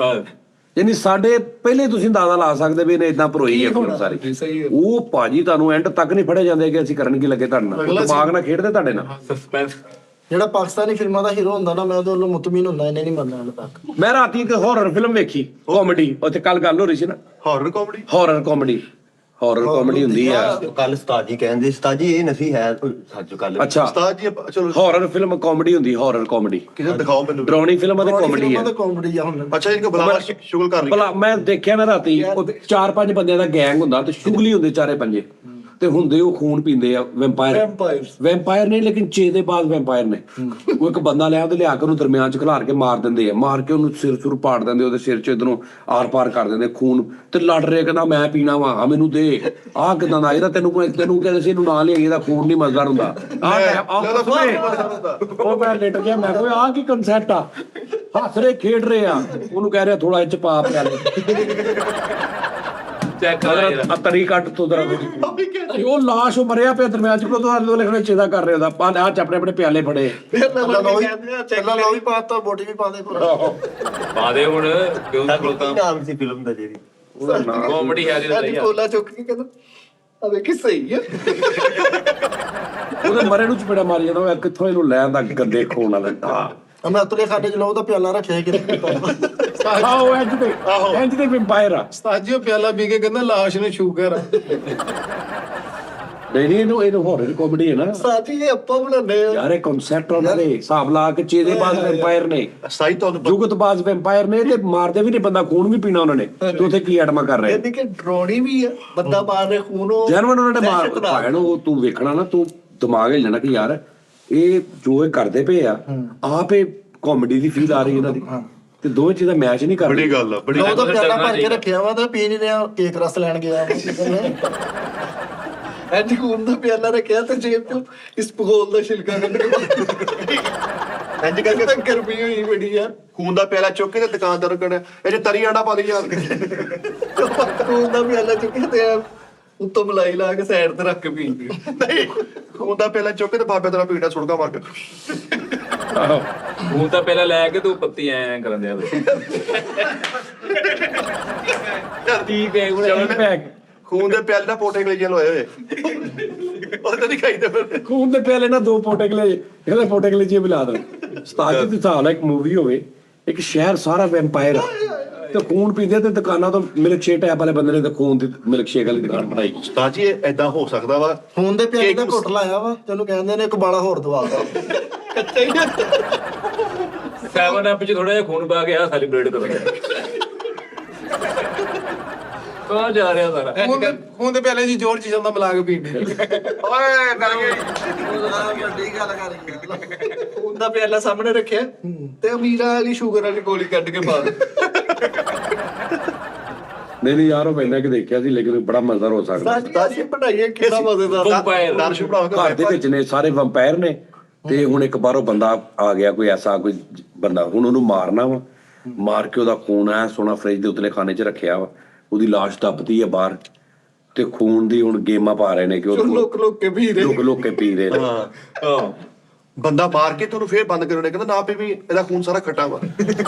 ਯਾਨੀ ਸਾਡੇ ਪਹਿਲੇ ਤੁਸੀਂ ਅੰਦਾਜ਼ਾ ਲਾ ਸਕਦੇ ਵੀ ਇਹਨੇ ਇਦਾਂ ਭਰੋਈ ਹੈ ਫਿਲਮ ਸਾਰੀ। ਉਹ ਭਾਜੀ ਤੁਹਾਨੂੰ ਐਂਡ ਤੱਕ ਨਹੀਂ ਫੜੇ ਜਾਂਦੇ ਕਿ ਅਸੀਂ ਕਰਨ ਕੀ ਲੱਗੇ ਤੁਹਾਡੇ ਨਾਲ, ਦਿਮਾਗ ਨਾਲ ਖੇਡਦੇ ਤੁਹਾਡੇ ਨਾਲ। ਸਸਪੈਂਸ ਜਿਹੜਾ ਪਾਕਿਸਤਾਨੀ ਫਿਲਮਾਂ ਦਾ ਹੀਰੋ ਹੁੰਦਾ ਨਾ, ਮੈਂ ਉਹਦੇ ਵੱਲੋਂ ਮੁਤਮੀਨ ਹੁੰਦਾ, ਇਹਨੇ ਨਹੀਂ ਮੰਨਣਾ ਹਾਲੇ ਤੱਕ। ਮੈਂ ਰਾਤੀ ਇੱਕ ਹਾਰਰ ਫਿਲਮ ਵੇਖੀ, ਕਾਮੇਡੀ, ਉੱਥੇ ਕੱਲ ਗੱਲ ਹੋ ਰਹੀ ਸੀ ਨਾ, ਹਾਰਰ ਕਾਮੇਡੀ ਹੁੰਦੀ ਆ। ਕੱਲ ਉਸਤਾਦ ਜੀ ਕਹਿੰਦੇ, ਉਸਤਾਦ ਜੀ ਇਹ ਨਸੀ ਹੈ ਸੱਚ ਕੱਲ। ਅੱਛਾ ਉਸਤਾਦ ਜੀ ਚਲੋ ਹਾਰਰ ਫਿਲਮ ਕਾਮੇਡੀ ਹੁੰਦੀ, ਹਾਰਰ ਕਾਮੇਡੀ ਕਿਸੇ ਦਿਖਾਓ ਮੈਨੂੰ। ਡਰਾਉਣੀ ਫਿਲਮਾਂ ਤੇ ਕਾਮੇਡੀ ਹੈ। ਕਾਮੇਡੀ ਆ ਹੁਣ। ਅੱਛਾ ਇਨਕਾ ਬੁਲਾਵਾ ਸ਼ੁਗਲ ਕਰ ਲਈ। ਭਲਾ ਮੈਂ ਦੇਖਿਆ ਨਾ ਰਾਤੀ, ਉਹ 4-5 ਬੰਦਿਆਂ ਦਾ ਗੈਂਗ ਹੁੰਦਾ ਤੇ ਸ਼ੁਗਲੀ ਹੁੰਦੇ 4-5 ਤੇ ਹੁੰਦੇ ਉਹ ਖੂਨ ਪੀਂਦੇ ਆ। ਵੈਂਪਾਇਰ ਨਹੀਂ, ਲੇਕਿਨ ਚੇ ਦੇ ਬਾਅਦ ਵੈਂਪਾਇਰ ਨੇ। ਉਹ ਇੱਕ ਬੰਦਾ ਲਿਆ, ਉਹਦੇ ਲਿਆ ਕੇ ਉਹਨੂੰ ਦਰਮਿਆਨ ਚ ਖਿਲਾਰ ਕੇ ਮਾਰ ਦਿੰਦੇ ਆ, ਮਾਰ ਕੇ ਉਹਨੂੰ ਸਿਰ ਪਾੜ ਦਿੰਦੇ, ਉਹਦੇ ਸਿਰ ਚ ਇਧਰੋਂ ਆਰ ਪਾਰ ਕਰ ਦਿੰਦੇ ਖੂਨ, ਤੇ ਲੜ ਰਹੇ, ਕਹਿੰਦਾ ਮੈਂ ਪੀਣਾ ਵਾ, ਆ ਮੈਨੂੰ ਦੇ। ਆਹ ਕਿਦਾਂ ਦਾ ਇਹਦਾ, ਤੈਨੂੰ ਕਹਿੰਦੇ ਸੀ ਇਹਨੂੰ ਨਾ ਲਿਆਈਏ, ਇਹਦਾ ਖੂਨ ਨਹੀਂ ਮਜ਼ੇਦਾਰ ਹੁੰਦਾ। ਉਹ ਮੈਂ ਲਿਟ ਗਿਆ, ਮੈਂ ਕਿਹਾ ਆਹ ਕੀ ਕਨਸੈਪਟ ਆ? ਹੱਸ ਰਹੇ ਖੇਡ ਰਹੇ ਆ, ਉਹਨੂੰ ਕਹਿ ਰਿਹਾ ਥੋੜਾ ਇੱਚ ਪਾ ਪਿਆਲੇ ਤਰੀ ਕੱਟ ਤੋਂ ਉਹ ਲਾਸ਼ ਉਹ ਮਰਿਆ ਪਿਆ ਦਰਮਿਆਨ ਚ, ਉਹ ਲਿਖਣੇ ਚੇਦਾ ਕਰ ਰਿਹਾ ਉਹਦਾ ਆਹ ਚ ਆਪਣੇ ਪਿਆਲੇ ਫੜੇ। ਪਹਿਲਾਂ ਲੋ ਵੀ ਪਾਤਾ, ਬੋਟੀ ਵੀ ਪਾ ਦੇ ਬਾਦੇ ਹੁਣ ਕਿਉਂ ਨਾਮ ਸੀ ਫਿਲਮ ਦਾ ਜਿਹੜੀ ਕਾਮੇਡੀ ਹੈ ਜਿਹੜੀ ਕੋਲਾ ਚੁੱਕ ਕੇ ਕਹਿੰਦਾ ਆ ਵੇਖੀ ਸਹੀ ਹੈ। ਉਹਦੇ ਮਰੇ ਨੂੰ ਚਪੇੜਾ ਮਾਰੀ ਜਾਂਦਾ, ਉਹ ਕਿੱਥੋਂ ਇਹਨੂੰ ਲੈ ਆਂਦਾ ਗੰਦੇ ਖੂਨ ਵਾਲਾ। ਮੈਂ ਅਤਲੇ ਖਾਡੇ ਚ ਲਓ ਤਾਂ ਪਿਆਲਾ ਰੱਖਿਆ ਕਿ ਆਹੋ ਇੰਜ ਦੇ ਵੈਂਪਾਇਰ ਆ। ਉਸਤਾਦ ਜੀ ਉਹ ਪਿਆਲਾ ਪੀ ਕੇ ਕਹਿੰਦਾ ਲਾਸ਼ ਨੂੰ ਸ਼ੂਗਰ ਆ। ਨਹੀਂ ਇਹਨੂੰ ਹਾਰਰ ਕਾਮੇਡੀ ਹੈ ਨਾ ਸਾਥੀ ਇਹ ਆਪਾਂ ਬਣਾਉਂਦੇ ਆ ਯਾਰ। ਇਹ ਕਨਸੈਪਟ ਉਹਨਾਂ ਦੇ ਹਿਸਾਬ ਲਾ ਕੇ ਚੇਦੇ ਬਾਜ਼ ਵੈਂਪਾਇਰ ਨੇ, ਸਾਈ ਤੁਹਾਨੂੰ ਜੁਗਤ ਬਾਜ਼ ਵੈਂਪਾਇਰ ਨੇ, ਤੇ ਮਾਰਦੇ ਵੀ ਨੇ ਬੰਦਾ, ਖੂਨ ਵੀ ਪੀਣਾ ਉਹਨਾਂ ਨੇ। ਤੇ ਉੱਥੇ ਕੀ ਐਟਮਾ ਕਰ ਰਹੇ ਯਾਨੀ ਕਿ ਡਰੋਣੀ ਵੀ ਆ, ਬੰਦਾ ਮਾਰ ਰਹੇ ਖੂਨ, ਉਹ ਜਨਮਨ ਉਹਨਾਂ ਨੇ ਮਾਰ ਭੈਣ। ਉਹ ਤੂੰ ਵੇਖਣਾ ਨਾ, ਤੂੰ ਦਿਮਾਗ ਹਿੱਲ ਜਾਣਾ ਕਿ ਯਾਰ ਇਹ ਜੋ ਇਹ ਕਰਦੇ ਪਏ ਆ, ਆਪ ਇਹ ਕਾਮੇਡੀ ਦੀ ਫੀਲ ਆ ਰਹੀ ਇਹਨਾਂ ਦੀ, ਤੇ ਦੋਵੇਂ ਚੀਜ਼ਾਂ ਮੈਚ ਨਹੀਂ ਕਰ ਰਹੀ। ਬੜੀ ਗੱਲ ਆ, ਬੜੀ ਉਹ ਤਾਂ ਪਿਆਲਾ ਭਰ ਕੇ ਰੱਖਿਆ ਵਾ ਤੇ ਪੀ ਨਹੀਂ ਰਿਹਾ, ਕੇਕ ਰਸ ਲੈਣ ਗਿਆ ਐਂਟੀ ਖੂਨ ਦਾ ਪਿਆਲਾ ਰੱਖਿਆ ਤੇ ਜੇਬ ਚੋਂ ਇਸ ਭਗੋਲ ਦਾ ਛਿਲਕਾ ਕੱਢ ਕੇ ਇੰਜ ਕਰਕੇ ਤਾਂ ਗਰਮੀ ਹੋਈ ਬੜੀ ਆ। ਖੂਨ ਦਾ ਪਿਆਲਾ ਚੁੱਕ ਕੇ ਤੇ ਦੁਕਾਨਦਾਰ ਨੂੰ ਕਹਿੰਦਾ ਇਹ ਚ ਤਰੀ ਆਂਡਾ ਪਾ ਦੇ ਯਾਰ। ਖੂਨ ਦਾ ਪਿਆਲਾ ਚੁੱਕਿਆ ਤੇ ਉੱਤੋਂ ਮਲਾਈ ਲਾ ਕੇ ਸਾਈਡ ਤੇ ਰੱਖ ਕੇ ਪੀ ਲਈ। ਨਹੀਂ ਖੂਨ ਦਾ ਪਿਆਲਾ ਚੁੱਕ ਕੇ ਤੇ ਬਾਬੇ ਤੇਰਾ ਪੀੜਾ ਸੁੜਕਾ ਮਾਰ ਕੇ। ਹੁਣ ਤਾਂ ਪਹਿਲਾਂ ਲੈ ਕੇ ਤੂੰ ਪੱਤੀ ਐ ਕਰਨ ਦਿਆ ਖੂਨ ਦੇ ਪਿਆਲੇ ਨਾਲ ਪੋਟੇ ਗਲੇਜੀਆਂ ਲੋਏ ਹੋਏ ਉਹ ਤਾਂ ਨਹੀਂ ਖਾਈਦੇ ਫਿਰ। ਖੂਨ ਦੇ ਪਿਆਲੇ ਨਾਲ 2 ਪੋਟੇ ਗਲੇ, ਇਹਦੇ ਪੋਟੇ ਗਲੇ ਜੀ ਮਿਲਾ ਦੇ। ਉਸਤਾਦ ਜੀ ਹਿਸਾਬ ਨਾਲ ਇੱਕ ਮੂਵੀ ਹੋਵੇ, ਇੱਕ ਸ਼ਹਿਰ ਸਾਰਾ ਵੈਂਪਾਇਰ ਆ ਤੇ ਖੂਨ ਪੀਂਦੇ, ਤੇ ਦੁਕਾਨਾਂ ਤੋਂ ਮਿਲਕ ਸ਼ੇਕ ਟੈਪ ਵਾਲੇ ਬੰਦੇ ਨੇ ਤੇ ਖੂਨ ਦੀ ਮਿਲਕ ਸ਼ੇਕ ਵਾਲੀ ਦੁਕਾਨ ਬਣਾਈ। ਉਸਤਾਦ ਜੀ ਐਦਾਂ ਹੋ ਸਕਦਾ ਵਾ? ਖੂਨ ਦੇ ਪਿਆਲੇ ਦਾ ਘੁੱਟ ਲਾਇਆ ਵਾ, ਤੈਨੂੰ ਕਹਿੰਦੇ ਨੇ ਇੱਕ ਬਾਲਾ ਹੋਰ ਦਵਾਤਾ। 7 ਅਪ ਚ ਥੋੜਾ ਜਿਹਾ ਖੂਨ ਪਾ ਕੇ ਆ ਸੈਲੀਬ੍ਰੇਟ ਕਰੋ। ਕੌਣ ਜਾ ਰਿਹਾ ਸਾਰਾ ਹੁਣ ਤੇ ਪਹਿਲੇ ਜੀ ਜੋਰ ਚੀਜ਼ਾਂ ਦਾ ਮਿਲਾ ਕੇ ਪੀਂਦੇ ਓਏ ਕਰ ਗਏ ਵੱਡੀ ਗੱਲ ਕਰ ਗਈ ਖੂਨ ਦਾ ਪਿਆਲਾ ਸਾਹਮਣੇ ਰੱਖਿਆ ਤੇ ਅਮੀਰਾ ਵਾਲੀ ਸ਼ੂਗਰ ਵਾਲੀ ਗੋਲੀ ਕੱਢ ਕੇ ਪਾ ਨਹੀਂ ਯਾਰ ਉਹ ਪਹਿਲਾਂ ਕਿ ਦੇਖਿਆ ਸੀ ਲੇਕਿਨ ਬੜਾ ਮਜ਼ੇਦਾਰ ਹੋ ਸਕਦਾ ਸਾਜੀ ਬਣਾਈਏ ਕਿੰਨਾ ਮਜ਼ੇਦਾਰ ਵੰਪਾਇਰ ਦਰਸ਼ ਬਣਾਵਾਂਗੇ ਘਰ ਦੇ ਵਿੱਚ ਨੇ ਸਾਰੇ ਵੰਪਾਇਰ ਨੇ ਤੇ ਹੁਣ ਇੱਕ ਬਾਹਰੋਂ ਬੰਦਾ ਆ ਗਿਆ ਕੋਈ ਐਸਾ ਕੋਈ ਬੰਦਾ ਹੁਣ ਉਹਨੂੰ ਮਾਰਨਾ ਵਾ ਮਾਰ ਕੇ ਉਹਦਾ ਖੂਨ ਆ ਸੋਨਾ ਫ੍ਰਿਜ ਦੇ ਉਤਲੇ ਖਾਨੇ 'ਚ ਰੱਖਿਆ ਵਾ ਉਹਦੀ ਲਾਸ਼ ਦੱਬਦੀ ਆ ਬਾਹਰ ਤੇ ਖੂਨ ਦੀ ਹੁਣ ਗੇਮਾਂ ਪਾ ਰਹੇ ਨੇ ਕਿ ਉਹ ਲੋਕ ਕੇ ਵੀ ਲੋਕ ਕੇ ਪੀ ਰਹੇ ਨੇ ਬੰਦਾ ਮਾਰ ਕੇ ਤੁਹਾਨੂੰ ਫੇਰ ਬੰਦ ਕਰਨੇ ਕਹਿੰਦਾ ਨਾ ਪੀ ਵੀ ਇਹਦਾ ਖੂਨ ਸਾਰਾ ਖੱਟਾ ਵਾ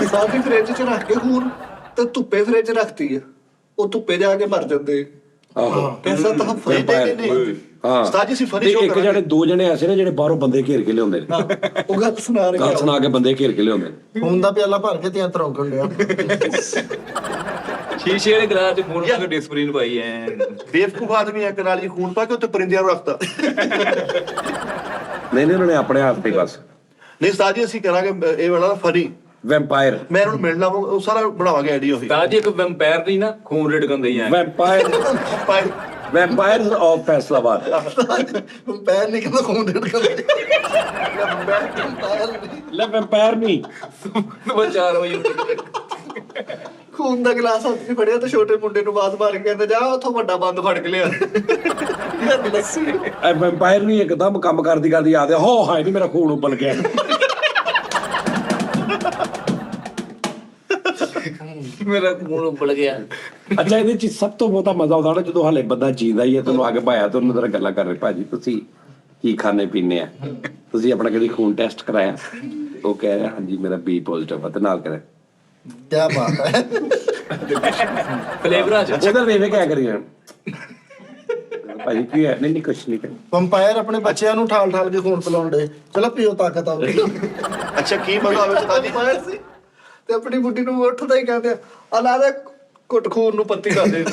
ਸਾਡੀ ਫ੍ਰਿਜ 'ਚ ਰੱਖ ਕੇ ਖੂਨ ਤੇ ਧੁੱਪੇ ਫ੍ਰਿਜ ਰੱਖਤੀ ਆ ਉਹ ਧੁੱਪੇ ਜਾ ਕੇ ਮਰ ਜਾਂਦੇ ਆਹੋ ਐਸਾ ਤਾਂ ਹਾਂ ਉਸਤਾਦ ਜੀ ਸੀ ਤੇ ਫਨੀ ਸ਼ੋਅ ਇੱਕ ਜਿਹੜੇ ਦੋ ਜਣੇ ਐਸੇ ਨੇ ਜਿਹੜੇ ਬਾਹਰੋਂ ਬੰਦੇ ਘੇਰ ਕੇ ਲਿਆਉਂਦੇ ਨੇ ਉਹ ਗੱਲ ਸੁਣਾ ਰਹੇ ਗੱਲ ਸੁਣਾ ਕੇ ਬੰਦੇ ਘੇਰ ਕੇ ਲਿਆਉਂਦੇ ਨੇ ਖੂਨ ਦਾ ਪਿਆਲਾ ਭਰ ਕੇ ਤੇ ਤਰੌਂਕਣ ਡਿਆ ਸ਼ੀਸ਼ੇ ਵਾਲੇ ਗਲਾਸ 'ਚ ਖੂਨ ਪਾ ਕੇ ਡਿਸਪਲਿਨ ਪਾਈ ਐ ਬੇਵਕੂਫ ਆਦਮੀ ਇੱਕ ਨਾਲ ਜੀ ਖੂਨ ਪਾ ਕੇ ਉੱਤੇ ਪਰਿੰਦਿਆਂ ਨੂੰ ਰੱਖਤਾ ਨਹੀਂ ਉਹਨਾਂ ਨੇ ਆਪਣੇ ਹੱਥ ਤੇ ਬਸ ਨਹੀਂ ਉਸਤਾਦ ਜੀ ਅਸੀਂ ਕਰਾਂਗੇ ਇਹ ਵਾਲਾ ਫਨੀ ਵੈਂਪਾਇਰ ਮੈਂ ਇਹਨੂੰ ਮਿਲਣਾ ਉਹ ਸਾਰਾ ਬਣਾਵਾਂਗੇ ਆਈਡੀਆ ਉਹੀ ਤਾਂ ਜੀ ਇੱਕ ਵੈਂਪਾਇਰ ਦੀ ਨਾ ਖੂਨ ਰਿੜਕਣ ਦੇ ਆ ਵੈਂਪਾਇਰਸ ਆਫ ਫੈਸਲਾਬਾਦ ਪੈਰ ਨਹੀਂ ਕਹਿੰਦਾ ਖੂਨ ਡੇਢ ਕਰ ਲੈ ਵੈਂਪਾਇਰ ਨਹੀਂ ਉਹ 4 ਵਜੇ ਖੂਨ ਦਾ ਗਲਾਸ ਹੱਥ 'ਚ ਫੜਿਆ ਤੇ ਛੋਟੇ ਮੁੰਡੇ ਨੂੰ ਬਾਤ ਮਾਰ ਕੇ ਕਹਿੰਦਾ ਜਾ ਉੱਥੋਂ ਵੱਡਾ ਬੰਦ ਫੜ ਕੇ ਲਿਆ ਯਾਰ ਲੱਸੀ ਐ ਵੈਂਪਾਇਰ ਨਹੀਂ ਇੱਕਦਮ ਕੰਮ ਕਰਦੀ ਕਰਦੀ ਆ ਗਿਆ ਹੋ ਹਾਏ ਨਹੀਂ ਮੇਰਾ ਖੂਨ ਉਬਲ ਗਿਆ ਮੇਰਾ ਖੂਨ ਉਬਲ ਗਿਆ ਅੱਛਾ ਇਹਦੇ ਚ ਸਭ ਤੋਂ ਬਹੁਤਾ ਮਜ਼ਾ ਆਉਂਦਾ ਨਾ ਜਦੋਂ ਹਾਲੇ ਬੰਦਾ ਜੀਂਦਾ ਹੀ ਹੈ ਤੈਨੂੰ ਅੱਗੇ ਭਾਇਆ ਤੇ ਉਹਨੂੰ ਤੇਰਾ ਗੱਲਾਂ ਕਰ ਰਹੇ ਭਾਜੀ ਤੁਸੀਂ ਕੀ ਖਾਣੇ ਪੀਣੇ ਆ ਤੁਸੀਂ ਆਪਣਾ ਕਦੀ ਖੂਨ ਟੈਸਟ ਕਰਾਇਆ ਉਹ ਕਹਿ ਰਿਹਾ ਹਾਂਜੀ ਮੇਰਾ ਬੀ ਪੋਜ਼ਿਟਿਵ ਆ ਤੇ ਨਾਲ ਕਰੇ ਕਿਆ ਬਾਤ ਹੈ ਫਲੇਵਰਾਂ 'ਚ ਉਹਦਾ ਵੇਵੇ ਕਿਆ ਕਰੀ ਜਾਣ ਭਾਜੀ ਕੀ ਹੈ ਨਹੀਂ ਕੁਛ ਨਹੀਂ ਕਰੀ ਵੰਪਾਇਰ ਆਪਣੇ ਬੱਚਿਆਂ ਨੂੰ ਠਾਲ ਠਾਲ ਕੇ ਖੂਨ ਪਿਲਾਉਣ ਦੇ ਚਲੋ ਪੀਓ ਤਾਕਤ ਆਵੇ ਅੱਛਾ ਕੀ ਮਜ਼ਾ ਆਵੇ ਉਸਤਾਦ ਜੀ ਵੰਪਾਇਰ ਸੀ ਤੇ ਆਪਣੀ ਬੁੱਢੀ ਨੂੰ ਉੱਠਦਾ ਹੀ ਕਹਿੰਦੇ ਆ ਲਾ ਦੇ ਕੁੱਟ ਖੂਨ ਨੂੰ ਪੱਤੀ ਕਰ ਦੇ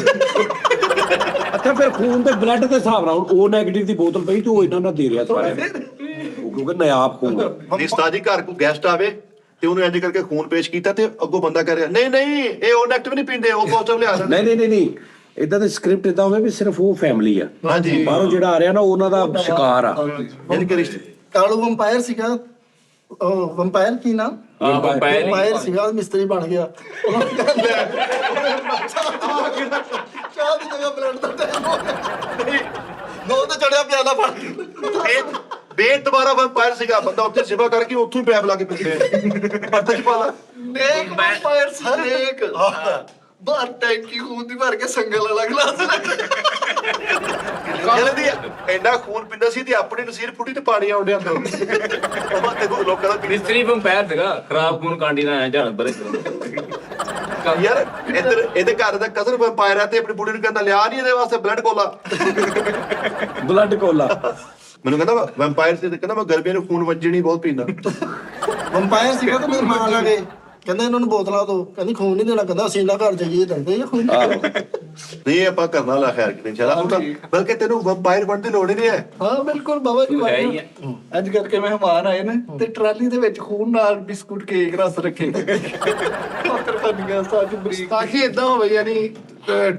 ਅੱਛਾ ਫਿਰ ਖੂਨ ਤੇ ਬਲੱਡ ਦੇ ਹਿਸਾਬ ਨਾਲ ਉਹ ਨੈਗੇਟਿਵ ਦੀ ਬੋਤਲ ਪਈ ਤੇ ਉਹ ਇਹਨਾਂ ਨਾਲ ਦੇ ਰਿਹਾ ਸਾਰਿਆਂ ਨੂੰ ਕਿਉਂਕਿ ਨਾਇਆਬ ਖੂਨ ਨਹੀਂ ਉਸਤਾਦ ਜੀ ਘਰ ਕੋਈ ਗੈਸਟ ਆਵੇ ਤੇ ਉਹਨੂੰ ਇੰਜ ਕਰਕੇ ਖੂਨ ਪੇਸ਼ ਕੀਤਾ ਤੇ ਅੱਗੋਂ ਬੰਦਾ ਕਹਿ ਰਿਹਾ ਨਹੀਂ ਇਹ ਉਹ ਨੈਗੇਟਿਵ ਨਹੀਂ ਪੀਂਦੇ ਉਹ ਪੋਜ਼ਿਟਿਵ ਲਿਆ ਰਹੇ ਨਹੀਂ ਇਦਾਂ ਦੀ ਸਕ੍ਰਿਪਟ ਇਦਾਂ ਹੋਵੇ ਵੀ ਸਿਰਫ ਉਹ ਫੈਮਿਲੀ ਆ ਹਾਂਜੀ ਬਾਹਰੋਂ ਜਿਹੜਾ ਆ ਰਿਹਾ ਨਾ ਉਹਨਾਂ ਦਾ ਸ਼ਿਕਾਰ ਆ ਯਾਨੀ ਕਿ ਰਿਸ਼ਤੇ ਕਾਲੂ ਵੰਪਾਇਰ ਸੀਗਾ ਵੰਪਾਇਰ ਕੀ ਨਾਮ ਵੰਪਾਇਰ ਵੰਪਾਇਰ ਸੀਗਾ ਮਿਸਤਰੀ ਬਣ ਗਿਆ ਚਾਹ ਦੀ ਜਗ੍ਹਾ ਬਲੱਡ ਦਾ ਟਾਈਮ ਹੋ ਗਿਆ ਦੋ ਤੇ ਚੜਿਆ ਪਿਆਲਾ ਫੜ ਕੇ ਬੇਦੁਬਾਰਾ ਵੰਪਾਇਰ ਸੀਗਾ ਬੰਦਾ ਉੱਥੇ ਸੇਵਾ ਕਰਕੇ ਉੱਥੋਂ ਹੀ ਪੈਪ ਲਾ ਕੇ ਪੀਂਦੇ ਪਰਤ ਚ ਪਾ ਲਾ ਨੇਕ ਵੰਪਾਇਰ ਸਰੇਕ ਬਾਹਰ ਟੈਂਕੀ ਖੂਨ ਦੀ ਭਰ ਕੇ ਸੰਗਲ ਵਾਲਾ ਗਲਾਸ ਜਲਦੀ ਇੰਨਾ ਖੂਨ ਪੀਂਦਾ ਸੀ ਤੇ ਆਪਣੀ ਨਸੀਰ ਫੁੱਟੀ ਤੇ ਪਾਣੀ ਆਉਂਦਿਆਂ ਤੋਂ ਉਹ ਬਾਤੇ ਲੋਕਾਂ ਦਾ ਮਿਸਤਰੀ ਵੰਪਾਇਰ ਸੀਗਾ ਖਰਾਬ ਖੂਨ ਕਾਂਡੀ ਨਾਲ ਜਾਣ ਬਰੇ ਯਾਰ ਇੱਧਰ ਇਹਦੇ ਘਰ ਦਾ ਕਜ਼ਨ ਵੰਪਾਇਰ ਆ ਤੇ ਆਪਣੀ ਬੁੜੀ ਨੂੰ ਕਹਿੰਦਾ ਲਿਆ ਨਹੀਂ ਇਹਦੇ ਵਾਸਤੇ ਬਲੱਡ ਕੋਲਾ ਬਲੱਡ ਕੋਲਾ ਮੈਨੂੰ ਕਹਿੰਦਾ ਵੈਂਪਾਇਰ ਸੀ ਤੇ ਕਹਿੰਦਾ ਮੈਂ ਗਰਮੀਆਂ ਨੂੰ ਖੂਨ ਵੱਜਣੀ ਬਹੁਤ ਪੀਂਦਾ ਵੰਪਾਇਰ ਸੀਗਾ ਤੇ ਮੇਰੇ ਮਾਂ ਲੱਗੇ ਕਹਿੰਦੇ ਇਹਨਾਂ ਨੂੰ ਬੋਤਲਾਂ ਦੋ ਕਹਿੰਦੀ ਖੂਨ ਨਹੀਂ ਦੇਣਾ ਕਹਿੰਦਾ ਅਸੀਂ ਨਾ ਘਰ ਜਾਈਏ ਦਿੰਦੇ ਆ ਖੂਨ ਨਹੀਂ ਆਪਾਂ ਕਰਨਾ ਲਾ ਖੈਰ ਕਿ ਚਲਾ ਹੁਣ ਤਾਂ ਬਲਕਿ ਤੈਨੂੰ ਵੈਂਪਾਇਰ ਬਣਨ ਦੀ ਲੋੜ ਹੀ ਨਹੀਂ ਹੈ ਹਾਂ ਬਿਲਕੁਲ ਬਾਬਾ ਜੀ ਹੈ ਹੀ ਹੈ। ਅੱਜ ਕਰਕੇ ਮਹਿਮਾਨ ਆਏ ਨੇ ਤੇ ਟਰਾਲੀ ਦੇ ਵਿੱਚ ਖੂਨ ਨਾਲ ਬਿਸਕੁਟ ਕੇਕ ਰਸ ਰੱਖੇ ਫਕਰ ਬਣ ਗਿਆ ਸਾਡੀ ਬਰੀਕ ਤਾਂ ਕਿ ਇਦਾਂ ਹੋਵੇ ਯਾਨੀ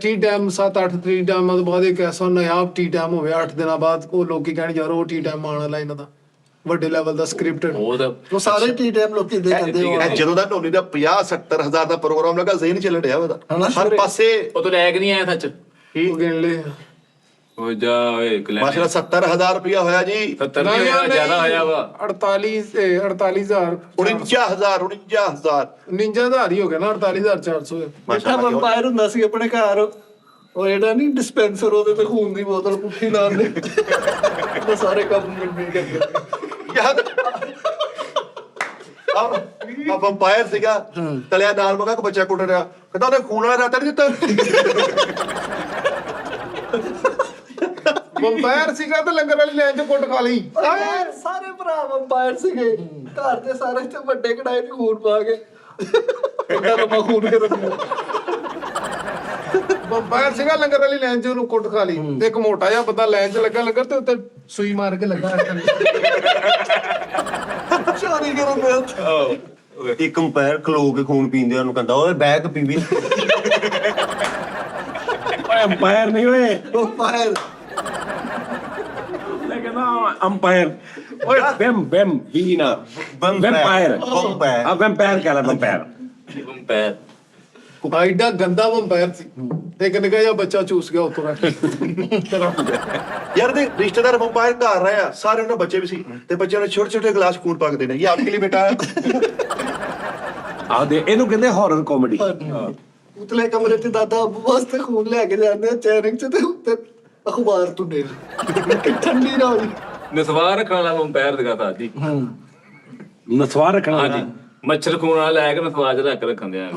ਟੀ ਟਾਈਮ 7-8 ਟੀ ਟਾਈਮ ਤੋਂ ਬਾਅਦ ਇੱਕ ਐਸਾ ਨਾਯਾਬ ਟੀ ਟਾਈਮ ਹੋਵੇ 8 ਦਿਨਾਂ ਬਾਅਦ ਉਹ ਲੋਕੀ ਕਹਿਣ ਯਾਰ ਉਹ ਟੀ ਟਾਈਮ ਆਉਣ ਵਾਲਾ ਇਹਨਾਂ ਦਾ ਵੱਡੇ ਲੈਵਲ ਦਾ ਸਕ੍ਰਿਪਟਡ ਉਹ ਤਾਂ ਉਹ ਸਾਰੇ ਟੀ ਟਾਈਮ ਲੋਕੀ ਦੇ ਕਹਿੰਦੇ ਇਹ ਜਦੋਂ ਦਾ ਢੋਲੀ ਦਾ 50-70 ਹਜ਼ਾਰ ਦਾ ਪ੍ਰੋਗਰਾਮ ਲੱਗਾ ਜ਼ਹੀਨ ਚੱਲਣ ਡਿਆ ਉਹਦਾ ਹਰ ਪਾਸੇ ਉਹ ਤਾਂ ਲੈ ਕੇ ਨਹੀਂ ਆਇਆ ਸੱਚ ਉਹ ਗਿਣ ਲਏ ਉਹ ਜਾ ਓਏ ਕਲੈਨ ਮਾਸ਼ਾਅੱਲਾ 70000 ਰੁਪਇਆ ਹੋਇਆ ਜੀ 70 ਨਹੀਂ ਹੋਇਆ ਜ਼ਿਆਦਾ ਹੋਇਆ ਵਾ 48000 49000 49000 ਹੀ ਹੋ ਗਿਆ ਨਾ 48400 ਬੈਠਾ ਵੰਪਾਇਰ ਹੁੰਦਾ ਸੀ ਆਪਣੇ ਘਰ ਉਹ ਜਿਹੜਾ ਨਹੀਂ ਡਿਸਪੈਂਸਰ ਉਹਦੇ ਤੇ ਖੂਨ ਦੀ ਬੋਤਲ ਪੁੱਠੀ ਲਾਉਣ ਦੇ ਉਹ ਸਾਰੇ ਕੰਮ ਮਿਲ ਕਰਦੇ ਯਾਦ ਆ ਵੰਪਾਇਰ ਸੀਗਾ ਤਲਿਆ ਨਾਲ ਮਗਾ ਕੋ ਬੱਚਾ ਕੁੱਟ ਰਿਹਾ ਕਹਿੰਦਾ ਉਹਨੇ ਖੂਨ ਵਾਲਾ ਰਾਤਾ ਨਹੀਂ ਦਿੱਤਾ ਵੰਪਾਇਰ ਸੀਗਾ ਤੇ ਲੰਗਰ ਵਾਲੀ ਲਾਈਨ 'ਚ ਕੁੱਟ ਖਾ ਲਈ ਸਾਰੇ ਭਰਾ ਵੰਪਾਇਰ ਸੀਗੇ ਘਰ ਦੇ ਸਾਰੇ ਤੇ ਵੱਡੇ ਕੜਾਈ 'ਚ ਖੂਨ ਪਾ ਕੇ ਇੰਨਾ ਲੰਮਾ ਖੂਨ ਕੇ ਰੱਖਿਆ ਵੰਪਾਇਰ ਸੀਗਾ ਲੰਗਰ ਵਾਲੀ ਲਾਈਨ 'ਚ ਉਹਨੂੰ ਕੁੱਟ ਖਾ ਲਈ ਤੇ ਇੱਕ ਮੋਟਾ ਜਿਹਾ ਬੰਦਾ ਲਾਈਨ 'ਚ ਲੱਗਾ ਲੰਗਰ ਤੇ ਉੱਤੇ ਸੂਈ ਮਾਰ ਕੇ ਲੱਗਾ ਚੋਰੀ ਕਰਨ ਦੇ ਇੱਕ ਅੰਪਾਇਰ ਖਲੋ ਕੇ ਖੂਨ ਪੀਂਦੇ ਉਹਨੂੰ ਕਹਿੰਦਾ ਓਏ ਬੈਗ ਪੀਵੀ ਅੰਪਾਇਰ ਨਹੀਂ ਓਏ, ਵੰਪਾਇਰ ਮੈਂ ਕਹਿੰਦਾ ਅੰਪਾਇਰ। ਓਏ ਵੈਮ ਵੀ ਨਾ ਵੈਂਪਾਇਰ। ਆ ਵੈਂਪਾਇਰ ਕਹ ਲੈ, ਵੈਂਪਾਇਰ। ਪੈਰ ਐਡਾ ਗੰਦਾ ਵੰਪਾਇਰ ਸੀ, ਇੱਕ ਨਿੱਕਾ ਜਿਹਾ ਬੱਚਾ ਚੂਸ ਗਿਆ ਉੱਤੋਂ ਰੱਖ ਯਾਰ ਦੇ ਰਿਸ਼ਤੇਦਾਰ ਵੰਪਾਇਰ ਘਰ ਰਹੇ ਆ, ਸਾਰੇ ਉਹਨਾਂ ਬੱਚੇ ਵੀ ਸੀ ਤੇ ਬੱਚਿਆਂ ਨੇ ਛੋਟੇ ਛੋਟੇ ਗਲਾਸ ਖੂਨ ਪਾ ਕੇ ਦੇਣੇ, ਇਹ ਆਪਕੇ ਲਈ ਬੇਟਾ ਆ ਦੇ, ਇਹਨੂੰ ਕਹਿੰਦੇ ਹਾਰਰ ਕਾਮੇਡੀ। ਉਤਲੇ ਕਮਰੇ ਤੇ ਦਾਦਾ ਅੱਬੂ ਵਾਸਤੇ ਖੂਨ ਲੈ ਕੇ ਜਾਂਦੇ ਆ ਚੈਨਿੰਗ ਚ, ਤੇ ਉੱਤੇ ਅਖਬਾਰ ਤੋਂ ਨੇ ਠੰਡੀ ਨਾ ਹੋਈ। ਨਸਵਾਰ ਰੱਖਣ ਵਾਲਾ ਵੰਪਾਇਰ ਦਿਖਾ ਤਾ ਜੀ। ਨਸਵਾਰ ਰੱਖਣਾ ਹਾਂਜੀ, ਮੱਛਰ ਖੂਨ ਵਾਲਾ ਲੈ ਕੇ ਨਸਵਾਰ ਚ ਰੱਖ ਰੱਖਣ ਦਿਆਂ।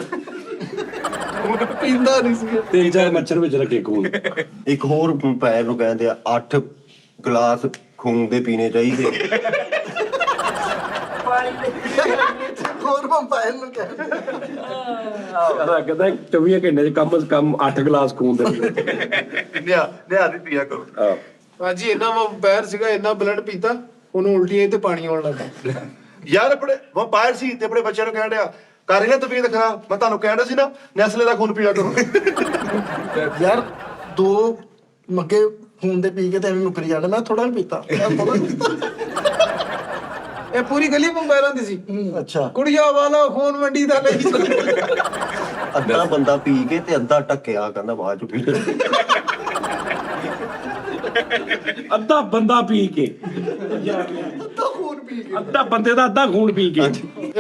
ਪੀਂਦਾ ਨਹੀਂ ਸੀ। 3-4 ਮੱਛਰ ਵਿੱਚ ਰੱਖੇ ਖੂਨ। ਇੱਕ ਹੋਰ ਪੈਰ ਨੂੰ ਕਹਿੰਦੇ ਆ 8 ਗਲਾਸ ਖੂਨ ਦੇ ਪੀਣੇ ਚਾਹੀਦੇ। ਹੋਰ ਵੰਪਾਇਰ ਨੂੰ ਕਹਿੰਦੇ ਕਹਿੰਦਾ 24 ਘੰਟੇ ਚ ਕਮ ਸੇ ਕਮ 8 ਗਲਾਸ ਖੂਨ ਦੇ ਲਿਆ ਦੀ ਪੀਆ ਕਰੋ। ਹਾਂਜੀ ਇੰਨਾ ਵੰਪਾਇਰ ਸੀਗਾ, ਇੰਨਾ ਬਲੱਡ ਪੀਤਾ ਉਹਨੂੰ ਉਲਟੀਆਂ ਤੇ ਪਾਣੀ ਆਉਣ ਲੱਗਾ। ਯਾਰ ਆਪਣੇ ਵੰਪਾਇਰ ਸੀ ਤੇ ਆਪਣੇ ਬੱਚਿਆਂ ਨੂੰ ਕਹਿਣ ਡਿਆ ਕਰ ਰਿਹਾ ਤਬੀਅਤ ਖਰਾਬ, ਮੈਂ ਤੁਹਾਨੂੰ ਕਹਿਣ ਡਿਆ ਸੀ ਨਾ ਨੈਸਲੇ ਦਾ ਖੂਨ ਪੀਆ ਕਰੋ। ਯਾਰ 2 ਮੱਗੇ ਖੂਨ ਦੇ ਪੀ ਕੇ ਤੇ ਐਵੇਂ ਮੁਕਰੀ ਜਾਂਦੇ, ਮੈਂ ਥੋੜਾ ਪੀਤਾ। ਇਹ ਪੂਰੀ ਗਲੀ ਵੰਪਾਇਰਾਂ ਦੀ ਸੀ। ਅੱਛਾ ਕੁੜੀਆਂ ਵਾਲਾ ਖੂਨ ਮੰਡੀ ਦਾ ਲਈ। ਅੱਧਾ ਬੰਦਾ ਪੀ ਕੇ ਤੇ ਅੱਧਾ ਟੱਕਿਆ, ਕਹਿੰਦਾ ਬਾਅਦ ਚ ਪੀ ਲੈ। ਅੱਧਾ ਬੰਦਾ ਪੀ ਕੇ, ਅੱਧਾ ਬੰਦੇ ਦਾ ਅੱਧਾ ਖੂਨ ਪੀ ਕੇ।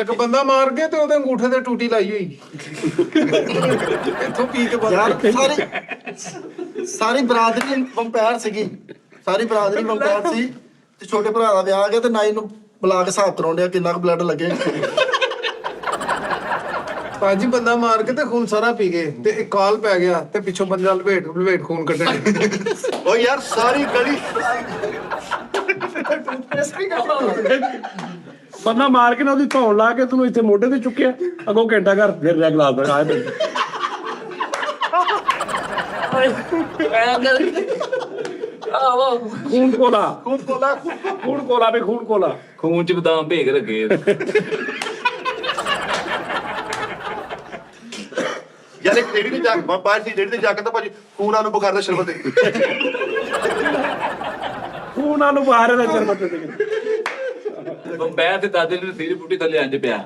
ਇੱਕ ਬੰਦਾ ਮਾਰ ਕੇ ਤੇ ਉਹਦੇ ਅੰਗੂਠੇ ਤੇ ਟੂਟੀ ਲਾਈ ਹੋਈ। ਇੱਥੋਂ ਪੀ ਕੇ ਯਾਰ ਬੰਦਾ ਸਾਰੀ ਬਰਾਦਰੀ ਵੰਪਾਇਰ ਸੀਗੀ, ਸਾਰੀ ਬਰਾਦਰੀ ਵੰਪਾਇਰ ਸੀ ਤੇ ਛੋਟੇ ਭਰਾ ਦਾ ਵਿਆਹ ਆ ਗਿਆ ਤੇ ਨਾਈ ਨੂੰ ਬੁਲਾ ਕੇ ਹਿਸਾਬ ਕਰਾਉਣ ਡਿਆ ਕਿੰਨਾ ਕੁ ਬਲੱਡ ਲੱਗੇ। ਭਾਜੀ ਬੰਦਾ ਮਾਰ ਕੇ ਤੇ ਖੂਨ ਸਾਰਾ ਪੀ ਗਏ ਤੇ ਇੱਕ ਕਾਲ ਪੈ ਗਿਆ ਤੇ ਪਿੱਛੋਂ ਬੰਦਾ ਲਵੇਟ ਖੂਨ ਕੱਢਣ। ਓ ਯਾਰ ਸਾਰੀ ਗਲੀ ਬੰਦਾ ਮਾਰ ਕੇ ਨਾ ਉਹਦੀ ਧੌਣ ਲਾ ਕੇ ਤੈਨੂੰ ਇੱਥੇ ਮੋਢੇ ਤੇ ਚੁੱਕਿਆ, ਅੱਗੋਂ ਘੰਟਾ ਘਰ ਫਿਰ ਰਿਹਾ ਗਲਾਸ ਦਾ ਆਏ ਬੰਦੇ। ਖੂਨ ਕੋਲਾ ਵੀ ਖੂਨ ਕੋਲਾ। ਖੂਨ ਚ ਬਦਾਮ ਭੇਗ ਰੱਖੇ। ਯਾਰ ਇੱਕ ਜਿਹੜੀ ਜਾ ਵੰਪਾਇਰ ਸੀ, ਜਿਹੜੀ ਤੇ ਜਾ ਕੇ ਤਾਂ ਭਾਜੀ ਖੂਨਾਂ ਨੂੰ ਬੁਖਾਰ ਦਾ ਸ਼ਰਬਤ ਦੇ ਖੂਨਾਂ ਨੂੰ ਬਾਹਰ ਦਾ ਸ਼ਰਬਤ ਦੇ। ਵੰਪਾਇਰ ਤੇ ਦਾਦੇ ਨੂੰ ਤੇਰੀ ਬੁੱਢੀ ਥੱਲੇ ਅੰਜ ਪਿਆ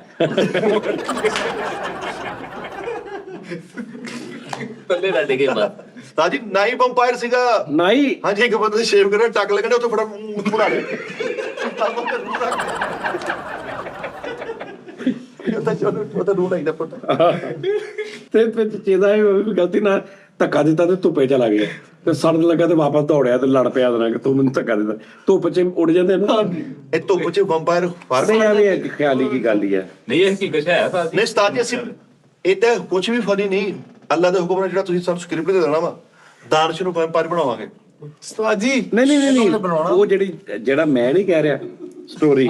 ਥੱਲੇ ਨਾ ਡਿੱਗੇ ਮਾ। ਤਾਜੀ ਨਾਈ ਵੰਪਾਇਰ ਸੀਗਾ। ਨਾਈ ਹਾਂਜੀ ਇੱਕ ਬੰਦੇ ਸ਼ੇਵ ਕਰਿਆ, ਟੱਕ ਲੱਗਣੇ ਉੱਥੇ ਫੜਾ ਮੂੰਹ ਬਣਾ ਲਿਆ। ਉਹ ਤਾਂ ਰੂਲ ਆਈਦਾ ਪਤਾ। ਤੇ ਫਿਰ ਚੇਦਾ ਇਹ ਵੀ ਗਲਤੀ ਨਾਲ ਧੱਕਾ ਦਿੱਤਾ ਤੇ ਧੁੱਪੇ ਚਲਾ ਗਿਆ ਤੇ ਸੜਨ ਲੱਗਾ ਤੇ ਵਾਪਸ ਦੌੜਿਆ ਤੇ ਲੜ ਪਿਆ ਉਹਦੇ ਨਾਲ ਕਿ ਤੂੰ ਮੈਨੂੰ ਧੱਕਾ ਦਿੱਤਾ। ਧੁੱਪ 'ਚ ਉੱਡ ਜਾਂਦੇ ਨਾ। ਇਹ ਧੁੱਪ 'ਚ ਵੰਪਾਇਰ ਫਾਰ ਨਹੀਂ ਆ ਵੀ ਇੱਕ ਖਿਆਲੀ ਕੀ ਗੱਲ ਹੀ ਹੈ। ਨਹੀਂ ਇਹ ਹਕੀਕਤ ਹੈ ਸਾਡੀ। ਨਹੀਂ ਸਤਾਜ ਅਸੀਂ ਇਹ ਤਾਂ ਕੁਝ ਵੀ ਫਨੀ ਨਹੀਂ, ਅੱਲਾ ਦੇ ਹੁਕਮ ਨਾਲ ਜਿਹੜਾ ਤੁਸੀਂ ਸਾਨੂੰ ਸਕ੍ਰਿਪਟ ਦੇ ਦੇਣਾ ਵਾ, ਦਾਨਸ਼ ਨੂੰ ਵੰਪਾਇਰ ਬਣਾਵਾਂਗੇ। ਸਤਾਜੀ ਨਹੀਂ ਉਹ ਜਿਹੜਾ ਮੈਂ ਨਹੀਂ ਕਹਿ ਰਿਹਾ ਸਟੋਰੀ,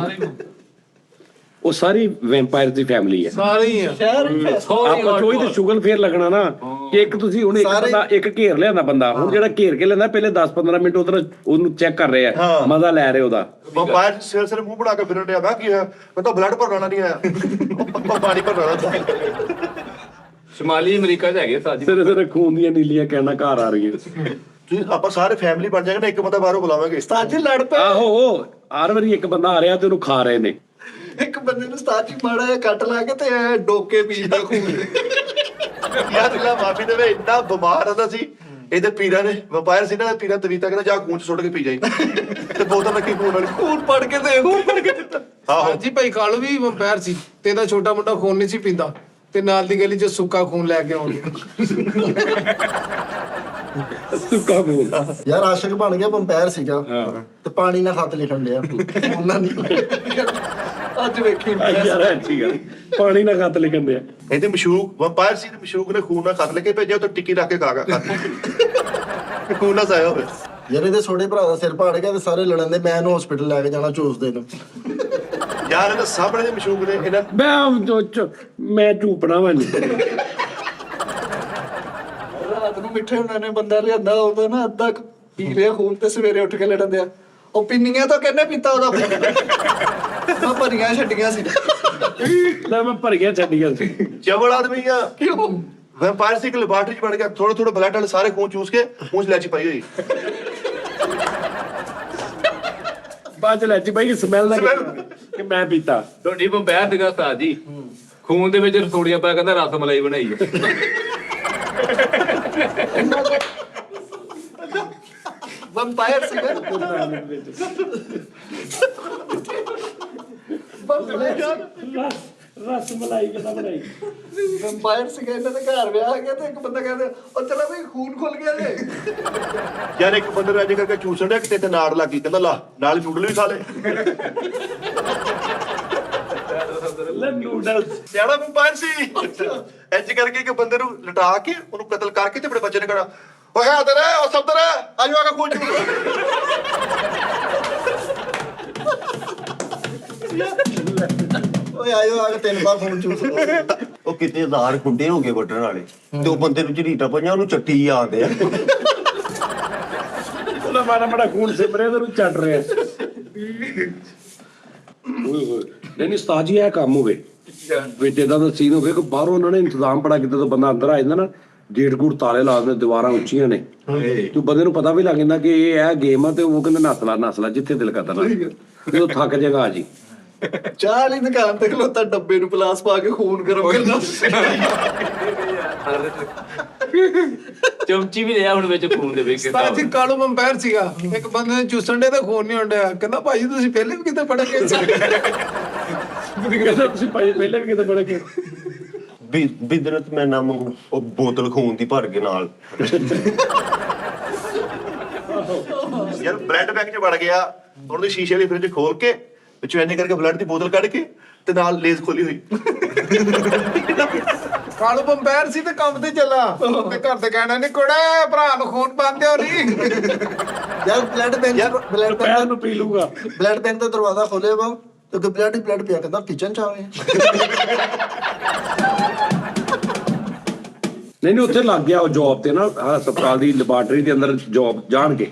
ਉਹ ਸਾਰੀ ਵੈਂਪਾਇਰ ਦੀ ਫੈਮਿਲੀ ਹੈ। ਸਾਰੇ ਹੀ ਆ। ਆਪਾਂ ਚੋਈ ਤੇ ਸ਼ੁਗਲ ਫੇਰ ਲੱਗਣਾ ਨਾ ਕਿ ਇੱਕ ਤੁਸੀਂ ਹੁਣ ਇੱਕ ਬੰਦਾ ਇੱਕ ਘੇਰ ਲਿਆਂਦਾ ਬੰਦਾ, ਹੁਣ ਜਿਹੜਾ ਘੇਰ ਕੇ ਲੈਂਦਾ ਪਹਿਲੇ 10-15 ਮਿੰਟ ਉਹਨੂੰ ਚੈੱਕ ਕਰ ਰਹੇ ਆ, ਮਜ਼ਾ ਲੈ ਰਹੇ ਉਹਦਾ। ਵੰਪਾਇਰ ਸਿਰ ਮੂੰਹ ਬਣਾ ਕੇ ਫਿਰਨ ਡਿਆ, ਮੈਂ ਕੀ ਹੋਇਆ, ਮੈਂ ਤਾਂ ਬਲੱਡ ਭਰਨ ਵਾਲਾ ਨਹੀਂ ਆਇਆ, ਪਾਣੀ ਭਰਨ ਵਾਲਾ। ਸ਼ਮਾਲੀ ਅਮਰੀਕਾ 'ਚ ਹੈਗੇ ਸਾਜੀ। ਸਿਰੇ ਖੂਨ ਦੀਆਂ ਨੀਲੀਆਂ ਕਹਿਣਾ ਘਰ ਆ ਰਹੀਆਂ। ਤੁਸੀਂ ਆਪਾਂ ਸਾਰੇ ਫੈਮਿਲੀ ਬਣ ਜਾਗੇ ਨਾ, ਇੱਕ ਬੰਦਾ ਬਾਹਰੋਂ ਬੁਲਾਵਾਂਗੇ। ਸਤਾਜੀ ਲੜ ਪਏ। ਆਹੋ ਹਰ ਵਾਰੀ ਇੱਕ ਬੰਦਾ ਆ ਰਿਹਾ ਤੇ ਉਹਨੂੰ ਖਾ ਰਹੇ ਨੇ। ਇੱਕ ਬੰਦੇ ਨੂੰ ਸਤਾਜੀ ਮਾੜਾ ਜਿਹਾ ਕੱਟ ਲਾ ਕੇ ਤੇ ਐਂ ਡੋਕੇ ਪੀਂਦਾ ਖੂਨ ਦੇ। ਯਾਰ ਅੱਲਾ ਮਾਫੀ ਦੇਵੇ, ਇੰਨਾ ਬਿਮਾਰ ਹੁੰਦਾ ਸੀ। ਇਹਦੇ ਪੀਰਾਂ ਨੇ ਵੰਪਾਇਰ ਸੀ ਨਾ, ਪੀਰਾਂ ਤਵੀਤਾ ਕਹਿੰਦਾ ਜਾ ਖੂਨ 'ਚ ਸੁੱਟ ਕੇ ਪੀ ਜਾਈ ਤੇ ਬੋਤਲ ਰੱਖੀ ਖੂਨ ਵਾਲੀ। ਖੂਨ ਪੜ ਕੇ ਦਿੱਤਾ। ਆਹੋ ਜੀ ਭਾਈ ਕਾਲੂ ਵੀ ਵੰਪਾਇਰ ਸੀ ਤੇ ਇਹਦਾ ਛੋਟਾ ਮੋਟਾ ਖੂਨ ਨਹੀਂ ਸੀ ਪੀਂਦਾ ਤੇ ਨਾਲ ਦੀ ਗਲੀ 'ਚ ਸੁੱਕਾ ਖੂਨ ਲੈ ਕੇ ਆਉਂਦੇ। ਸੁੱਕਾ ਖੂਨ। ਯਾਰ ਆਸ਼ਿਕ ਬਣ ਗਿਆ, ਵੰਪਾਇਰ ਸੀਗਾ ਤੇ ਪਾਣੀ ਨਾਲ ਖਤ ਲਿਖਣ ਡਿਆ ਉਹਨਾਂ ਨੇ। ਅੱਜ ਵੇਖੀ ਯਾਰ ਅੱਛੀ ਗੱਲ, ਪਾਣੀ ਨਾਲ ਖਤ ਲਿਖਣ ਦਿਆ। ਇਹਦੇ ਮਸ਼ੂਕ ਵੰਪਾਇਰ ਸੀ ਤੇ ਮਸ਼ੂਕ ਨੇ ਖੂਨ ਨਾਲ ਖਤ ਲੈ ਕੇ ਭੇਜਿਆ, ਤੇ ਟਿੱਕੀ ਰੱਖ ਕੇ ਖਾ ਗਿਆ ਖੂਨ ਨਾਲ ਸਾਇਆ ਹੋਵੇ। ਯਾਰ ਇਹਦੇ ਛੋਟੇ ਭਰਾ ਦਾ ਸਿਰ ਪਾੜ ਗਿਆ ਤੇ ਸਾਰੇ ਲੜਨ ਦੇ, ਮੈਂ ਇਹਨੂੰ ਹਸਪੀਟਲ ਲੈ ਕੇ ਜਾਣਾ ਚੂਸਦੇ ਨੂੰ। ਯਾਰ ਇਹਦੇ ਸਾਹਮਣੇ ਦੇ ਮਸ਼ੂਕ ਨੇ ਇਹਨਾਂ ਮੈਂ ਝੂਪਣਾ ਵਾ ਨਹੀਂ। ਰਾਤ ਨੂੰ ਮਿੱਠੇ ਉਹਨਾਂ ਨੇ ਬੰਦਾ ਲਿਆਂਦਾ, ਉਹਦਾ ਨਾ ਅੱਧਾ ਪੀ ਲਿਆ ਖੂਨ ਤੇ ਸਵੇਰੇ ਉੱਠ ਕੇ ਲੜਨ ਦਿਆ। ਉਹ ਪਿੰਨੀਆਂ ਤਾਂ ਕਿੰਨੇ ਪੀਤਾ ਉਹਦਾ। ਮੈਂ ਭਰੀਆਂ ਛੱਡੀਆਂ ਸੀ। ਲੈ ਮੈਂ ਭਰ ਗਿਆ ਛੱਡੀਆਂ ਸੀ। ਚਵਲ ਆਦਮੀ ਆ। ਕਿਉਂ? ਵੈਂਪਾਇਰ ਸੀ ਇੱਕ ਲੈਬਾਰਟਰੀ 'ਚ ਬਣ ਗਿਆ, ਥੋੜਾ ਥੋੜਾ ਬਲੱਡ ਵਾਲੇ ਸਾਰੇ ਖੂਨ ਚੂਸ ਕੇ ਮੂੰਹ 'ਚ ਲੈਚੀ ਪਾਈ ਹੋਈ। ਬਾਅਦ ਚ ਲੈਚੀ ਬਾਈ ਸਮੈਲ ਦਾ ਕਿ ਮੈਂ ਪੀਤਾ। ਤੁਹਾਡੀ ਬੰਬੈਰ ਸੀਗਾ ਉਸਤਾਦ ਜੀ, ਖੂਨ ਦੇ ਵਿੱਚ ਰਸੋੜੀਆਂ ਪਾ ਕਹਿੰਦਾ ਰਸ ਮਲਾਈ ਬਣਾਈ ਹੈ। ਵੰਪਾਇਰ ਸੀਗਾ ਰਸ ਮਲਾਈ ਕਿਦਾਂ ਬਣਾਈ? ਵੰਪਾਇਰ ਸੀਗਾ, ਇਹਨਾਂ ਦੇ ਘਰ ਵਿਆਹ ਆ ਗਿਆ ਤੇ ਇੱਕ ਬੰਦਾ ਕਹਿੰਦਾ ਉਹ ਚਲਾ ਵੀ ਖੂਨ ਖੁੱਲ ਗਿਆ ਤੇ ਯਾਰ ਇੱਕ ਬੰਦੇ ਨੂੰ ਅੱਜ ਕਰਕੇ ਚੂਸਣ ਡਿਆ ਕਿਤੇ ਤੇ ਨਾੜ ਲੱਗੀ, ਕਹਿੰਦਾ ਲਾ ਨਾਲ ਨੂਡਲ ਵੀ ਖਾ ਲੈ। ਨੂਡਲਸ ਸਿਆਣਾ ਵੈਂਪਾਇਰ ਸੀ। ਇੰਜ ਕਰਕੇ ਇੱਕ ਬੰਦੇ ਨੂੰ ਲਟਾ ਕੇ ਉਹਨੂੰ ਕਤਲ ਕਰਕੇ ਤੇ ਆਪਣੇ ਬੱਚੇ ਨੇ ਕਹਣਾ ਓਏ ਹਾਦਰ ਹੈ ਉਹ ਸਬਦਰ ਹੈ ਆਜੋ ਆ ਕੇ ਖੂਨ ਚੂਸ। ਓਏ ਆਇਓ ਆ ਕੇ 3 ਵਾਰ ਫੋਨ ਚੂਸ ਲਓ। ਉਹ ਕਿਤੇ ਹਜ਼ਾਰ ਖੁੰਡੇ ਹੋ ਗਏ ਵੱਢਣ ਵਾਲੇ ਤੇ ਉਹ ਬੰਦੇ ਨੂੰ ਝਰੀਟਾ ਪਈਆਂ ਉਹਨੂੰ ਚੱਟੀ ਆਉਂਦੇ ਆ। ਉਹਦਾ ਮਾੜਾ ਮਾੜਾ ਖੂਨ ਸਿਮਰੇ ਤੇ ਉਹਨੂੰ ਚੱਟ ਰਿਹਾ। ਓਏ ਹੋਏ ਨਹੀਂ ਉਸਤਾਦ ਜੀ ਇਹ ਕੰਮ ਹੋਵੇ ਵਿੱਚ ਏਦਾਂ ਦਾ ਸੀਨ ਹੋਵੇ ਕਿ ਬਾਹਰੋਂ ਉਹਨਾਂ ਨੇ ਇੰਤਜ਼ਾਮ ਬੜਾ ਕੀਤਾ ਤਾਂ ਬੰਦਾ ਅੰਦਰ ਆ ਜਾਂਦਾ ਨਾ, ਗੇਟ ਗੂਟ ਤਾਲੇ ਲਾ ਦਿੰਦੇ, ਦੀਵਾਰਾਂ ਉੱਚੀਆਂ ਨੇ ਤੇ ਬੰਦੇ ਨੂੰ ਪਤਾ ਵੀ ਲੱਗ ਜਾਂਦਾ ਕਿ ਇਹ ਗੇਮ ਆ ਤੇ ਉਹ ਕਹਿੰਦੇ ਨੱਸ ਲਾ ਜਿੱਥੇ ਦਿਲ ਕਰਦਾ ਨਾ, ਜਦੋਂ ਥੱਕ ਜਾਏਗਾ ਆ ਜੀ। ਚਾਹ ਵਾਲੀ ਦੁਕਾਨ ਤੇ ਖਲੋਤਾ ਡੱਬੇ ਨੂੰ ਪਲਾਸ ਪਾ ਕੇ ਖੂਨ ਗਰਮ ਕਰਦਾ। ਚਮਚੀ ਵੀ ਲਿਆ ਹੁਣ ਵਿੱਚ ਖੂਨ ਦੇ ਵਿੱਚ। ਉਸਤਾਦ ਜੀ ਕਾਲੂ ਵੰਪਾਇਰ ਸੀਗਾ, ਇੱਕ ਬੰਦੇ ਨੇ ਚੂਸਣ ਦੇ ਤਾਂ ਖੂਨ ਨਹੀਂ ਹੁੰਦਿਆ, ਕਹਿੰਦਾ ਭਾਜੀ ਤੁਸੀਂ ਪਹਿਲੇ ਵੀ ਕਿਤੇ ਪੜ੍ਹ ਕੇ ਕਹਿੰਦਾ ਤੁਸੀਂ ਭਾਈ ਪਹਿਲੇ ਵੀ ਕਿਤੇ ਬੜੇ ਕੇ ਬਿਦਰਤ ਮੈਂ ਨਾਮ ਉਹ ਬੋਤਲ ਖੂਨ ਦੀ ਭਰ ਕੇ ਨਾਲ। ਯਾਰ ਬਲੱਡ ਬੈਂਕ 'ਚ ਵੜ ਗਿਆ, ਉਹਨੇ ਸ਼ੀਸ਼ੇ ਵਾਲੀ ਫ੍ਰਿਜ ਖੋਲ ਕੇ ਵਿੱਚੋਂ ਇੰਨੇ ਕਰਕੇ ਬਲੱਡ ਦੀ ਬੋਤਲ ਕੱਢ ਕੇ ਤੇ ਨਾਲ ਲੇਜ਼ ਖੋਲੀ ਹੋਈ। ਕਾਲੂ ਵੰਪਾਇਰ ਸੀ ਤੇ ਕੰਮ ਤੇ ਚੱਲਾ ਤੇ ਘਰ ਤੇ ਕਹਿਣਾ ਨਹੀਂ ਕੁੜਾ ਭਰਾ ਨੂੰ ਖੂਨ ਪਾਉਂਦੇ ਹੋ ਨਹੀਂ। ਯਾਰ ਬਲੱਡ ਪੈਰ ਨੂੰ ਪੀ ਲੂਗਾ। ਬੈਂਕ ਦਾ ਦਰਵਾਜ਼ਾ ਖੋਲੇ ਵਾ ਤੇ ਬਲੱਡ ਹੀ ਬਲੱਡ ਪਿਆ, ਕਹਿੰਦਾ ਕਿਚਨ ਚ ਆਵੇ। ਨਹੀਂ ਉੱਥੇ ਲੱਗ ਗਿਆ ਉਹ ਜੌਬ ਤੇ ਨਾ, ਹਸਪਤਾਲ ਦੀ ਲੈਬਾਰਟਰੀ ਦੇ ਅੰਦਰ ਜੌਬ ਜਾਣ ਕੇ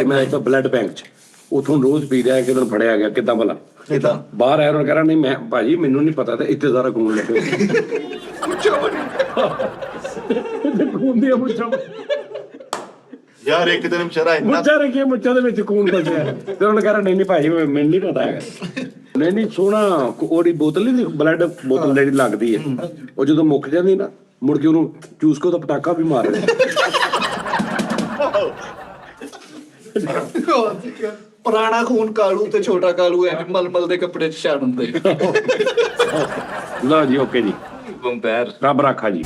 ਮੈਂ ਇੱਥੇ ਬਲੱਡ ਬੈਂਕ 'ਚ ਉਥੋਂ ਰੋਜ਼ ਪੀ ਰਿਹਾ। ਕਿਦੋਂ ਫੜਿਆ ਗਿਆ ਕਿੱਦਾਂ ਭਲਾ ਬਾਹਰ ਆਇਆ ਉਹਨੇ ਕਹਿਣਾ ਨਹੀਂ ਮੈਂ ਭਾਜੀ ਮੈਨੂੰ ਨਹੀਂ ਪਤਾ ਤੇ ਇੱਥੇ ਸਾਰਾ ਖੂਨ ਲੱਗੇ ਖੂਨ ਦੀਆਂ ਮੁੱਛਾਂ ਯਾਰ ਇੱਕ ਦਿਨ ਵਿਚਾਰਾ ਇੰਨਾ ਮੁੱਛਾਂ ਰੱਖੀਆਂ, ਮੁੱਛਾਂ ਦੇ ਵਿੱਚ ਖੂਨ ਫਸਿਆ ਤੇ ਉਹਨੇ ਕਹਿਣਾ ਨਹੀਂ ਭਾਜੀ ਮੈਨੂੰ ਨਹੀਂ ਪਤਾ ਹੈਗਾ। ਨਹੀਂ ਸੋਹਣਾ ਉਹਦੀ ਬੋਤਲ ਨਹੀਂ ਬਲੱਡ ਬੋਤਲ ਜਿਹੜੀ ਲੱਗਦੀ ਹੈ ਉਹ ਜਦੋਂ ਮੁੱਕ ਜਾਂਦੀ ਨਾ ਮੁੜ ਕੇ ਉਹਨੂੰ ਚੂਸ ਕੇ ਉਹਦਾ ਪਟਾਕਾ ਵੀ ਮਾਰ ਦਿੰਦਾ। ਪੁਰਾਣਾ ਖੂਨ ਕਾਲੂ ਤੇ ਛੋਟਾ ਕਾਲੂ ਐ ਮਲਮਲ ਦੇ ਕੱਪੜੇ ਚ ਛਾੜ ਹੁੰਦੇ। ਲਓ ਜੀ ਓਕੇ ਜੀ ਬੰਬੈਰ ਰੱਬ ਰਾਖਾ ਜੀ।